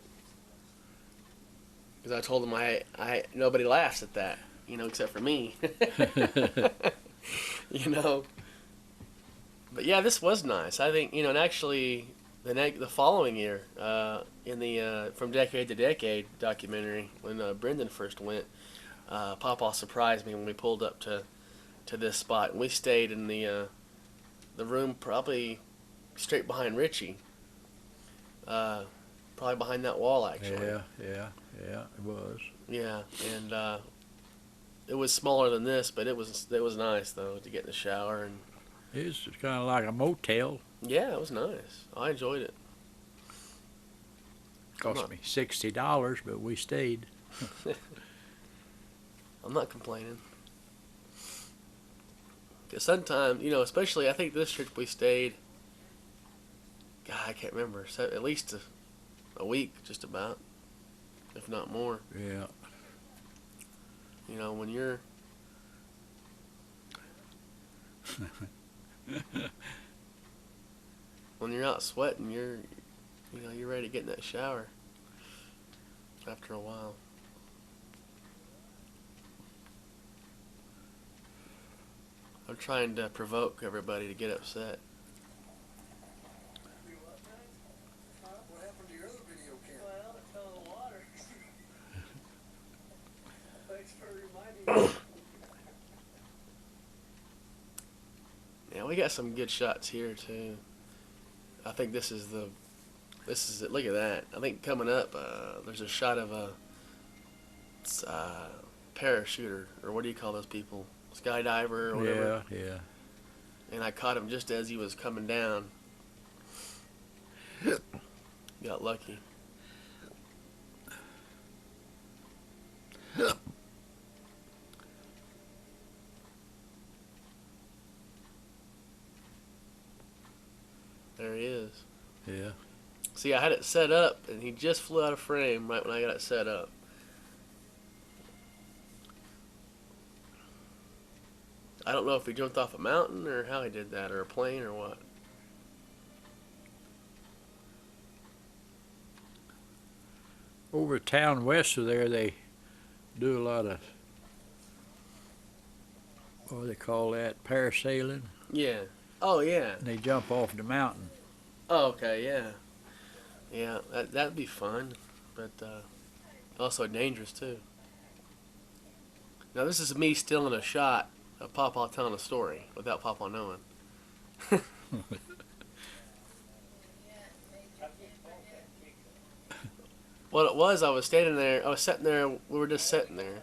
Because I told him nobody laughs at that, except for me. But yeah, this was nice. I think, and actually the following year, in the From Decade to Decade documentary, when Brendan first went, Papa surprised me when we pulled up to this spot, and we stayed in the room probably straight behind Richie, probably behind that wall actually. Yeah, it was. Yeah, and it was smaller than this, but it was nice though to get in the shower, and It's kind of like a motel. yeah, it was nice. I enjoyed it. Cost me $60, but we stayed. I'm not complaining. Cause sometimes, especially I think this trip we stayed. God, I can't remember. So at least a week, just about, if not more. Yeah. When you're when you're out sweating, you're ready to get in that shower after a while. I'm trying to provoke everybody to get upset. What happened to your other video camera? Well, it fell in the water. Thanks for reminding me. Yeah, we got some good shots here too. I think this is it. Look at that. I think coming up, there's a shot of parachuter, or what do you call those people? Skydiver or whatever. Yeah. And I caught him just as he was coming down. Got lucky. There he is. Yeah. See, I had it set up, and he just flew out of frame right when I got it set up. I don't know if he jumped off a mountain or how he did that, or a plane or what. Over town west of there, they do a lot of, what do they call that, parasailing. Yeah. Oh, yeah. And they jump off the mountain. Oh, okay, yeah. Yeah, that'd be fun, but also dangerous, too. Now, this is me stealing a shot of Pawpaw telling a story without Pawpaw knowing. What it was, I was sitting there, we were just sitting there.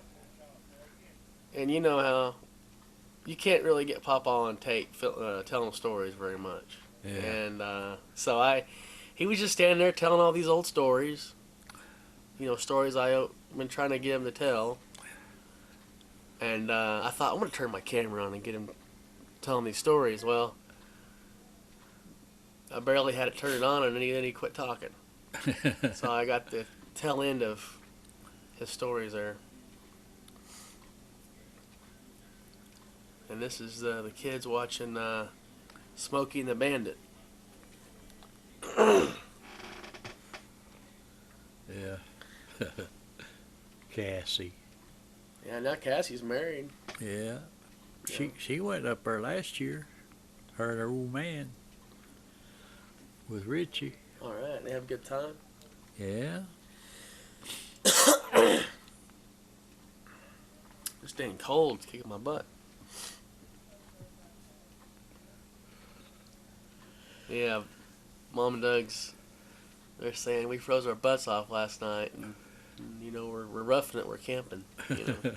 And you know how you can't really get Pawpaw on tape telling stories very much. Yeah. And so he was just standing there telling all these old stories. You know, stories I've been trying to get him to tell. And I thought, I'm going to turn my camera on and get him telling these stories. Well, I barely had it turned on, and then he quit talking. So I got the tail end of his stories there. And this is the kids watching Smokey and the Bandit. Yeah. Cassie. Yeah, now Cassie's married. Yeah. She went up there last year. Her and her old man. With Richie. All right, they have a good time. Yeah. It's staying cold. It's kicking my butt. Yeah, Mom and Doug's. They're saying we froze our butts off last night, and you know we're roughing it. We're camping. You know.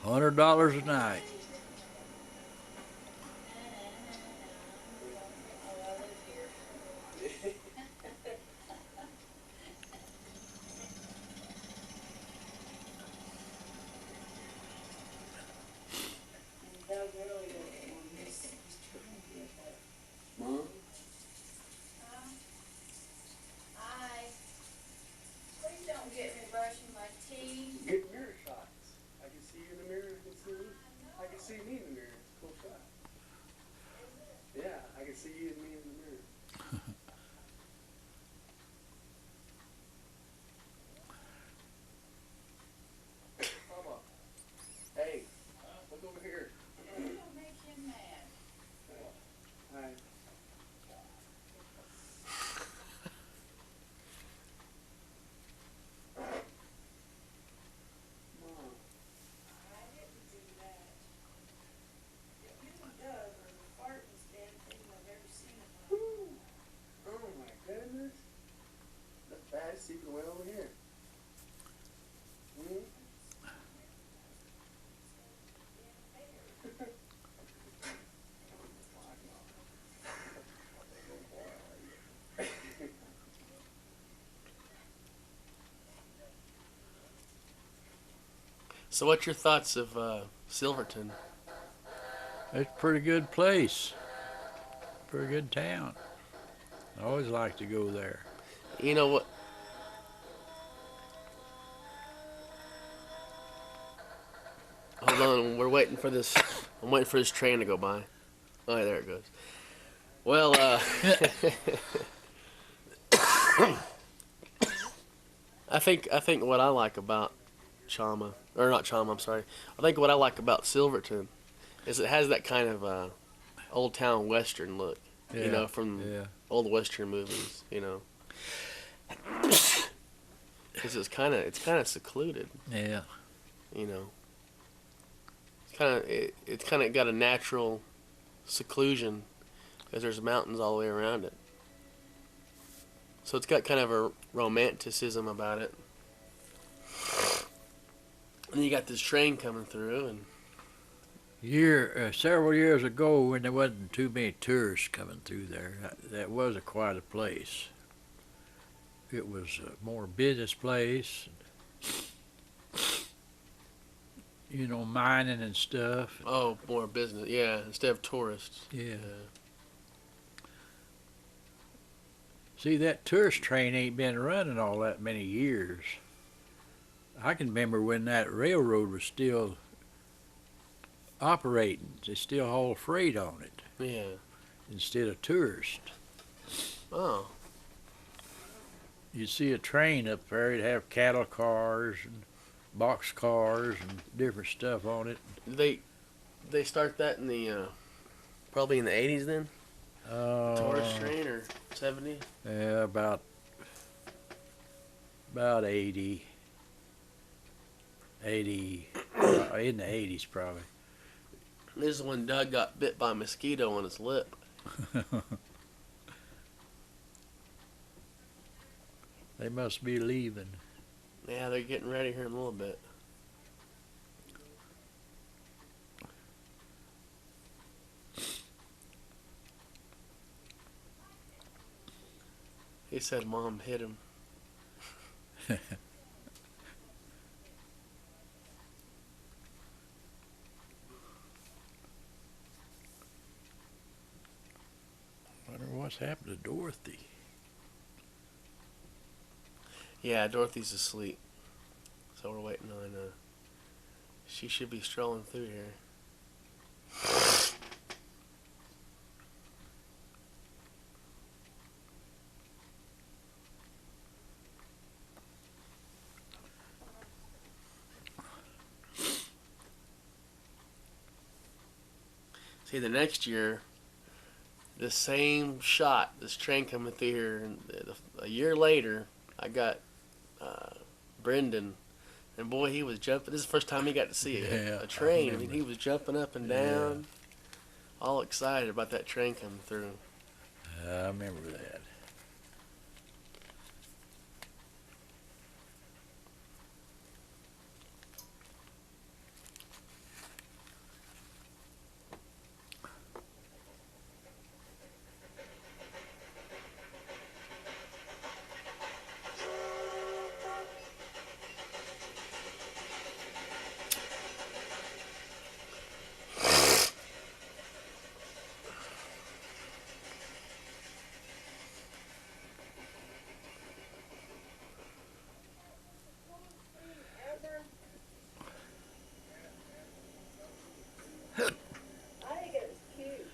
$100 a night. Please don't get me brushing my teeth. Get mirror shots. I can see you in the mirror. I can see me in the mirror. It's a cool shot. Yeah, I can see you and me in the mirror. Mama. Hey, look over here. Don't make him mad. Hi. Mom. I didn't do that. You and Doug are the fartest damn thing I've ever seen in my life. Oh my goodness. The fattest you can went over here. Hmm? So, what's your thoughts of Silverton? It's a pretty good place. Pretty good town. I always like to go there. You know what? Hold on, we're waiting for this. I'm waiting for this train to go by. Oh, there it goes. Well, I think what I like about Chama, or not Chama, I'm sorry. I think what I like about Silverton is it has that kind of old town western look. You know, from Yeah. old western movies. You know. because it's kind of secluded. Yeah. You know, it's kind of got a natural seclusion because there's mountains all the way around it. So it's got kind of a romanticism about it. And you got this train coming through, and Several years ago, when there wasn't too many tourists coming through there, that was quite a place. It was a more business place, mining and stuff. oh, more business, yeah, instead of tourists. Yeah. See, that tourist train ain't been running all that many years. I can remember when that railroad was still operating. They still haul freight on it Yeah. instead of tourists. Oh, You'd see a train up there, it'd have cattle cars and box cars and different stuff on it. they start that in the probably in the 80s then. Tourist Uh, train or 70. yeah, about 80, in the 80s probably. This is when Doug got bit by a mosquito on his lip. They must be leaving. Yeah, they're getting ready here in a little bit. He said Mom hit him. Wonder what's happened to Dorothy. Yeah, Dorothy's asleep. So we're waiting on she should be strolling through here. See, the next year, the same shot, this train coming through here, and a year later, I got Brendan, and boy, he was jumping. This is the first time he got to see Yeah, a train. I I mean, remember. he was jumping up and down, all excited about that train coming through. I remember that. I think it was cute.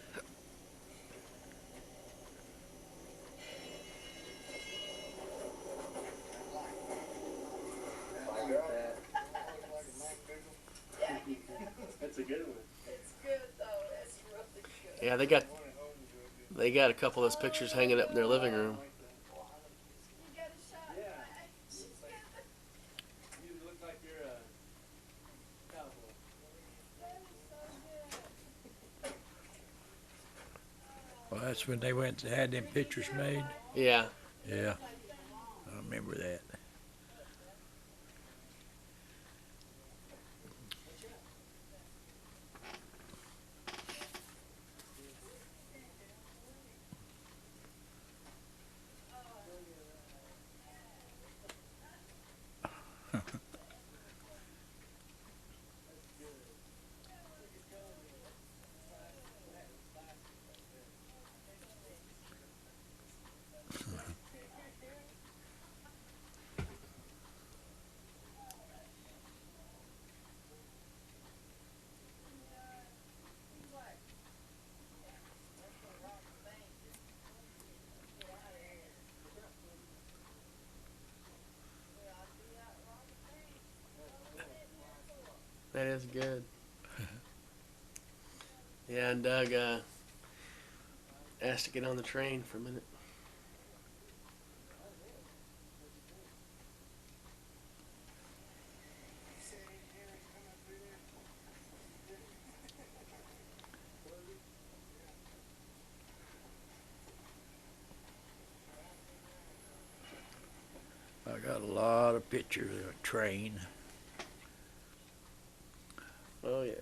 That's a good one. It's good though. It's really good. Yeah, they got a couple of those pictures hanging up in their living room. You got a shot. Yeah. She's got You look like you're a cowboy. that is so good. Well, that's when they went and had them pictures made. Yeah, Yeah, I remember that. that is good. Yeah, and Doug asked to get on the train for a minute. lot of pictures of a train. Oh yeah.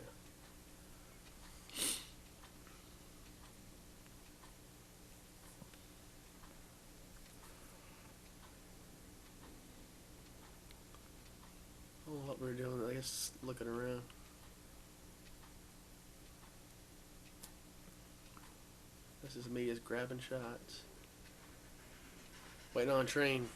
Oh, what we're doing, I guess, looking around. This is me just grabbing shots. Waiting on a train.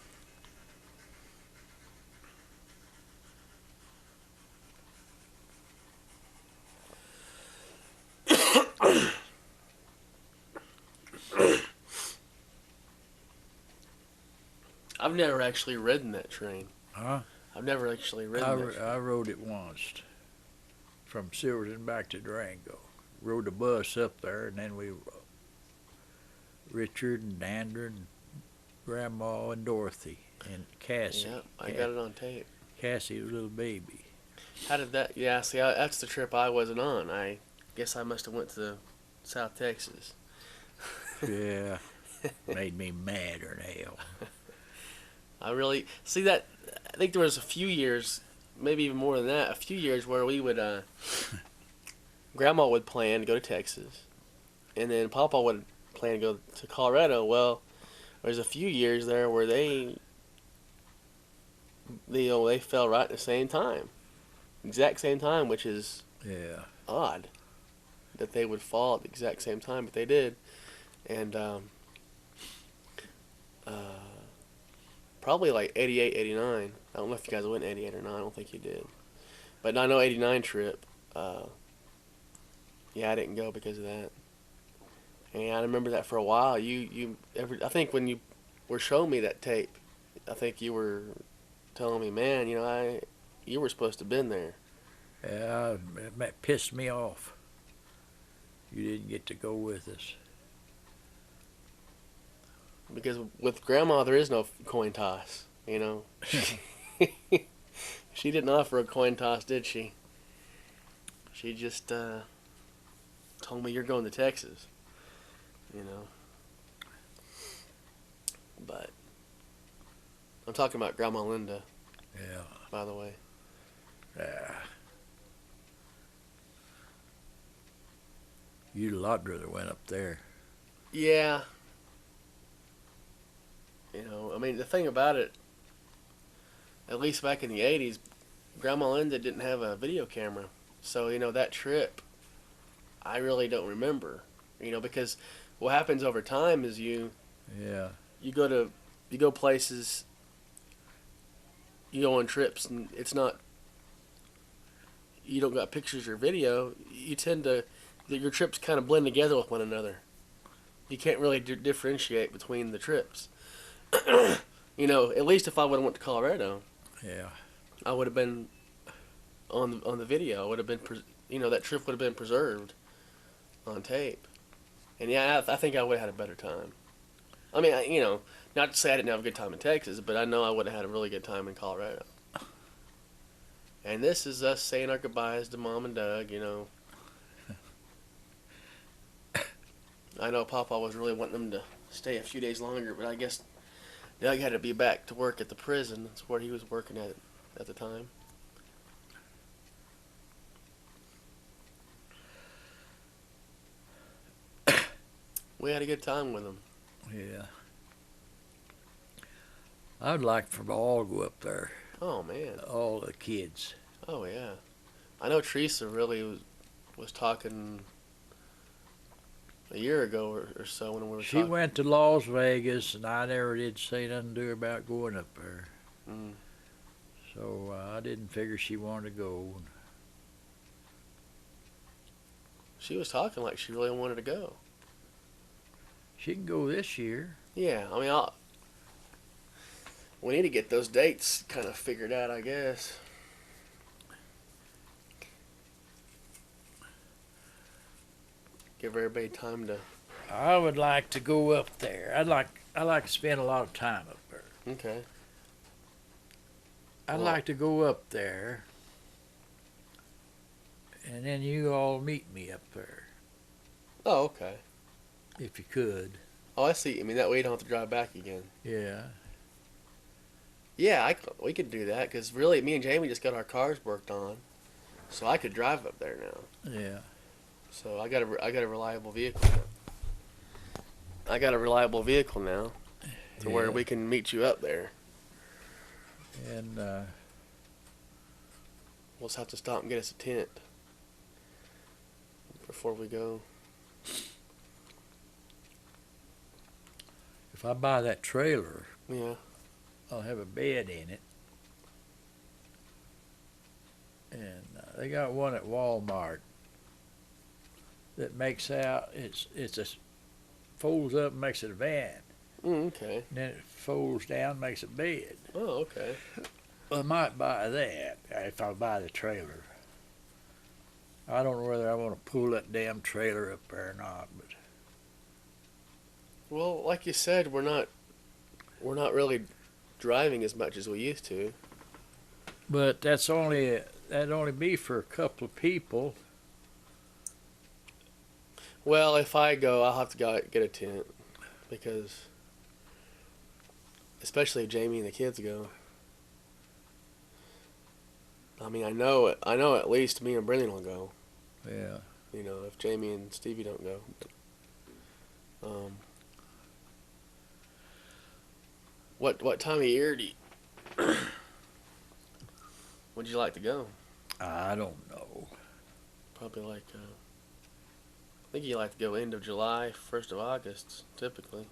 I've never actually ridden that train. Huh? I've never actually ridden that train. I rode it once from Silverton back to Durango. Rode the bus up there, and then Richard and Andrew and Grandma and Dorothy and Cassie. Yeah, I got it on tape. Cassie was a little baby. How did that? Yeah, see, that's the trip I wasn't on. I guess I must have went to South Texas. Yeah, made me madder than hell. I really see that. I think there was a few years, maybe even more than that, a few years where we would, Grandma would plan to go to Texas, and then Papa would plan to go to Colorado. Well, there's a few years there where they fell right at the same time, exact same time, which is Yeah. odd that they would fall at the exact same time, but they did, and probably like 88, 89. I don't know if you guys went 88 or not. I don't think you did. But I know 89 trip, yeah, I didn't go because of that. And I remember that for a while. I think when you were showing me that tape, I think you were telling me, man, you were supposed to have been there. Yeah, it pissed me off. You didn't get to go with us. Because with Grandma, there is no coin toss, She didn't offer a coin toss, did she? She just told me, you're going to Texas, But I'm talking about Grandma Linda, Yeah. by the way. Yeah. You'd a lot rather went up there. Yeah. I mean, the thing about it, at least back in the 80s, Grandma Linda didn't have a video camera. So, that trip, I really don't remember. Because what happens over time is Yeah. you go places, you go on trips, and it's not, you don't got pictures or video. You tend to, your trips kind of blend together with one another. You can't really differentiate between the trips. At least if I would have went to Colorado, Yeah. I would have been on the video. I would have been, that trip would have been preserved on tape. And yeah, I think I would have had a better time. I mean, not to say I didn't have a good time in Texas, but I know I would have had a really good time in Colorado. And this is us saying our goodbyes to Mom and Doug, I know Papa was really wanting them to stay a few days longer, but I guess Doug had to be back to work at the prison. That's where he was working at the time. We had a good time with him. Yeah. I'd like for them all to go up there. Oh man. All the kids. Oh yeah. I know Teresa really was talking a year ago or so when we were She talking. went to Las Vegas, and I never did say nothing to her about going up there. Mm. So I didn't figure she wanted to go. She was talking like she really wanted to go. She can go this year. Yeah, I mean, we need to get those dates kind of figured out, I guess. Give everybody time to. I would like to go up there. I like to spend a lot of time up there. Okay. I'd Well- like to go up there, and then you all meet me up there, Oh, okay. if you could. Oh, I see. I mean, that way you don't have to drive back again. Yeah. Yeah, we could do that because really, me and Jamie just got our cars worked on, so I could drive up there now. Yeah. So I got a reliable vehicle. I got a reliable vehicle now, to where Yeah. we can meet you up there. And We'll just have to stop and get us a tent before we go. if I buy that trailer, Yeah. I'll have a bed in it. And they got one at Walmart that makes out it's a folds up and makes it a van. Okay. And then it folds down, makes a bed. Oh, okay. I might buy that if I buy the trailer. I don't know whether I want to pull that damn trailer up there or not, but Well, like you said, we're not really driving as much as we used to. that'd only be for a couple of people. Well, if I go, I'll have to go get a tent because, especially if Jamie and the kids go. I mean, I know at least me and Brendan will go. Yeah. You know, if Jamie and Stevie don't go. What time of year do you would you like to go? I don't know. Probably like I think you like to go end of July, 1st of August, typically.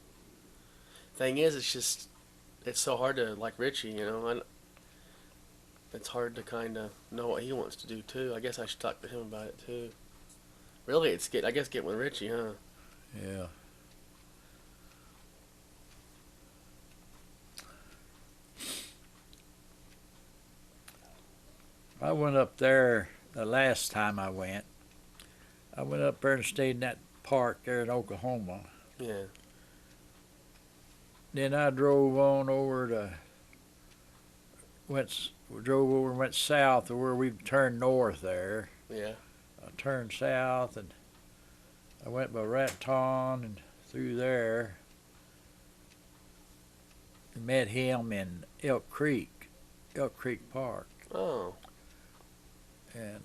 Thing is, it's so hard to, like Richie, you know, it's hard to kind of know what he wants to do too. I guess I should talk to him about it too. Really, I guess get with Richie, huh? Yeah. I went up there the last time I went. I went up there and stayed in that park there in Oklahoma. Yeah. Then I drove on over to drove over and went south to where we turned north there. Yeah. I turned south and I went by Raton and through there and met him in Elk Creek Park. Oh, And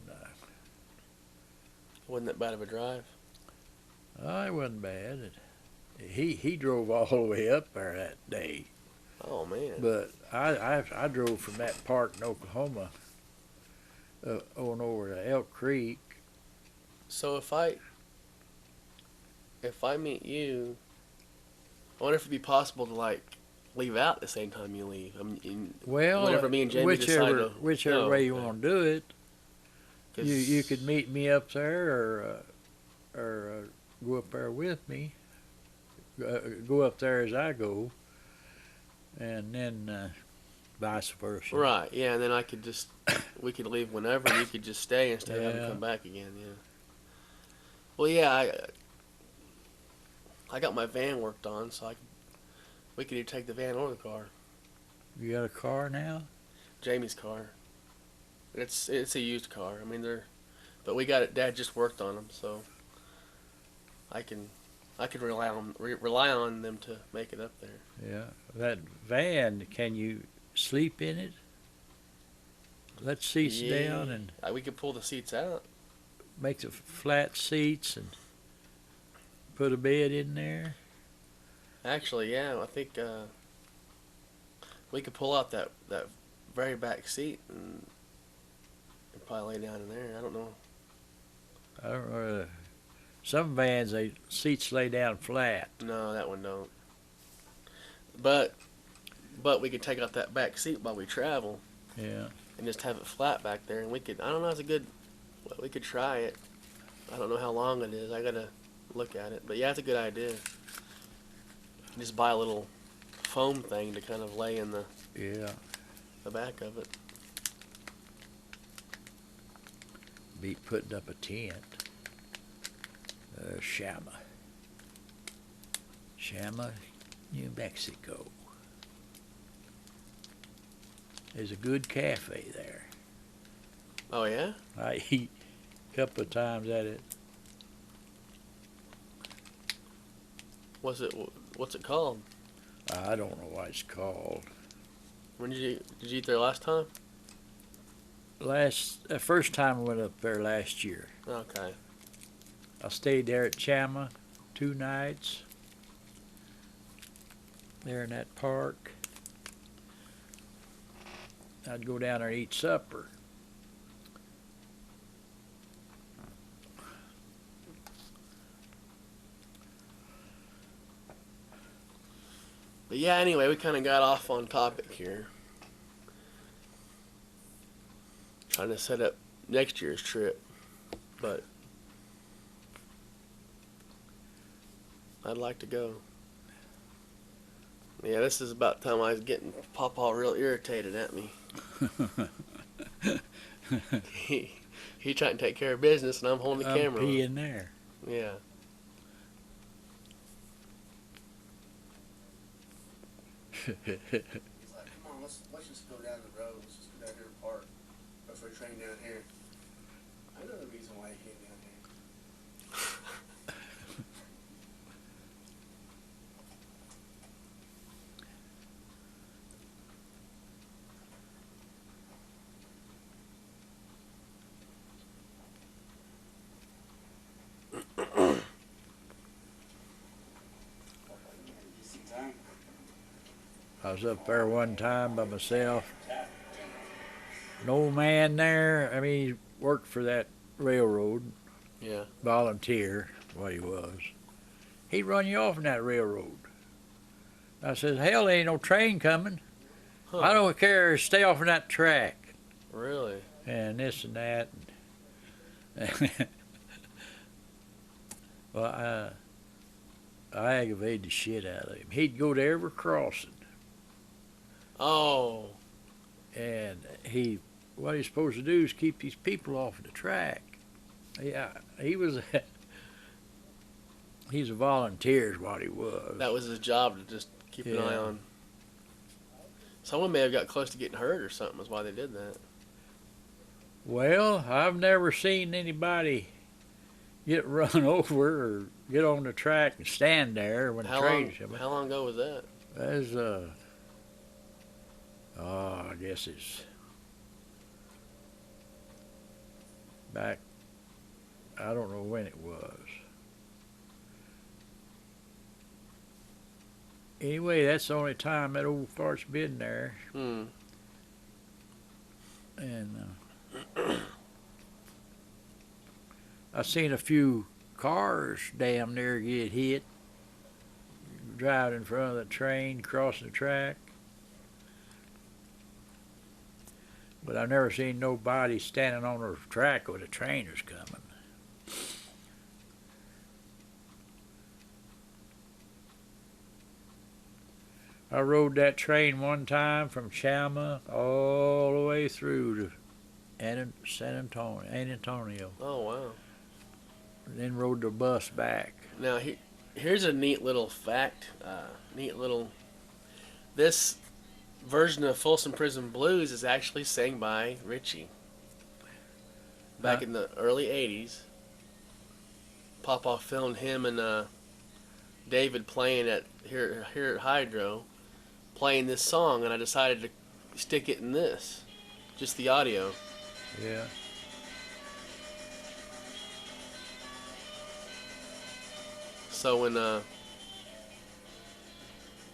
wasn't that bad of a drive? it wasn't bad. He drove all the way up there that day. Oh man. But I drove from that park in Oklahoma on over to Elk Creek. So if I meet you, I wonder if it'd be possible to like leave out the same time you leave. I mean, Well, whenever me and Jamie decide to whichever go, way you want to do it, 'cause- you could meet me up there or go up there with me. Go up there as I go, and then vice versa. Right. Yeah, and then we could leave whenever, and you could just stay instead of having to Yeah. come back again. Yeah. Well, yeah, I got my van worked on, so we could either take the van or the car. You got a car now? Jamie's car. It's a used car. I mean but we got it. Dad just worked on them, so I could rely on them to make it up there. Yeah. That van, can you sleep in it? Let seats down and We could pull the seats out. make the flat seats and put a bed in there. Actually, yeah, I think we could pull out that very back seat and probably lay down in there. I don't know. I don't know. Some vans, seats lay down flat. No, that one don't. But we could take out that back seat while we travel Yeah. and just have it flat back there, and we could. I don't know. We could try it. I don't know how long it is. I gotta look at it. But yeah, it's a good idea. Just buy a little foam thing to kind of lay in the Yeah. back of it. Be putting up a tent. Shama, New Mexico. There's a good cafe there. Oh yeah. I eat a couple of times at it. What's it called? I don't know what it's called. When did you eat there last time? First time I went up there last year. Okay. I stayed there at Chama 2 nights. There in that park. I'd go down there and eat supper. But yeah, anyway, we kind of got off on topic here. Trying to set up next year's trip, but I'd like to go. Yeah, this is about the time I was getting Papa real irritated at me. he trying to take care of business, and I'm holding the I'm camera. peeing there. Yeah. He's like, come on, let's just go down the road. Let's just go down here and park. Wait for a train down here. I know the reason why he came down here. I was up there one time by myself. An old man there, I mean, he worked for that railroad, Yeah. volunteer, what he was. He'd run you off in that railroad. I says, hell, there ain't no train coming. Huh. I don't care, stay off of that track. Really? And this and that. Well, I aggravated the shit out of him. He'd go to every crossing. Oh. And what he's supposed to do is keep these people off of the track. Yeah, he's a volunteer is what he was. That was his job, to just keep an eye Yeah. on. Someone may have got close to getting hurt or something. That's why they did that. Well, I've never seen anybody get run over or get on the track and stand there when the train's coming. How long ago was that? That's I guess it's back. I don't know when it was. Anyway, that's the only time that old fart's been there, Hmm. and I seen a few cars damn near get hit driving in front of the train, crossing the track. But I've never seen nobody standing on the track when the train was coming. I rode that train one time from Chama all the way through to San Antonio. Oh, wow. And then rode the bus back. Now, here's a neat little fact. This version of Folsom Prison Blues is actually sang by Richie. Back in the early 80s. Papa filmed him and David playing here at Hydro, playing this song, and I decided to stick it in this. Just the audio. Yeah. So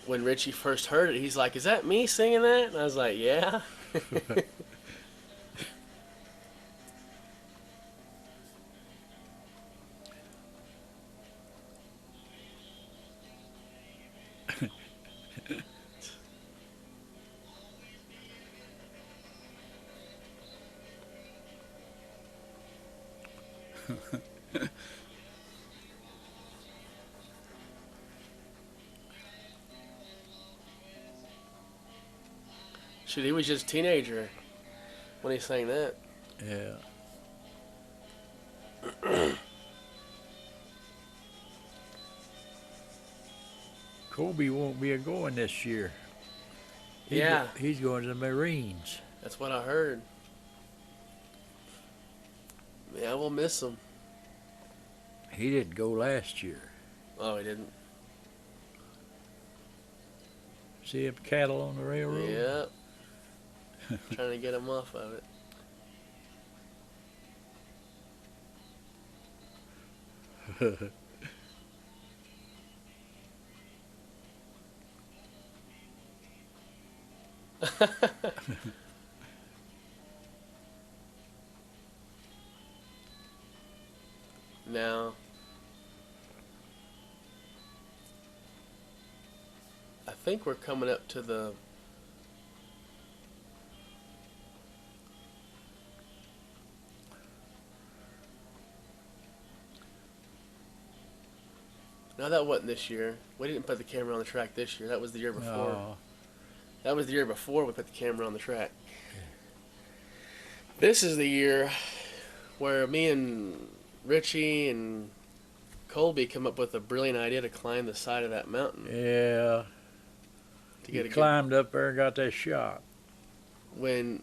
when Richie first heard it, he's like, "Is that me singing that?" And I was like, "Yeah." Shit, he was just a teenager when he sang that. Yeah. Kobe won't be going this year. Yeah. He's going to the Marines. That's what I heard. Yeah, we'll miss him. He didn't go last year. Oh, he didn't? See them cattle on the railroad? Yeah. trying to get him off of it. Now, I think we're coming up to the no, that wasn't this year. We didn't put the camera on the track this year. That was the year before. No. That was the year before we put the camera on the track. This is the year where me and Richie and Colby come up with a brilliant idea to climb the side of that mountain Yeah. to You get a good, climbed up there and got that shot. when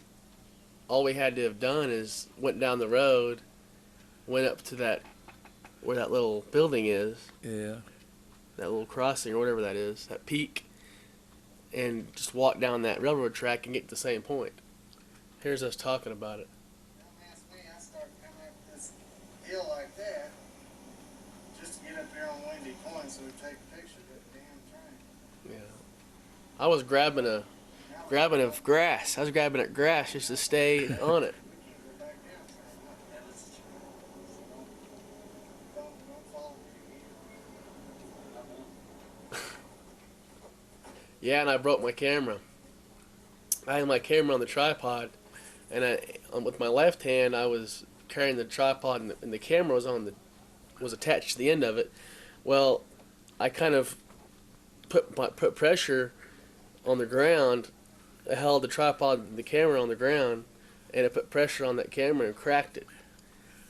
all we had to have done is went down the road, went up to that where that little building is, Yeah. that little crossing or whatever that is, that peak, and just walk down that railroad track and get to the same point. Here's us talking about it. Don't ask me, I started coming up this hill like that just to get up there on Windy Point so we take a picture of that damn train. Yeah. I was grabbing a grass. I was grabbing at grass just to stay on it. We can't go back down there. That is true. So don't follow me either. Yeah, and I broke my camera. I had my camera on the tripod, and with my left hand I was carrying the tripod, and the camera was attached to the end of it. Well, I kind of put pressure on the ground. I held the tripod and the camera on the ground, and it put pressure on that camera and cracked it.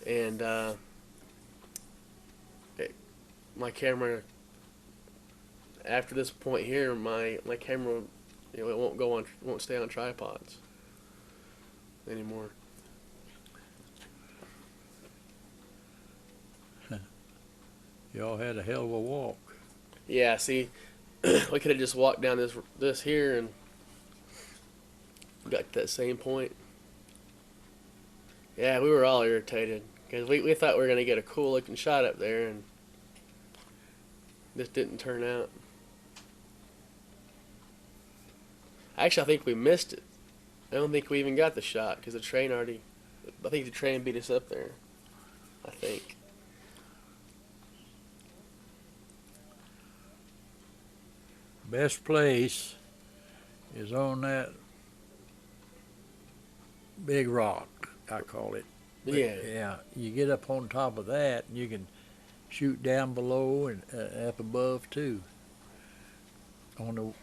And my camera, after this point here, my camera, it won't stay on tripods anymore. Y'all had a hell of a walk. Yeah, see, we could have just walked down this here and got to that same point. Yeah, we were all irritated because we thought we were gonna get a cool looking shot up there, and this didn't turn out. Actually, I think we missed it. I don't think we even got the shot because the train already. I think the train beat us up there. I think. Best place is on that big rock, I call it. Yeah. Yeah. You get up on top of that, and you can shoot down below and up above too. On the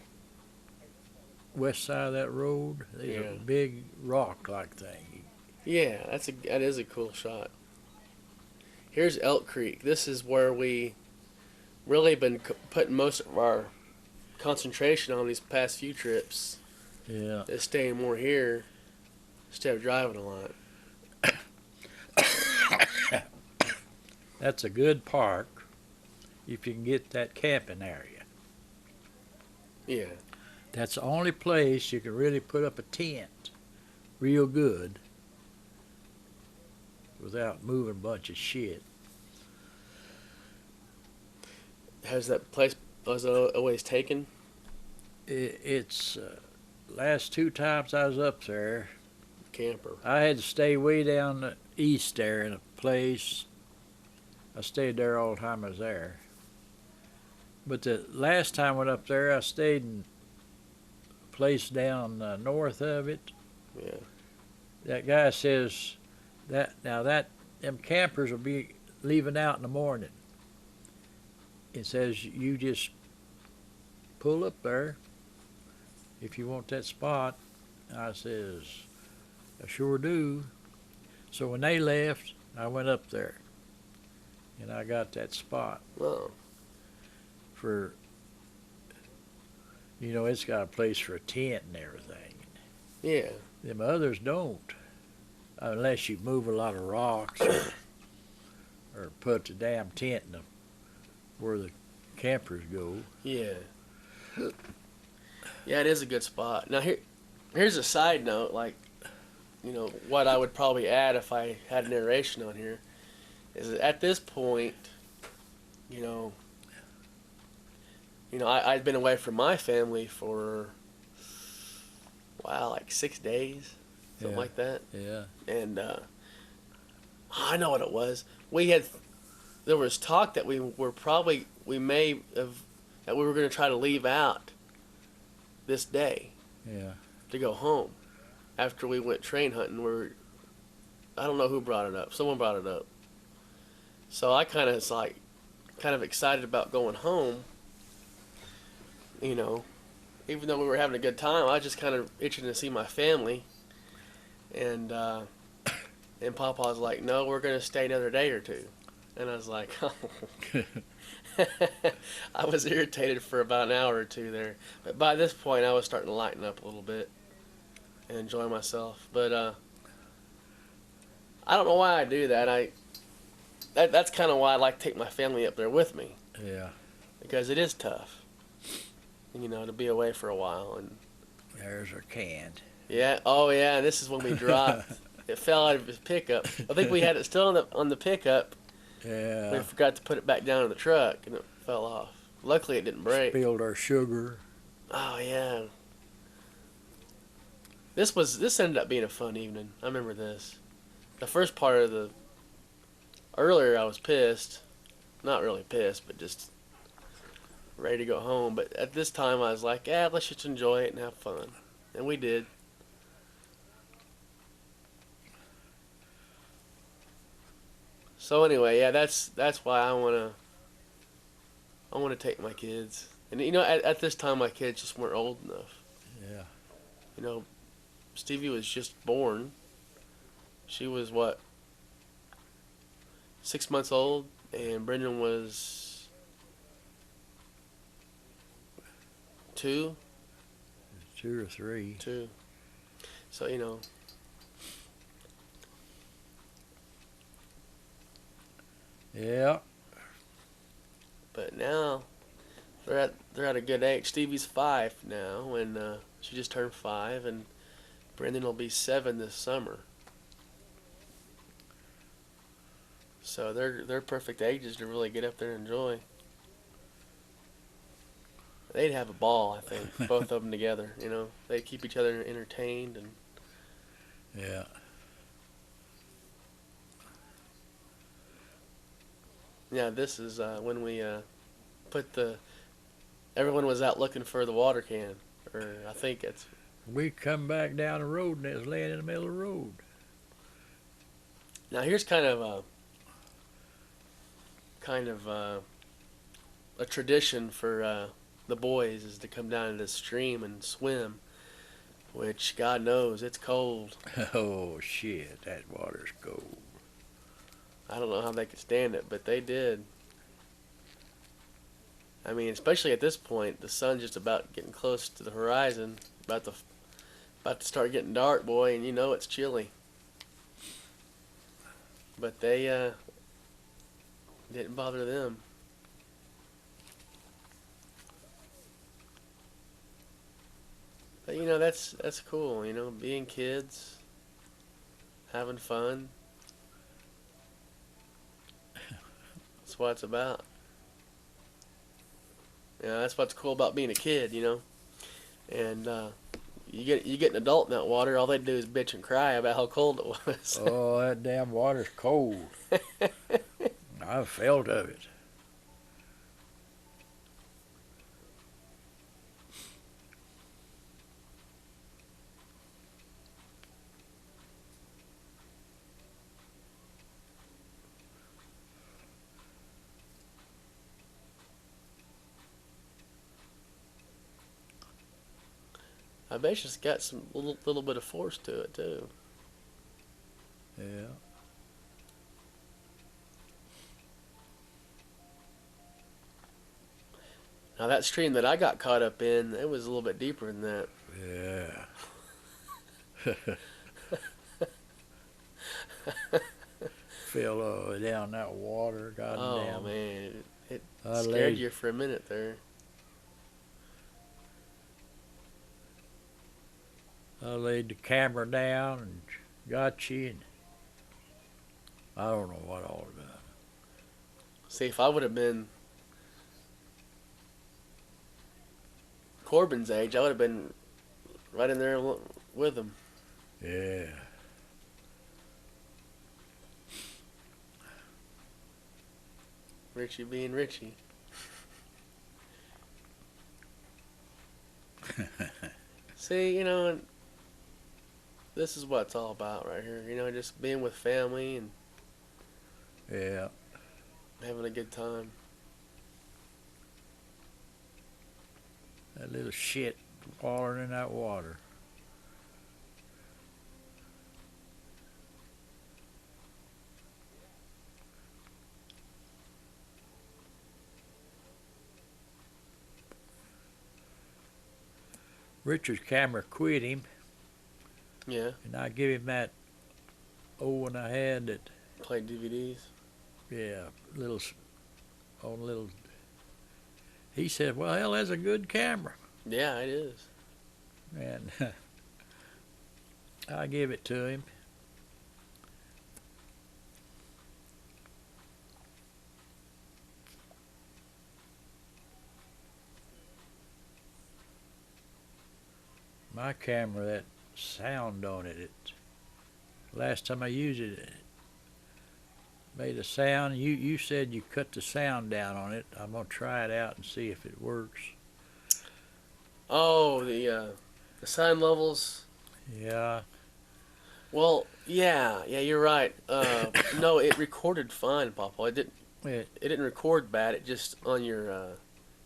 west side of that road, there's Yeah. a big rock-like thing. Yeah, that is a cool shot. Here's Elk Creek. This is where we really been putting most of our concentration on these past few trips. Yeah. Is staying more here instead of driving a lot. That's a good park if you can get that camping area. Yeah. That's the only place you can really put up a tent real good without moving a bunch of shit. Has that place was always taken? It's last two times I was up there, Camper. I had to stay way down the east there in a place. I stayed there all the time I was there. But the last time I went up there, I stayed in a place down north of it. Yeah. That guy says that them campers will be leaving out in the morning. It says you just pull up there if you want that spot. I says, I sure do. So when they left, I went up there and I got that spot Oh. for, it's got a place for a tent and everything. Yeah. Them others don't, unless you move a lot of rocks or put the damn tent in where the campers go. Yeah. Yeah, it is a good spot. Now Here's a side note, like, you know, what I would probably add if I had narration on here is that at this point, you know, I'd been away from my family for, wow, like 6 days, something Yeah. like that. Yeah. And I know what it was. There was talk that we may have, that we were going to try to leave out this day Yeah. to go home after we went train hunting. I don't know who brought it up. Someone brought it up. So I kind of excited about going home. You know, even though we were having a good time, I was just kind of itching to see my family. And Papa was like, "No, we're gonna stay another day or two." And I was like, "Oh." I was irritated for about an hour or two there, but by this point, I was starting to lighten up a little bit and enjoy myself. But I don't know why I do that. That's kind of why I like to take my family up there with me, Yeah. because it is tough, you know, to be away for a while. And There's our canned. yeah, oh yeah, and this is when we dropped. It fell out of his pickup. I think we had it still on the pickup. We Yeah. forgot to put it back down in the truck, and it fell off. Luckily, it didn't break. Spilled our sugar. Oh yeah. This ended up being a fun evening. I remember this. The first part of the earlier, I was pissed. Not really pissed, but just ready to go home. But at this time, I was like, "Yeah, let's just enjoy it and have fun," and we did. So anyway, yeah, that's why I wanna take my kids. And you know, at this time, my kids just weren't old enough. Yeah. You know, Stevie was just born. She was what, 6 months old, and Brendan was 2. 2 or 3. 2. So you know, Yeah. but now they're at a good age. Stevie's 5 now, and she just turned 5, and Brendan will be 7 this summer. So they're perfect ages to really get up there and enjoy. They'd have a ball, I think, both of them together. You know, they'd keep each other entertained, and Yeah. yeah, this is when we everyone was out looking for the water can, or I think it's We come back down the road and it was laying in the middle of the road. now here's kind of a tradition for the boys is to come down to this stream and swim, which God knows it's cold. Oh shit, that water's cold. I don't know how they could stand it, but they did. I mean, especially at this point, the sun's just about getting close to the horizon, about to start getting dark, boy, and you know it's chilly. But they didn't bother them. But you know, that's cool, you know, being kids, having fun. That's what it's about. Yeah, that's what's cool about being a kid, you know. And you get an adult in that water, all they do is bitch and cry about how cold it was. Oh, that damn water's cold. I felt of it. I bet it's got some little bit of force to it too. Yeah. Now that stream that I got caught up in, it was a little bit deeper than that. Yeah. Fell down that water, goddamn. Oh man, it I scared laid- you for a minute there. I laid the camera down and got you, and I don't know what all done. See, if I would have been Corbin's age, I would have been right in there with him. Yeah. Richie being Richie. See, this is what it's all about right here. Just being with family and Yeah. having a good time. That little shit wallering in that water. Richard's camera quit him, Yeah, and I give him that old one I had that, played DVDs. yeah, little. He said, "Well, hell, that's a good camera," Yeah, it is. and I give it to him. My camera, that sound on it, last time I used it, it made a sound. You said you cut the sound down on it. I'm gonna try it out and see if it works. Oh, the sound levels. Yeah. Well, yeah, you're right. No, it recorded fine, Papa. It didn't record bad. It just on your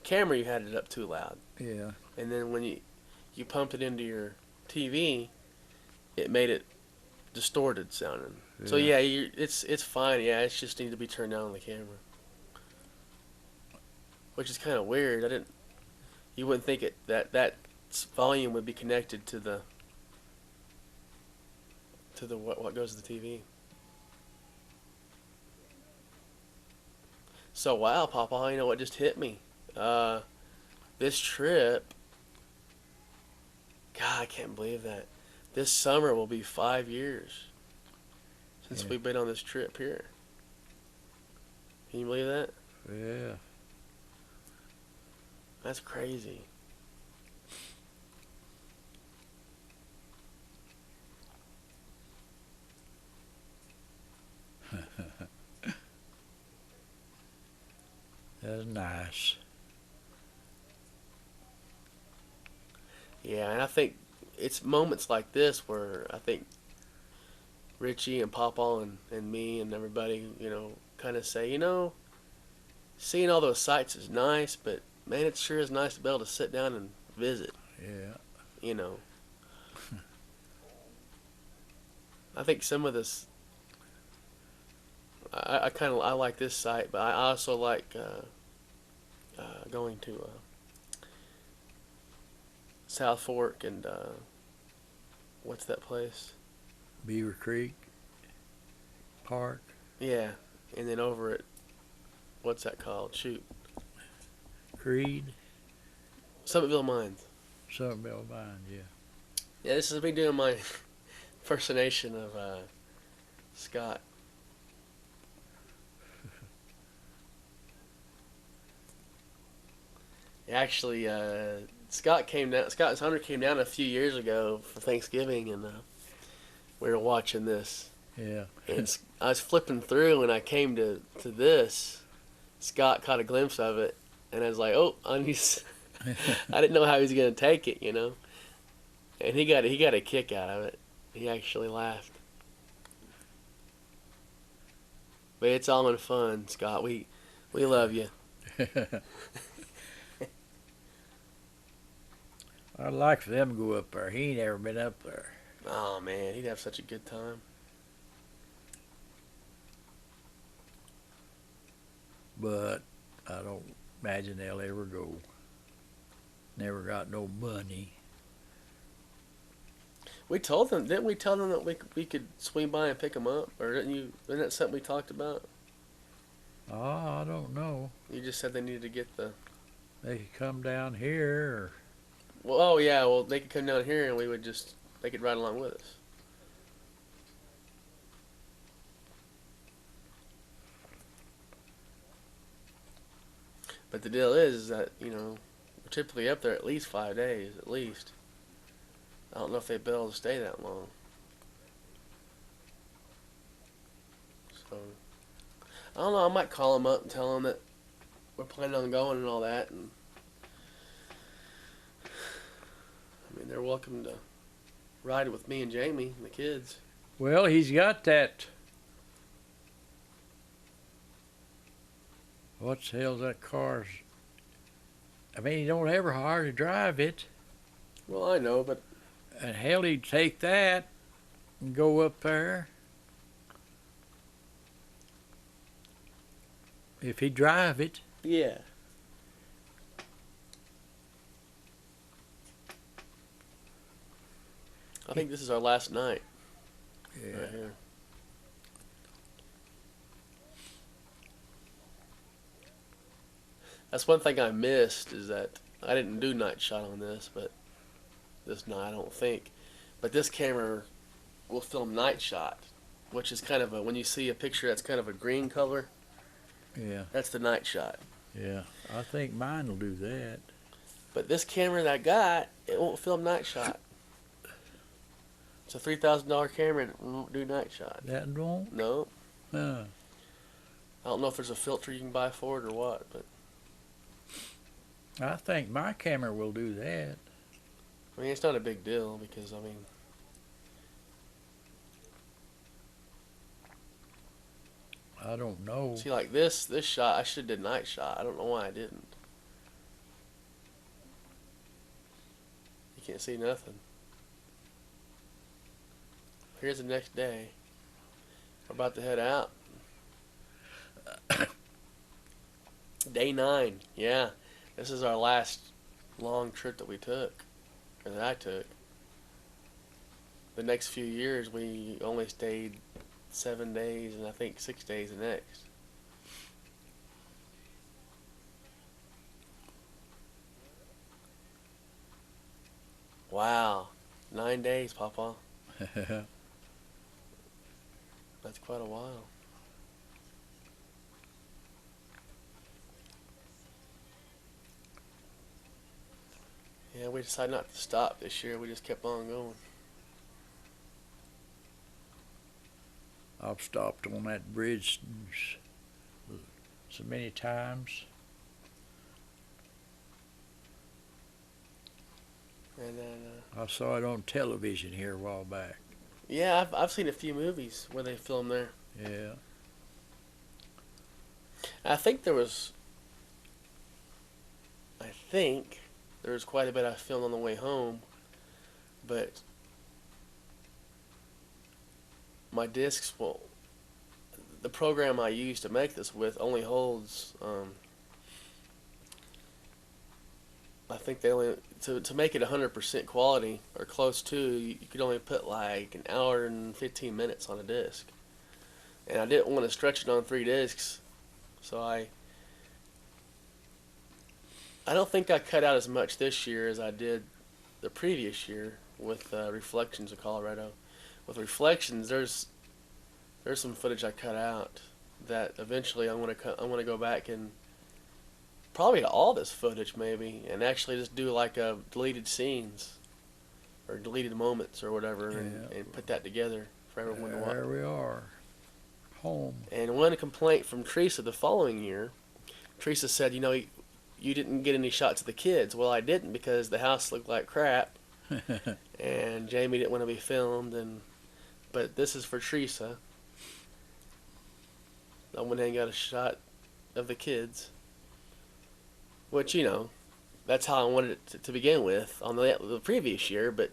camera you had it up too loud, Yeah. and then when you pumped it into your TV, it made it distorted sounding. So yeah, it's fine. Yeah, it just needs to be turned down on the camera, which is kind of weird. You wouldn't think that volume would be connected to the what goes to the TV. So wow, Papa, you know what just hit me? This trip. God, I can't believe that. This summer will be 5 years since we've been on this trip here. Can you believe that? Yeah. That's crazy. That's nice. Yeah, and I think it's moments like this where I think Richie and Papa and me and everybody, kind of say, seeing all those sights is nice, but man, it sure is nice to be able to sit down and visit. Yeah. I think some of this, I like this site, but I also like going to South Fork and what's that place? Beaver Creek Park. Yeah, and then over at what's that called? Shoot, Creed. Summitville Mines. Summerville Mine, yeah. Yeah, this is me doing my impersonation of Scott. Actually, Scott and Hunter came down a few years ago for Thanksgiving, and we were watching this. Yeah. And I was flipping through, and I came to this. Scott caught a glimpse of it, and I was like, "Oh, I didn't know how he was gonna take it, And he got a kick out of it. He actually laughed. But it's all in fun, Scott. We love you. I'd like for them to go up there. He ain't ever been up there. Oh man, he'd have such a good time. But I don't imagine they'll ever go. Never got no money. We told them, didn't we tell them that we could swing by and pick them up? Or isn't that something we talked about? Oh, I don't know. You just said they needed to get the... They could come down here. Well, oh yeah, well they could come down here and we would just they could ride along with us. But the deal is that, you know, we're typically up there at least 5 days, at least. I don't know if they'd be able to stay that long. So, I don't know, I might call them up and tell them that we're planning on going and all that. And I mean, they're welcome to ride with me and Jamie and the kids. Well, he's got that. What the hell's that car's? I mean, he don't ever hardly drive it. Well, I know, but And hell, he'd take that and go up there. If he drive it. yeah. I think this is our last night right here. That's one thing I missed is that I didn't do night shot on this, but this night I don't think. But this camera will film night shot, which is kind of a, when you see a picture that's kind of a green color, Yeah, that's the night shot. yeah. I think mine will do that. But this camera that I got, it won't film night shot. It's a $3,000 camera and it won't do night shot. That won't? No, Uh, I don't know if there's a filter you can buy for it or what, but I think my camera will do that. I mean, it's not a big deal because, I mean, I don't know. see, like this shot, I should have did night shot. I don't know why I didn't. You can't see nothing. Here's the next day. We're about to head out. Day 9. Yeah. This is our last long trip that we took. Or that I took. The next few years we only stayed 7 days and I think 6 days the next. Wow. 9 days, Papa. That's quite a while. Yeah, we decided not to stop this year. We just kept on going. I've stopped on that bridge so many times. And then, I saw it on television here a while back. yeah, I've seen a few movies where they film there. Yeah. I think there was quite a bit I filmed on the way home, but my discs, well, the program I used to make this with only holds, I think they only, to make it 100% quality, or close to, you could only put like an hour and 15 minutes on a disc. And I didn't want to stretch it on 3 discs, so I don't think I cut out as much this year as I did the previous year with Reflections of Colorado. With Reflections, there's some footage I cut out that eventually I want to go back and probably all this footage maybe, and actually just do like a deleted scenes or deleted moments or whatever, and put that together for everyone to watch. There we are. Home. And one complaint from Teresa the following year, Teresa said, you know, you didn't get any shots of the kids. Well, I didn't because the house looked like crap, and Jamie didn't want to be filmed. But this is for Teresa. I went and got a shot of the kids, which, you know, that's how I wanted it to begin with on the previous year, but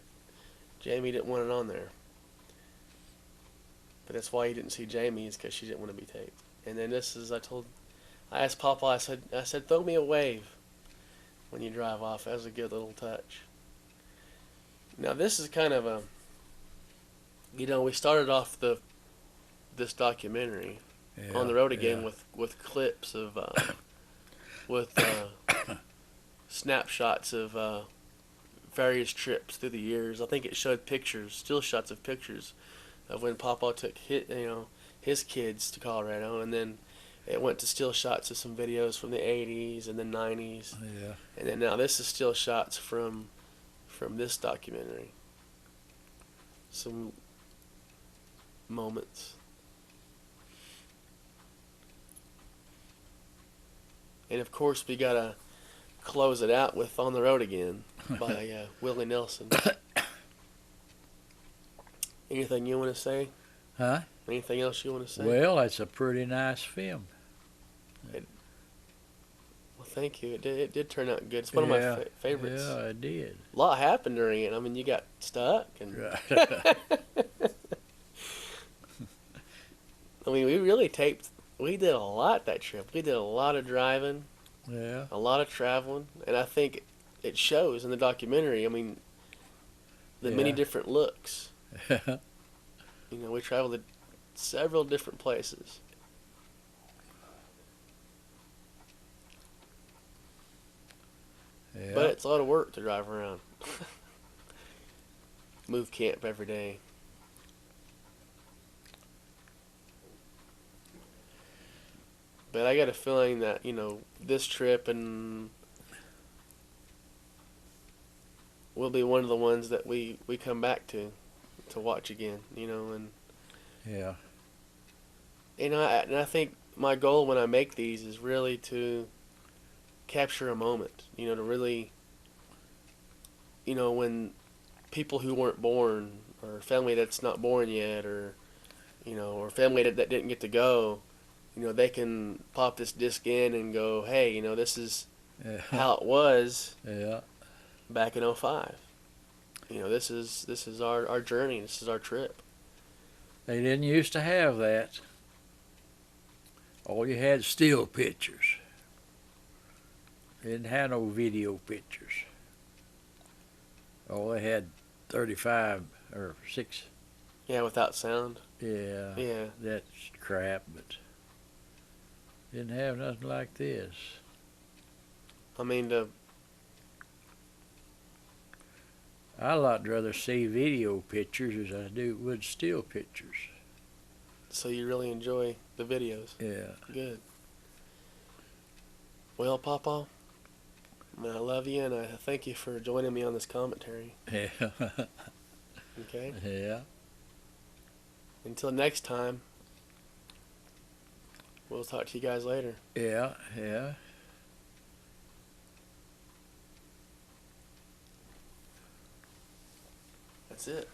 Jamie didn't want it on there. But that's why you didn't see Jamie, is because she didn't want to be taped. And then this is, I asked Papa, I said, throw me a wave when you drive off. That was a good little touch. Now this is kind of a, you know, we started off this documentary on the road again with clips of, with snapshots of various trips through the years. I think it showed pictures, still shots of pictures of when Papa took his kids to Colorado, and then it went to still shots of some videos from the 80s and the 90s, Yeah. and then now this is still shots from this documentary. Some moments. And of course, we gotta close it out with "On the Road Again" by Willie Nelson. Anything you want to say? Huh? Anything else you want to say? Well, that's a pretty nice film. Well, thank you. It did turn out good. It's one of my favorites. Yeah, it did. A lot happened during it. I mean, you got stuck, and Right. I mean, we really taped. We did a lot that trip. We did a lot of driving, Yeah. a lot of traveling, and I think it shows in the documentary. I mean, the many Yeah. different looks. You know, we traveled to several different places. Yeah. But it's a lot of work to drive around. Move camp every day. But I got a feeling that, this trip and will be one of the ones that we come back to watch again, and Yeah. I think my goal when I make these is really to capture a moment, to really, when people who weren't born, or family that's not born yet, or, or family that didn't get to go, they can pop this disc in and go, hey, this is Yeah. how it was Yeah. back in '05. This is our journey. This is our trip. They didn't used to have that. All you had still pictures. They didn't have no video pictures. All they had 35 or 6. Yeah, without sound. Yeah. Yeah. That's crap, but didn't have nothing like this. I mean, I a lot rather see video pictures as I would still pictures. so you really enjoy the videos. Yeah. Good. Well, Papa, I love you, and I thank you for joining me on this commentary. Yeah. Okay? Yeah. Until next time, we'll talk to you guys later. Yeah. Yeah. That's it.